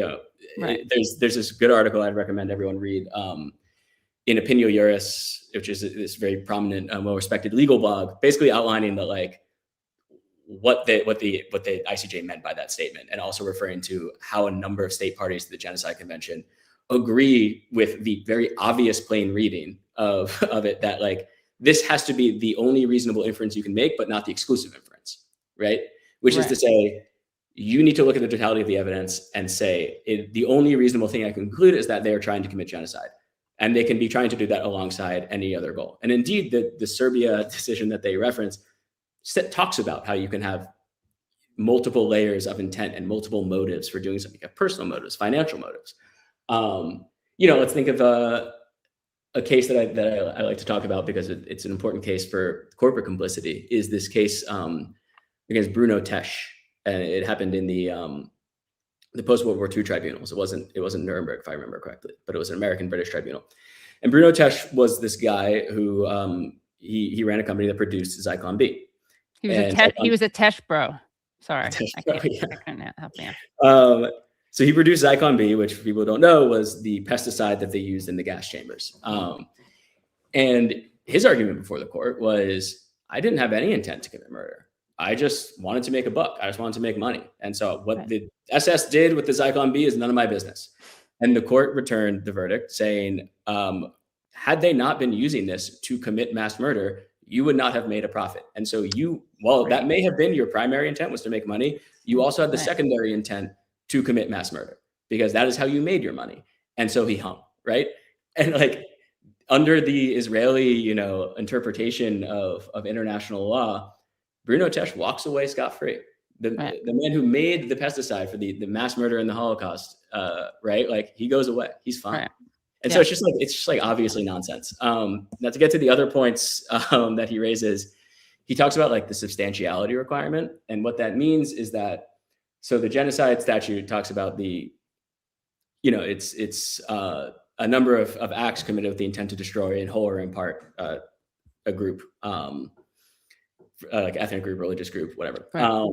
O: there's this good article I'd recommend everyone read in Opinio Juris, which is this very prominent, well-respected legal blog, basically outlining that like what the ICJ meant by that statement, and also referring to how a number of state parties to the Genocide Convention agree with the very obvious plain reading of it, that like, this has to be the only reasonable inference you can make, but not the exclusive inference, right? Which is to say, you need to look at the totality of the evidence and say, the only reasonable thing I can conclude is that they are trying to commit genocide. And they can be trying to do that alongside any other goal. And indeed, the Serbia decision that they reference talks about how you can have multiple layers of intent and multiple motives for doing something. You have personal motives, financial motives. Let's think of a case that I like to talk about because it's an important case for corporate complicity, is this case against Bruno Tesch. And it happened in the post-World War II tribunals. It wasn't Nuremberg, if I remember correctly, but it was an American-British tribunal. And Bruno Tesch was this guy who he ran a company that produced Zyklon B.
C: He was a Tesch bro. Sorry, I can't help you.
O: So he produced Zyklon B, which people don't know was the pesticide that they used in the gas chambers. And his argument before the court was, I didn't have any intent to commit murder. I just wanted to make a buck. I just wanted to make money. And so what the SS did with the Zyklon B is none of my business. And the court returned the verdict saying, had they not been using this to commit mass murder, you would not have made a profit. And so that may have been your primary intent, was to make money, you also had the secondary intent to commit mass murder, because that is how you made your money. And so he hung, right? And like, under the Israeli, interpretation of international law, Bruno Tesch walks away scot-free. The man who made the pesticide for the mass murder in the Holocaust, right? Like, he goes away. He's fine. Right. And so it's just like obviously nonsense. Now to get to the other points that he raises, he talks about like the substantiality requirement. And what that means is that, so the genocide statute talks about it's a number of acts committed with the intent to destroy in whole or in part a group, like ethnic group, religious group, whatever. Right.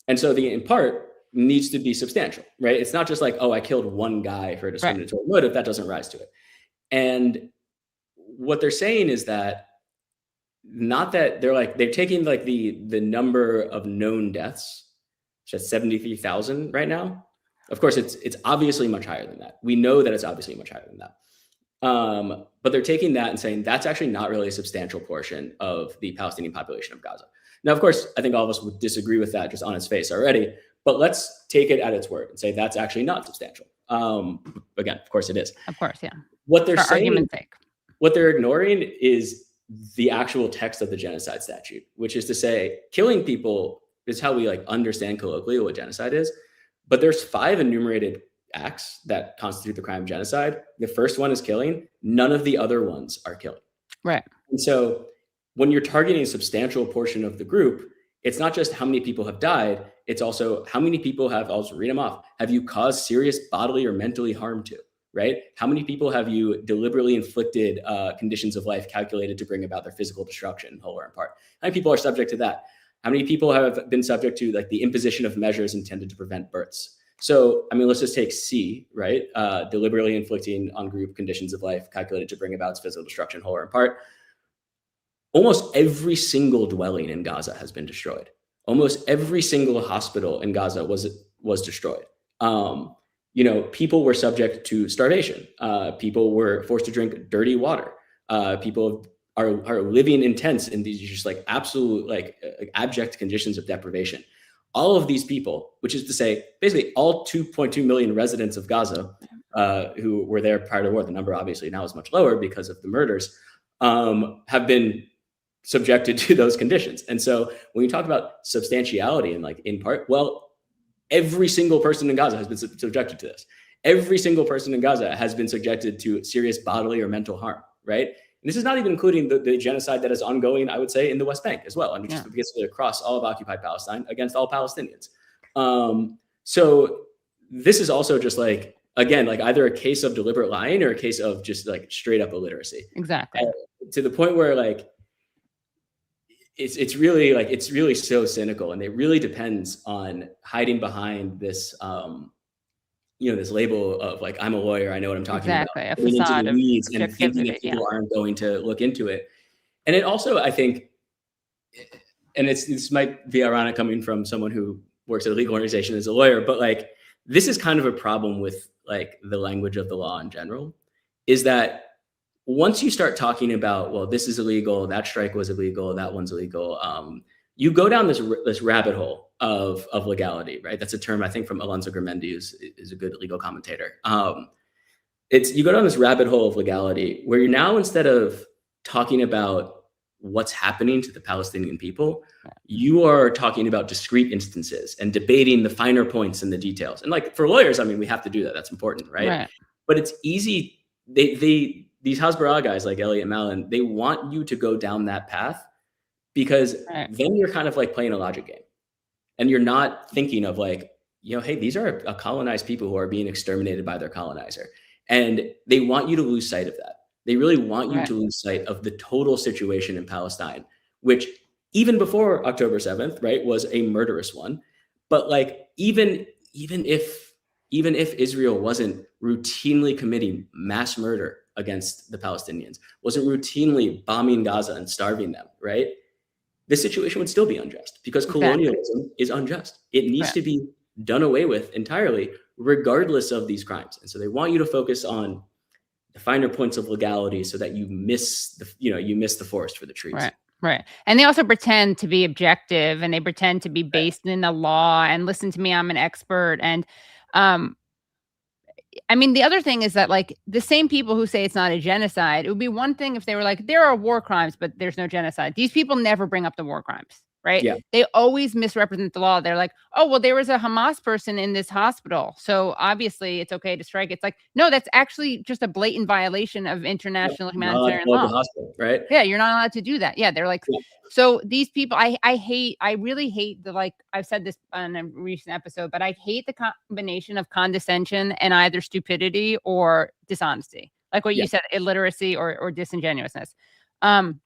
O: And so the in part needs to be substantial, right? It's not just like, oh, I killed one guy for a discriminatory motive. That doesn't rise to it. And what they're saying is that, not that they're taking like the number of known deaths, which is 73,000 right now. Of course, it's obviously much higher than that. We know that it's obviously much higher than that. But they're taking that and saying that's actually not really a substantial portion of the Palestinian population of Gaza. Now, of course, I think all of us would disagree with that just on its face already, but let's take it at its word and say that's actually not substantial. Again, of course it is.
C: Of course, yeah.
O: What they're
C: For
O: saying,
C: argument's sake.
O: What they're ignoring is the actual text of the genocide statute, which is to say, killing people is how we like understand colloquially what genocide is. But there's 5 enumerated acts that constitute the crime of genocide. The first one is killing. None of the other ones are killing.
C: Right.
O: And so when you're targeting a substantial portion of the group, It's not just how many people have died. It's also how many people have, I'll just read them off. Have you caused serious bodily or mentally harm to, right? How many people have you deliberately inflicted conditions of life calculated to bring about their physical destruction, whole or in part? How many people are subject to that? How many people have been subject to like the imposition of measures intended to prevent births? So, I mean, let's just take C, right? Deliberately inflicting on group conditions of life calculated to bring about its physical destruction, whole or in part. Almost every single dwelling in Gaza has been destroyed. Almost every single hospital in Gaza was destroyed. You know, people were subject to starvation. People were forced to drink dirty water. People are living in tents in these just like absolute like abject conditions of deprivation. All of these people, which is to say, basically all 2.2 million residents of Gaza who were there prior to war, the number obviously now is much lower because of the murders, have been subjected to those conditions. And so when you talk about substantiality and like in part, well, every single person in Gaza has been subjected to this. Every single person in Gaza has been subjected to serious bodily or mental harm, right? And this is not even including the genocide that is ongoing, I would say, in the West Bank as well, and just basically across all of occupied Palestine against all Palestinians. So this is also just like, again, like either a case of deliberate lying or a case of just like straight up illiteracy.
C: Exactly.
O: To the point where like, it's really so cynical, and it really depends on hiding behind this, you know, this label of like, I'm a lawyer, I know what I'm talking about.
C: A facade of
O: and thinking that people aren't going to look into it. And it also, I think, and this might be ironic coming from someone who works at a legal organization as a lawyer, but like, this is kind of a problem with like the language of the law in general, is that once you start talking about, well, this is illegal, that strike was illegal, that one's illegal, you go down this rabbit hole of legality, right? That's a term I think from Alonso Garmendi, is a good legal commentator. You go down this rabbit hole of legality where you're now, instead of talking about what's happening to the Palestinian people, you are talking about discrete instances and debating the finer points and the details. And like for lawyers, I mean, we have to do that. That's important, right? But it's easy. These hasbara guys like Elliot Malin, they want you to go down that path because then you're kind of like playing a logic game, and you're not thinking of like, you know, hey, these are a colonized people who are being exterminated by their colonizer, and they want you to lose sight of that. They really want you to lose sight of the total situation in Palestine, which even before October 7th, right, was a murderous one. But like, even if Israel wasn't routinely committing mass murder against the Palestinians, wasn't routinely bombing Gaza and starving them, right? The situation would still be unjust because colonialism is unjust. It needs to be done away with entirely, regardless of these crimes. And so they want you to focus on the finer points of legality so that you miss the forest for the trees.
C: Right. And they also pretend to be objective, and they pretend to be based in the law, and listen to me, I'm an expert. And I mean, the other thing is that like the same people who say it's not a genocide, it would be one thing if they were like, there are war crimes, but there's no genocide. These people never bring up the war crimes, right? They always misrepresent the law. They're like, oh, well, there was a Hamas person in this hospital, so obviously it's okay to strike. It's like, no, that's actually just a blatant violation of international humanitarian law.
O: Right?
C: Yeah, you're not allowed to do that. Yeah, they're like, so these people, I really hate the, like, I've said this on a recent episode, but I hate the combination of condescension and either stupidity or dishonesty, like what you said, illiteracy or disingenuousness. And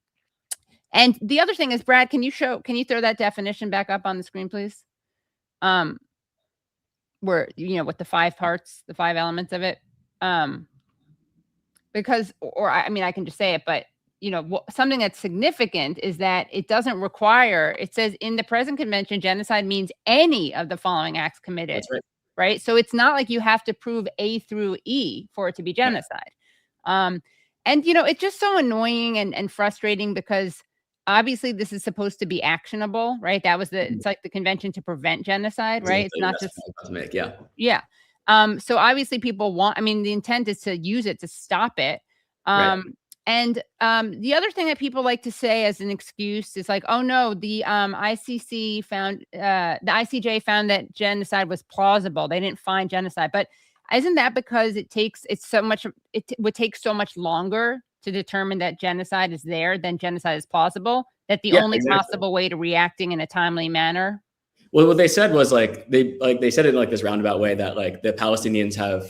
C: the other thing is, Brad, can you throw that definition back up on the screen, please? Where, you know, with the 5 parts, the 5 elements of it. Because, or I mean, I can just say it, but you know, something that's significant is that it doesn't require, it says in the present convention, genocide means any of the following acts committed.
O: That's right.
C: Right. So it's not like you have to prove A through E for it to be genocide. And, you know, it's just so annoying and frustrating because obviously this is supposed to be actionable, right? That was it's like the convention to prevent genocide, right? It's not just, so obviously people want, I mean, the intent is to use it to stop it. And the other thing that people like to say as an excuse is like, oh no, the ICJ found that genocide was plausible. They didn't find genocide, but isn't that because it would take so much longer to determine that genocide is there than genocide is plausible? That the only possible way to reacting in a timely manner.
O: Well, what they said was they said it in this roundabout way that the Palestinians have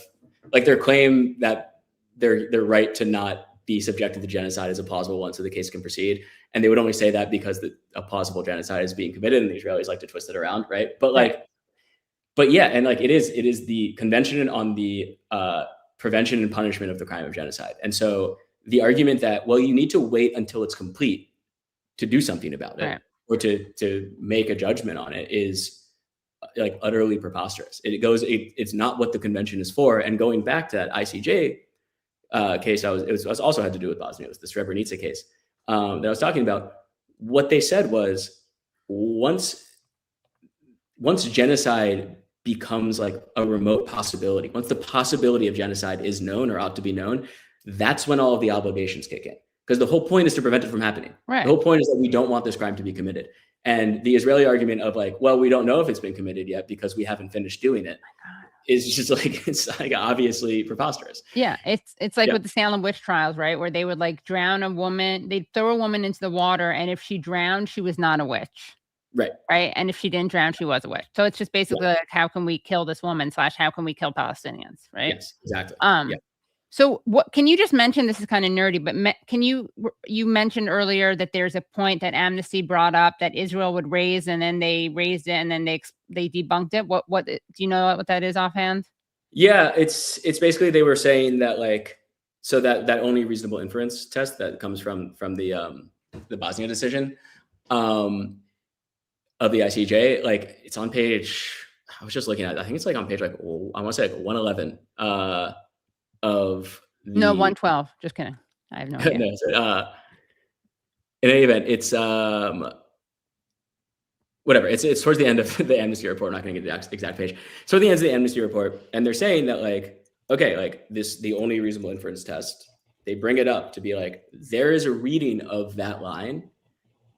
O: their claim that their right to not be subjected to genocide is a plausible one, so the case can proceed. And they would only say that because a plausible genocide is being committed, and the Israelis like to twist it around, right? But yeah, and it is the Convention on the Prevention and Punishment of the Crime of Genocide. And so the argument that, well, you need to wait until it's complete to do something about it, or to make a judgment on it, is utterly preposterous. It's not what the convention is for. And going back to that ICJ case, it was also had to do with Bosnia. It was the Srebrenica case that I was talking about. What they said was once genocide becomes a remote possibility, once the possibility of genocide is known or ought to be known, that's when all of the obligations kick in. Because the whole point is to prevent it from happening. Right. The whole point is that we don't want this crime to be committed. And the Israeli argument of well, we don't know if it's been committed yet because we haven't finished doing it is just it's obviously preposterous.
C: Yeah, it's with the Salem witch trials, right? Where they would drown a woman, they'd throw a woman into the water, and if she drowned, she was not a witch.
O: Right.
C: Right. And if she didn't drown, she was a witch. So it's just basically how can we kill this woman / how can we kill Palestinians? Right.
O: Yes, exactly.
C: So what can you just mention? This is kind of nerdy, but you mentioned earlier that there's a point that Amnesty brought up that Israel would raise, and then they raised it, and then they debunked it. What do you know what that is offhand?
O: Yeah, it's basically they were saying that so that only reasonable inference test that comes from the Bosnia decision of the ICJ, it's on page. I was just looking at it. I think it's on page I want to say 111. Of
C: no 112. Just kidding. I have no idea.
O: In any event, it's whatever. It's towards the end of the Amnesty report. I'm not going to get the exact page. So the end of the Amnesty report, and they're saying that the only reasonable inference test. They bring it up to be there is a reading of that line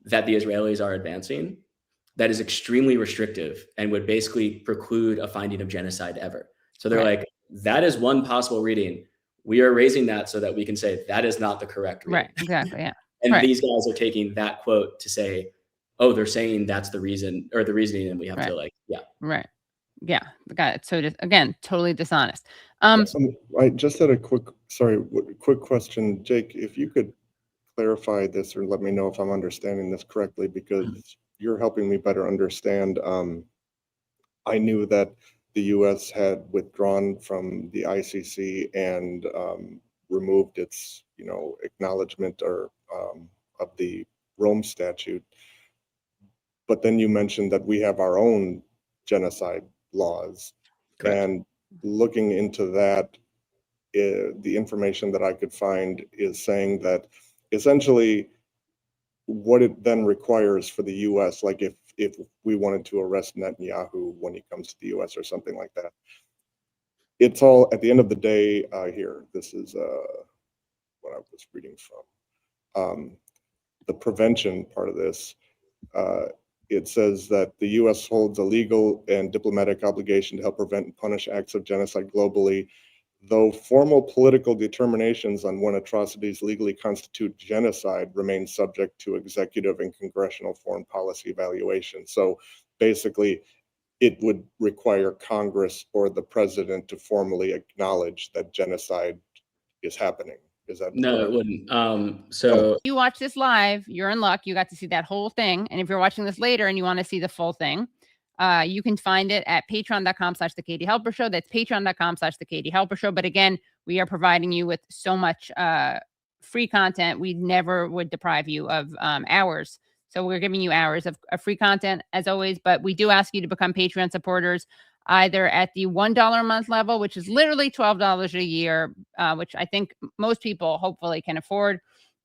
O: that the Israelis are advancing that is extremely restrictive and would basically preclude a finding of genocide ever. So they're that is one possible reading. We are raising that so that we can say that is not the correct reading.
C: Right, exactly, yeah.
O: And these guys are taking that quote to say, oh, they're saying that's the reason or the reasoning, and we have to
C: Right. Yeah, got it. So again, totally dishonest.
D: I just had a quick question, Jake. If you could clarify this or let me know if I'm understanding this correctly, because you're helping me better understand. I knew that the U.S. had withdrawn from the ICC and removed its, acknowledgement or of the Rome Statute. But then you mentioned that we have our own genocide laws. Correct. And looking into that, the information that I could find is saying that essentially what it then requires for the U.S., if we wanted to arrest Netanyahu when he comes to the U.S. or something like that, it's all at the end of the day. Here, this is what I was reading from the prevention part of this. It says that the U.S. holds a legal and diplomatic obligation to help prevent and punish acts of genocide globally, though formal political determinations on when atrocities legally constitute genocide remain subject to executive and congressional foreign policy evaluation. So basically, it would require Congress or the president to formally acknowledge that genocide is happening. Is that
O: no?
D: correct?
O: It wouldn't. So
C: if you watch this live, you're in luck. You got to see that whole thing. And if you're watching this later and you want to see the full thing, you can find it at patreon.com/The Katie Halper Show. That's patreon.com/The Katie Halper Show. But again, we are providing you with so much free content. We never would deprive you of hours. So we're giving you hours of free content as always. But we do ask you to become Patreon supporters either at the $1 a month level, which is literally $12 a year, which I think most people hopefully can afford.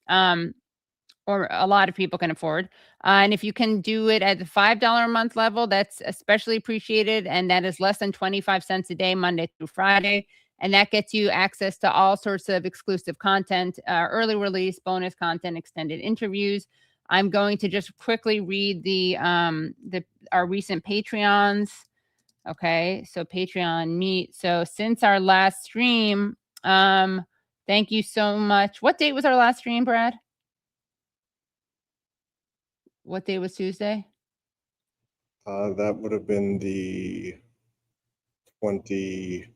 C: Or a lot of people can afford. And if you can do it at the $5 a month level, that's especially appreciated. And that is less than 25 cents a day, Monday through Friday. And that gets you access to all sorts of exclusive content, early release, bonus content, extended interviews. I'm going to just quickly read our recent Patreons. Okay, so Patreon meet. So since our last stream, thank you so much. What date was our last stream, Brad? What day was Tuesday?
D: That would have been the 27th.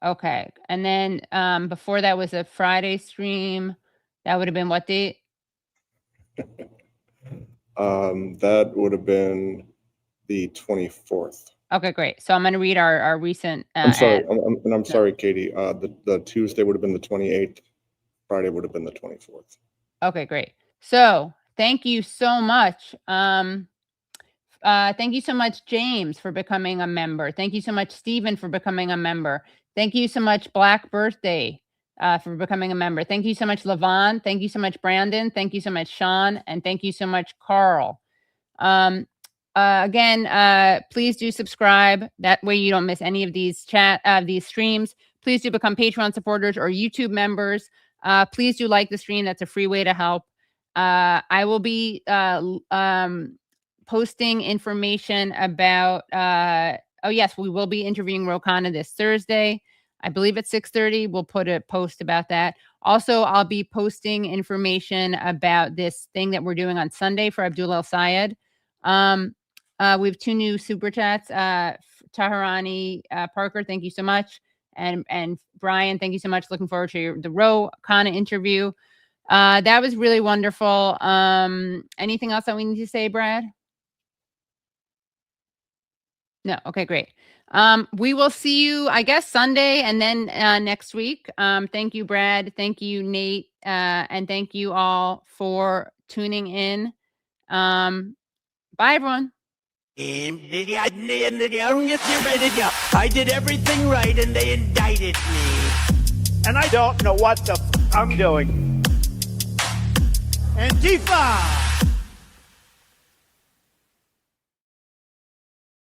C: Okay. And then before that was a Friday stream. That would have been what date?
D: That would have been the 24th.
C: Okay, great. So I'm going to read our recent.
D: I'm sorry.
C: ad.
D: I'm sorry, Katie. The Tuesday would have been the 28th. Friday would have been the 24th.
C: Okay, great. So thank you so much. Thank you so much, James, for becoming a member. Thank you so much, Stephen, for becoming a member. Thank you so much, Black Birthday, for becoming a member. Thank you so much, Levon. Thank you so much, Brandon. Thank you so much, Sean. And thank you so much, Carl. Again, please do subscribe. That way you don't miss any of these these streams. Please do become Patreon supporters or YouTube members. Please do like the stream. That's a free way to help. I will be posting information about, oh yes, we will be interviewing Rokana this Thursday. I believe at 6:30. We'll put a post about that. Also, I'll be posting information about this thing that we're doing on Sunday for Abdul el Sayed. We have 2 new super chats. Taharani Parker, thank you so much. And Brian, thank you so much. Looking forward to the Rokana interview. That was really wonderful. Anything else that we need to say, Brad? No. Okay, great. We will see you, I guess, Sunday and then next week. Thank you, Brad. Thank you, Nate. And thank you all for tuning in. Bye, everyone.
A: I did everything right and they indicted me.
B: And I don't know what the I'm doing.
A: Antifa!